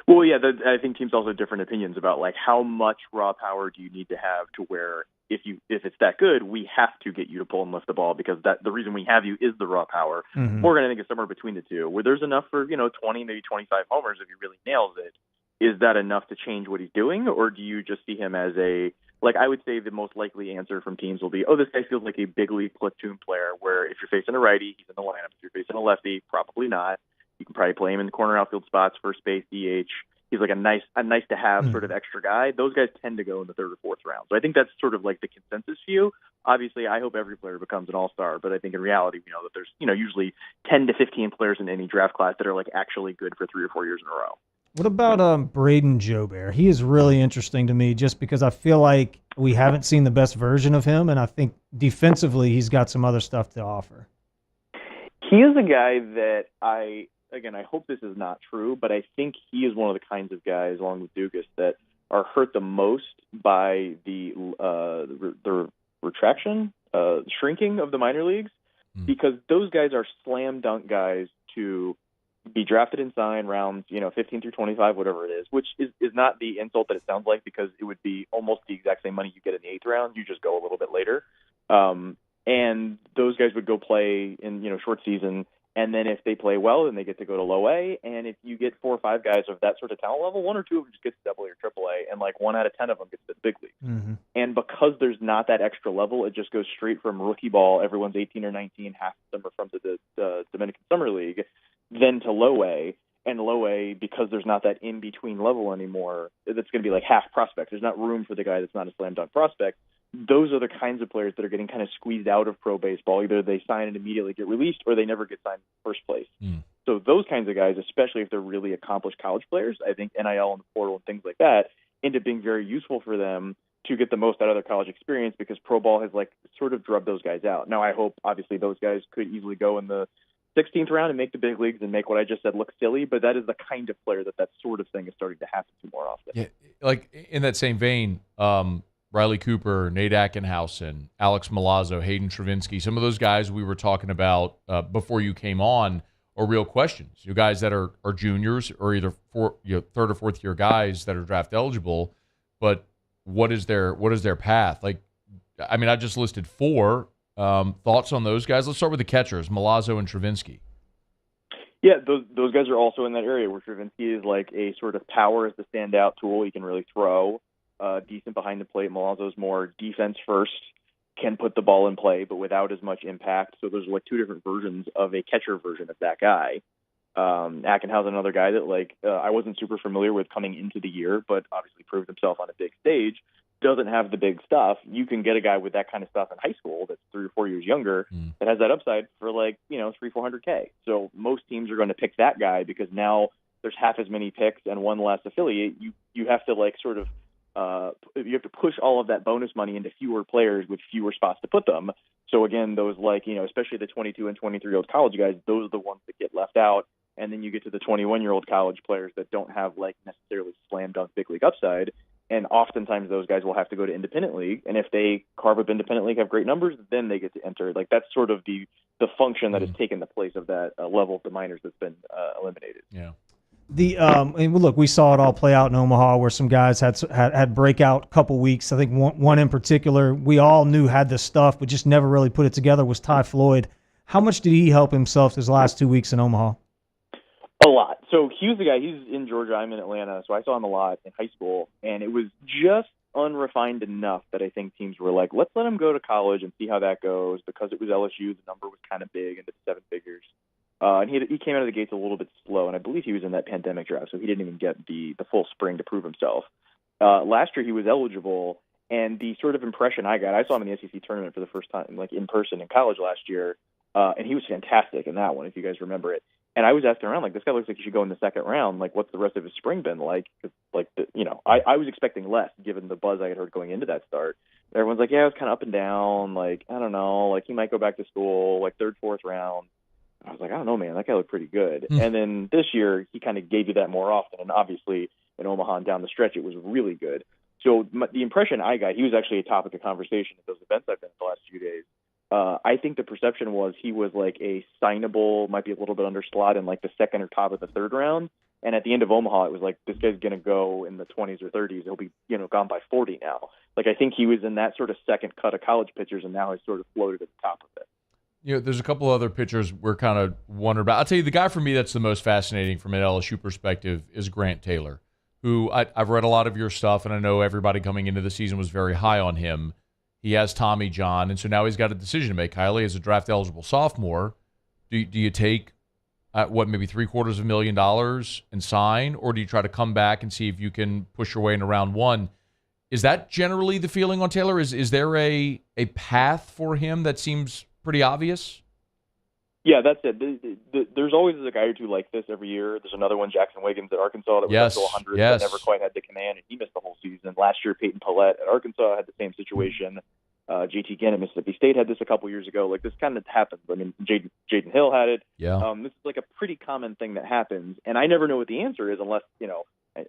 Well, yeah, I think teams also have different opinions about how much raw power do you need to have to where if it's that good, we have to get you to pull and lift the ball because the reason we have you is the raw power. Mm-hmm. Morgan, I think, is somewhere between the two, where there's enough for 20, maybe 25 homers if he really nails it. Is that enough to change what he's doing, or do you just see him as I would say the most likely answer from teams will be, this guy feels like a big league platoon player where if you're facing a righty, he's in the lineup. If you're facing a lefty, probably not. You can probably play him in the corner outfield spots, first base, DH. he's like a nice to have sort of extra guy. Those guys tend to go in the third or fourth round. So I think that's sort of like the consensus view. Obviously, I hope every player becomes an all-star, but I think in reality, we know that there's, usually 10 to 15 players in any draft class that are like actually good for 3 or 4 years in a row. What about Braden Joubert? He is really interesting to me just because I feel like we haven't seen the best version of him, and I think defensively he's got some other stuff to offer. He is a guy that I hope this is not true, but I think he is one of the kinds of guys, along with Dugas, that are hurt the most by the shrinking of the minor leagues, because those guys are slam dunk guys to be drafted and signed rounds, 15 through 25, whatever it is, which is not the insult that it sounds like, because it would be almost the exact same money you get in the 8th round. You just go a little bit later. And those guys would go play in, short season. And then if they play well, then they get to go to low A. And if you get 4 or 5 guys of that sort of talent level, 1 or 2 of them just gets to double A or triple A, and like 1 out of 10 of them gets to the big leagues. Mm-hmm. And because there's not that extra level, it just goes straight from rookie ball. Everyone's 18 or 19, half of them are from the Dominican Summer League, then to low A. And low A, because there's not that in-between level anymore, that's going to be like half prospect. There's not room for the guy that's not a slam dunk prospect. Those are the kinds of players that are getting kind of squeezed out of pro baseball. Either they sign and immediately get released, or they never get signed in the first place. So those kinds of guys, especially if they're really accomplished college players, I think NIL and the portal and things like that end up being very useful for them to get the most out of their college experience, because pro ball has like sort of drubbed those guys out. Now I hope obviously those guys could easily go in the 16th round and make the big leagues and make what I just said look silly, but that is the kind of player that sort of thing is starting to happen to more often. Yeah, like in that same vein, Riley Cooper, Nate Ackenhausen, Alex Milazzo, Hayden Travinsky, some of those guys we were talking about before you came on are real questions. You guys that are juniors or either third or fourth year guys that are draft eligible, but what is their path? Like, I mean, I just listed 4. Thoughts on those guys? Let's start with the catchers, Milazzo and Travinsky. Yeah, those guys are also in that area where Travinsky is like a sort of power as the standout tool. He can really throw, decent behind the plate. Milazzo's more defense first, can put the ball in play, but without as much impact. So there's like 2 different versions of a catcher version of that guy. Ackenhausen, another guy that I wasn't super familiar with coming into the year, but obviously proved himself on a big stage. Doesn't have the big stuff. You can get a guy with that kind of stuff in high school that's 3 or 4 years younger that has that upside for $300-400K. So most teams are going to pick that guy because now there's half as many picks and 1 less affiliate. You have to you have to push all of that bonus money into fewer players with fewer spots to put them. So again, those especially the 22 and 23-year-old college guys, those are the ones that get left out. And then you get to the 21-year-old college players that don't have necessarily slam dunk big league upside. And oftentimes those guys will have to go to independent league. And if they carve up independent league, have great numbers, then they get to enter. That's sort of the function that has taken the place of that level of the minors that's been eliminated. Yeah. And look, we saw it all play out in Omaha where some guys had breakout couple weeks. I think one in particular we all knew had the stuff, but just never really put it together, was Ty Floyd. How much did he help himself his last 2 weeks in Omaha? A lot. So he was the guy, he's in Georgia, I'm in Atlanta, so I saw him a lot in high school, and it was just unrefined enough that I think teams were like, let's let him go to college and see how that goes, because it was LSU, the number was kind of big, into 7 figures. And he came out of the gates a little bit slow, and I believe he was in that pandemic draft, so he didn't even get the full spring to prove himself. Last year he was eligible, and the sort of impression I got, I saw him in the SEC tournament for the first time, in person in college last year, and he was fantastic in that one, if you guys remember it. And I was asking around, this guy looks like he should go in the 2nd round. What's the rest of his spring been like? I was expecting less given the buzz I had heard going into that start. Everyone's like, yeah, it was kind of up and down. I don't know. He might go back to school, 3rd, 4th round. I was like, I don't know, man. That guy looked pretty good. And then this year, he kind of gave you that more often. And obviously, in Omaha and down the stretch, it was really good. So the impression I got, he was actually a topic of conversation at those events I've been at the last few days. I think the perception was he was a signable, might be a little bit under slot in the 2nd or top of the 3rd round. And at the end of Omaha, it was this guy's going to go in the 20s or 30s. He'll be, gone by 40 now. I think he was in that sort of second cut of college pitchers, and now he's sort of floated at the top of it. There's a couple other pitchers we're kind of wondering about. I'll tell you, the guy for me that's the most fascinating from an LSU perspective is Grant Taylor, who I've read a lot of your stuff, and I know everybody coming into the season was very high on him. He has Tommy John, and so now he's got a decision to make. Kylie is a draft-eligible sophomore. Do you take at maybe $750,000 and sign, or do you try to come back and see if you can push your way into round one? Is that generally the feeling on Taylor? Is there a path for him that seems pretty obvious? Yeah, that's it. There's always a guy or two like this every year. There's another one, Jackson Wiggins at Arkansas, that was up to 100, but never quite had the command, and he missed the whole season. Last year, Peyton Pallette at Arkansas had the same situation. JT Ginn at Mississippi State had this a couple years ago. Like, this kind of happens. I mean, Jaden Hill had it. Yeah. This is like a pretty common thing that happens, and I never know what the answer is unless,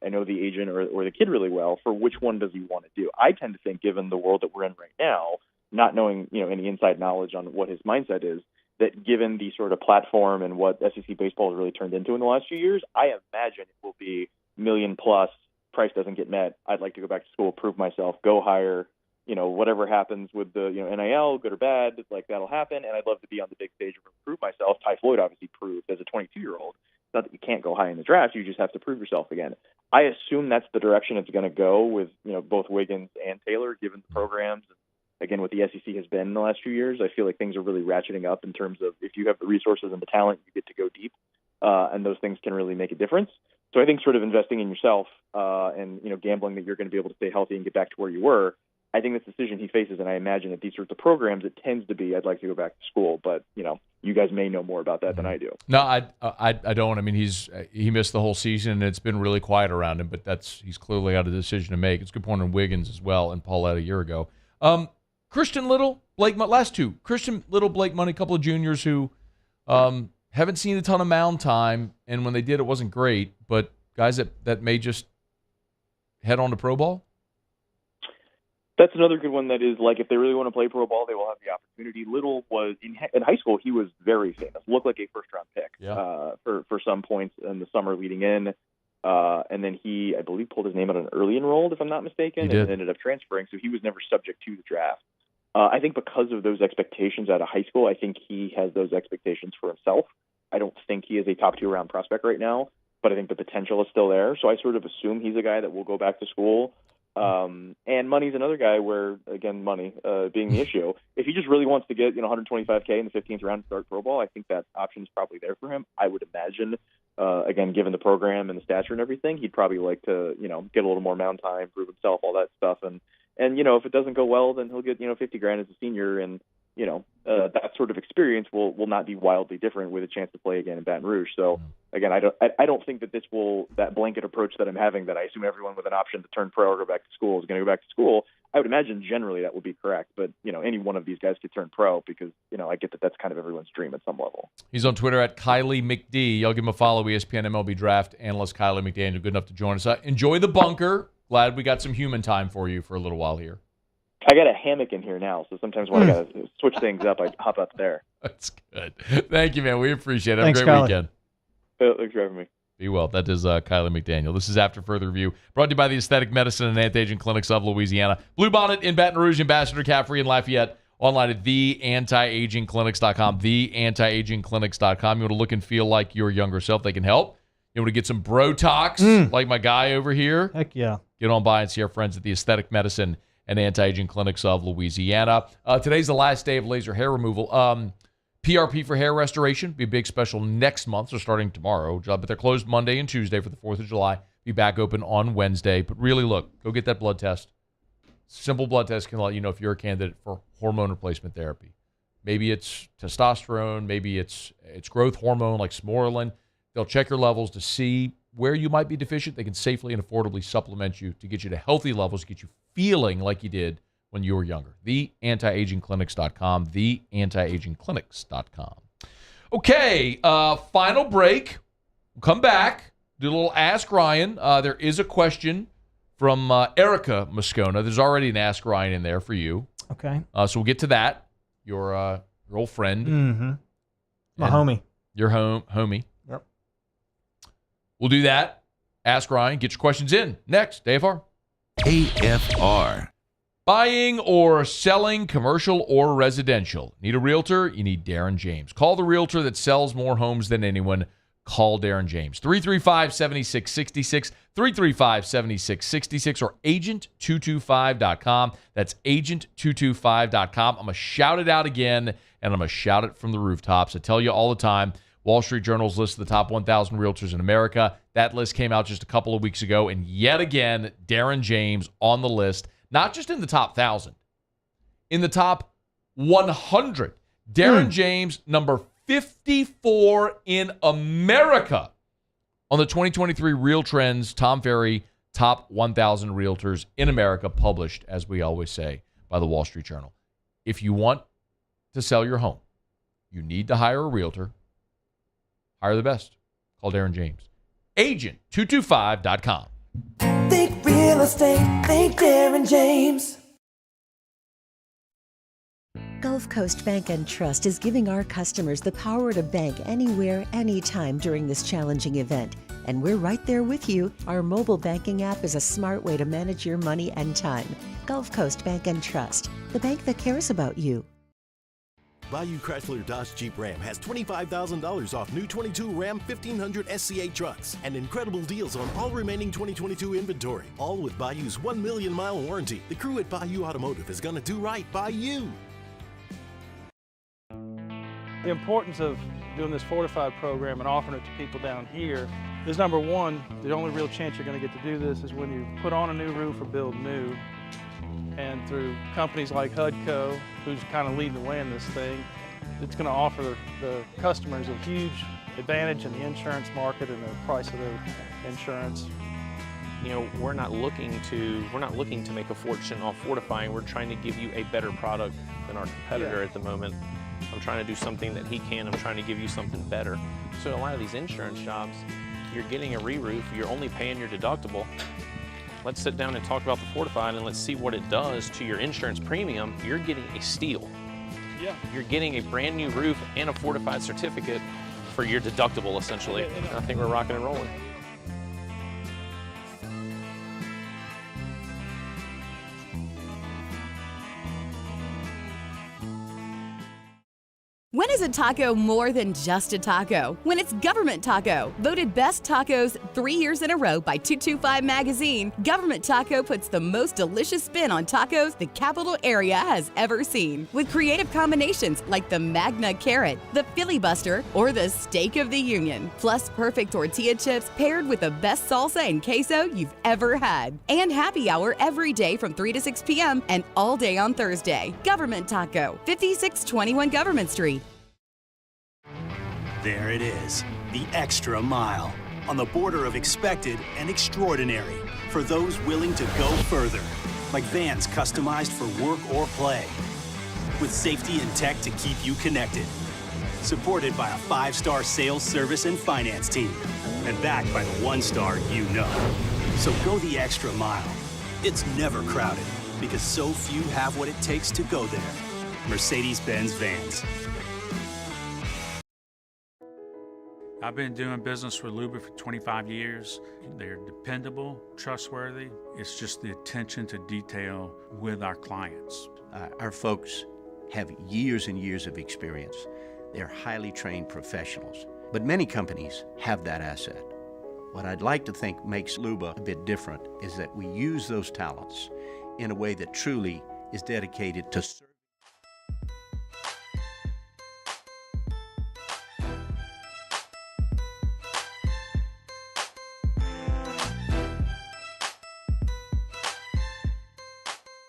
I know the agent or the kid really well for which one does he want to do. I tend to think, given the world that we're in right now, not knowing, any inside knowledge on what his mindset is, that given the sort of platform and what SEC baseball has really turned into in the last few years, I imagine it will be million plus. Price doesn't get met. I'd like to go back to school, prove myself, go higher. Whatever happens with the NIL, good or bad, like that'll happen. And I'd love to be on the big stage and prove myself. Ty Floyd obviously proved as a 22-year-old. It's not that you can't go high in the draft. You just have to prove yourself again. I assume that's the direction it's going to go with both Wiggins and Taylor, given the programs. Again, what the SEC has been in the last few years, I feel like things are really ratcheting up in terms of if you have the resources and the talent, you get to go deep, and those things can really make a difference. So I think sort of investing in yourself and gambling that you're going to be able to stay healthy and get back to where you were, I think this decision he faces, and I imagine that these sorts of programs, it tends to be, I'd like to go back to school, but you guys may know more about that than I do. No, I don't. I mean, he missed the whole season, and it's been really quiet around him, but he's clearly got a decision to make. It's a good point on Wiggins as well and Paulette a year ago. Christian Little, last two. Christian Little, Blake Money, a couple of juniors who haven't seen a ton of mound time, and when they did, it wasn't great, but guys that may just head on to pro ball? That's another good one that is like, if they really want to play pro ball, they will have the opportunity. Little was, in high school, he was very famous, looked like a first-round pick for some points in the summer leading in. And then he, I believe, pulled his name out an early enrolled, if I'm not mistaken, and ended up transferring, so he was never subject to the draft. I think because of those expectations out of high school, I think he has those expectations for himself. I don't think he is a top 2-round prospect right now, but I think the potential is still there. So I sort of assume he's a guy that will go back to school. And Money's another guy where, again, money being the issue. If he just really wants to get $125K in the 15th round to start pro ball, I think that option is probably there for him. I would imagine, again, given the program and the stature and everything, he'd probably like to get a little more mound time, prove himself, all that stuff, and if it doesn't go well, then he'll get $50,000 as a senior, and that sort of experience will not be wildly different with a chance to play again in Baton Rouge. So again, I don't think that that blanket approach that I'm having, that I assume everyone with an option to turn pro or go back to school is going to go back to school. I would imagine generally that would be correct, but any one of these guys could turn pro because I get that that's kind of everyone's dream at some level. He's on Twitter at Kylie McD. Y'all give him a follow. ESPN MLB Draft analyst Kylie McDaniel, good enough to join us. Enjoy the bunker. Glad we got some human time for you for a little while here. I got a hammock in here now, so sometimes when I got to switch things up, I hop up there. That's good. Thank you, man. We appreciate it. Thanks, Have a great Kylie. weekend. Thanks for having me. Be well. That is Kylie McDaniel. This is After Further Review, brought to you by the Aesthetic Medicine and Anti-Aging Clinics of Louisiana. Bluebonnet in Baton Rouge, Ambassador, Caffrey, and Lafayette. Online at theantiagingclinics.com, theantiagingclinics.com. You want to look and feel like your younger self, they can help. You want to get some Brotox, like my guy over here? Heck yeah. Get on by and see our friends at the Aesthetic Medicine and Anti-Aging Clinics of Louisiana. Today's the last day of laser hair removal. PRP for hair restoration. Be a big special next month, so starting tomorrow. But they're closed Monday and Tuesday for the 4th of July. Be back open on Wednesday. But really, look, go get that blood test. Simple blood test can let you know if you're a candidate for hormone replacement therapy. Maybe it's testosterone. Maybe it's growth hormone like Smorelin. They'll check your levels to see where you might be deficient. They can safely and affordably supplement you to get you to healthy levels, to get you feeling like you did when you were younger. TheAntiAgingClinics.com, TheAntiAgingClinics.com. Okay, final break. We'll come back, do a little Ask Ryan. There is a question from Erica Moscona. There's already an Ask Ryan in there for you. Okay. So we'll get to that. Your old friend. Mm-hmm. My homie. Your homie. Yep. We'll do that. Ask Ryan. Get your questions in. Next, AFR. AFR. Buying or selling commercial or residential. Need a realtor? You need Darren James. Call the realtor that sells more homes than anyone. Call Darren James. 335-7666, 335-7666, or agent225.com. That's agent225.com. I'm going to shout it out again, and I'm going to shout it from the rooftops. I tell you all the time, Wall Street Journal's list of the top 1,000 realtors in America. That list came out just a couple of weeks ago, and yet again, Darren James on the list, not just in the top 1,000, in the top 100. Darren James, number 54 in America on the 2023 Real Trends Tom Ferry Top 1,000 Realtors in America, published, as we always say, by the Wall Street Journal. If you want to sell your home, you need to hire a realtor. Hire the best. Call Darren James. Agent225.com. Think real estate, think Darren James. Gulf Coast Bank and Trust is giving our customers the power to bank anywhere, anytime during this challenging event. And we're right there with you. Our mobile banking app is a smart way to manage your money and time. Gulf Coast Bank and Trust, the bank that cares about you. Bayou Chrysler Dodge Jeep Ram has $25,000 off new 22 Ram 1500 SCA trucks and incredible deals on all remaining 2022 inventory, all with Bayou's 1 million mile warranty. The crew at Bayou Automotive is going to do right by you. The importance of doing this fortified program and offering it to people down here is, number one, the only real chance you're going to get to do this is when you put on a new roof or build new. And through companies like HUDCO, who's kind of leading the way in this thing, it's going to offer the customers a huge advantage in the insurance market and the price of their insurance. You know, we're not looking to make a fortune off fortifying. We're trying to give you a better product than our competitor at the moment. I'm trying to do something that he can. I'm trying to give you something better. So a lot of these insurance jobs, you're getting a re-roof, you're only paying your deductible. Let's sit down and talk about the fortified and let's see what it does to your insurance premium. You're getting a steal. Yeah. You're getting a brand new roof and a fortified certificate for your deductible, essentially. I think we're rocking and rolling. When is a taco more than just a taco? When it's Government Taco. Voted best tacos 3 years in a row by 225 Magazine, Government Taco puts the most delicious spin on tacos the capital area has ever seen. With creative combinations like the Magna Carrot, the Filibuster, or the Steak of the Union. Plus perfect tortilla chips paired with the best salsa and queso you've ever had. And happy hour every day from 3 to 6 p.m. and all day on Thursday. Government Taco, 5621 Government Street. There it is, the extra mile, on the border of expected and extraordinary for those willing to go further, like vans customized for work or play, with safety and tech to keep you connected, supported by a 5-star sales, service, and finance team, and backed by the 1-star you know. So go the extra mile. It's never crowded, because so few have what it takes to go there. Mercedes-Benz Vans. I've been doing business with Luba for 25 years. They're dependable, trustworthy. It's just the attention to detail with our clients. Our folks have years and years of experience. They're highly trained professionals, but many companies have that asset. What I'd like to think makes Luba a bit different is that we use those talents in a way that truly is dedicated to serving.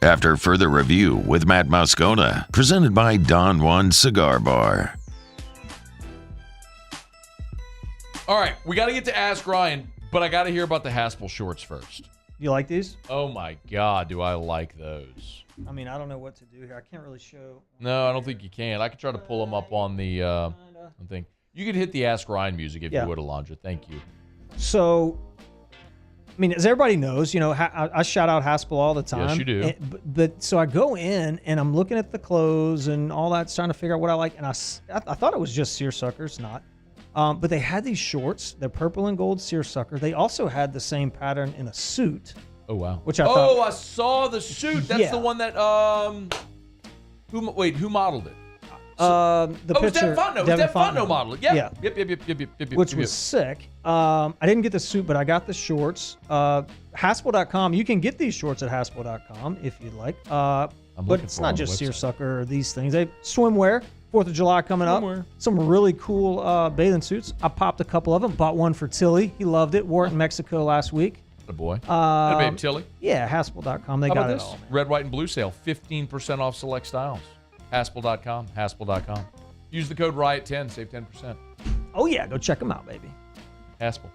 After further review with Matt Moscona, presented by Don Juan Cigar Bar. All right, we got to get to Ask Ryan, but I got to hear about the Haspel shorts first. You like these? Oh my God, do I like those. I mean, I don't know what to do here. I can't really show. No, I don't think you can. I can try to pull them up on the thing. You could hit the Ask Ryan music if you would, Alondra. Thank you. So, I mean, as everybody knows, you know, I shout out Haspel all the time. Yes, you do. But so I go in and I'm looking at the clothes and all that, trying to figure out what I like. And I thought it was just seersucker. It's not. But they had these shorts. They're purple and gold seersucker. They also had the same pattern in a suit. Oh, wow. Which I thought. Oh, I saw the suit. That's the one that, who modeled it? The picture. It was Devin Fontenot modeled it. Yeah. Yep. Which was sick. I didn't get the suit, but I got the shorts. Haspel.com. You can get these shorts at Haspel.com if you'd like. But it's not just seersucker or these things. They swimwear 4th of July coming up. Some really cool bathing suits. I popped a couple of them. Bought one for Tilly. He loved it. Wore it in Mexico last week. The boy. And babe Tilly. Yeah, Haspel.com. They How got about it this? all. Man. Red, white, and blue sale. 15% off select styles. Haspel.com. Haspel.com. Use the code RIOT10. Save 10%. Oh, yeah. Go check them out, baby. Haspel.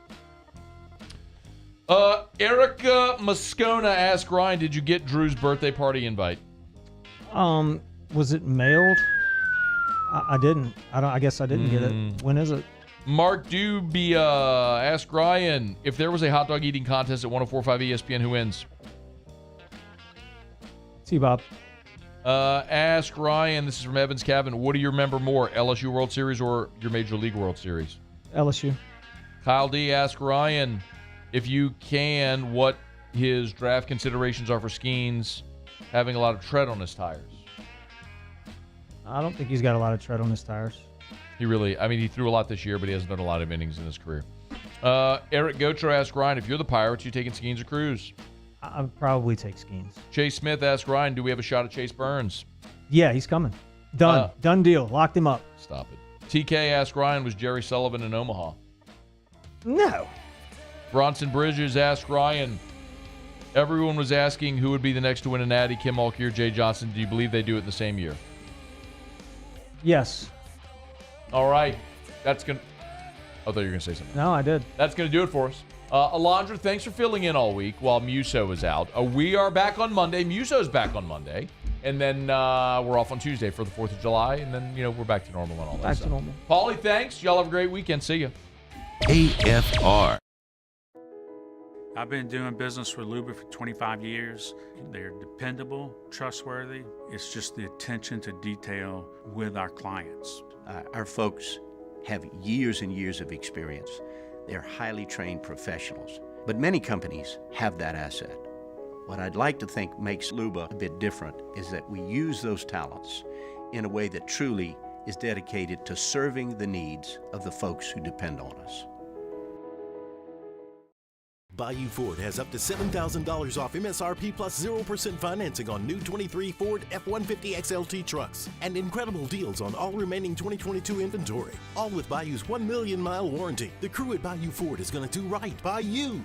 Erica Moscona asked Ryan, did you get Drew's birthday party invite? Was it mailed? I didn't. I guess I didn't get it. When is it? Mark Dubia asked Ryan, if there was a hot dog eating contest at 104.5 ESPN, who wins? T-Bob. Ask Ryan, this is from Evans Cabin, what do you remember more, LSU World Series or your Major League World Series? LSU. Kyle D asked Ryan, if you can, what his draft considerations are for Skeens having a lot of tread on his tires. I don't think he's got a lot of tread on his tires. He threw a lot this year, but he hasn't done a lot of innings in his career. Eric Gocher asked Ryan, if you're the Pirates, you taking Skeens or Cruz? I'd probably take Skeens. Chase Smith asked Ryan, do we have a shot at Chase Burns? Yeah, he's coming. Done. Done deal. Locked him up. Stop it. TK asked Ryan, was Jerry Sullivan in Omaha? No. Bronson Bridges asked Ryan, everyone was asking who would be the next to win a natty, Kim Mulkey or Jay Johnson. Do you believe they do it the same year? Yes. All right. That's going to... I thought you were going to say something. No, I did. That's going to do it for us. Alondra, thanks for filling in all week while Muso is out. We are back on Monday. Muso's back on Monday. And then we're off on Tuesday for the 4th of July. And then, we're back to normal and all that Back stuff. to normal. Paulie, thanks. Y'all have a great weekend. See ya. AFR. I've been doing business with Luba for 25 years. They're dependable, trustworthy. It's just the attention to detail with our clients. Our folks have years and years of experience. They're highly trained professionals. But many companies have that asset. What I'd like to think makes Luba a bit different is that we use those talents in a way that truly is dedicated to serving the needs of the folks who depend on us. Bayou Ford has up to $7,000 off MSRP plus 0% financing on new 23 Ford F-150 XLT trucks and incredible deals on all remaining 2022 inventory. All with Bayou's 1 million mile warranty. The crew at Bayou Ford is going to do right by you.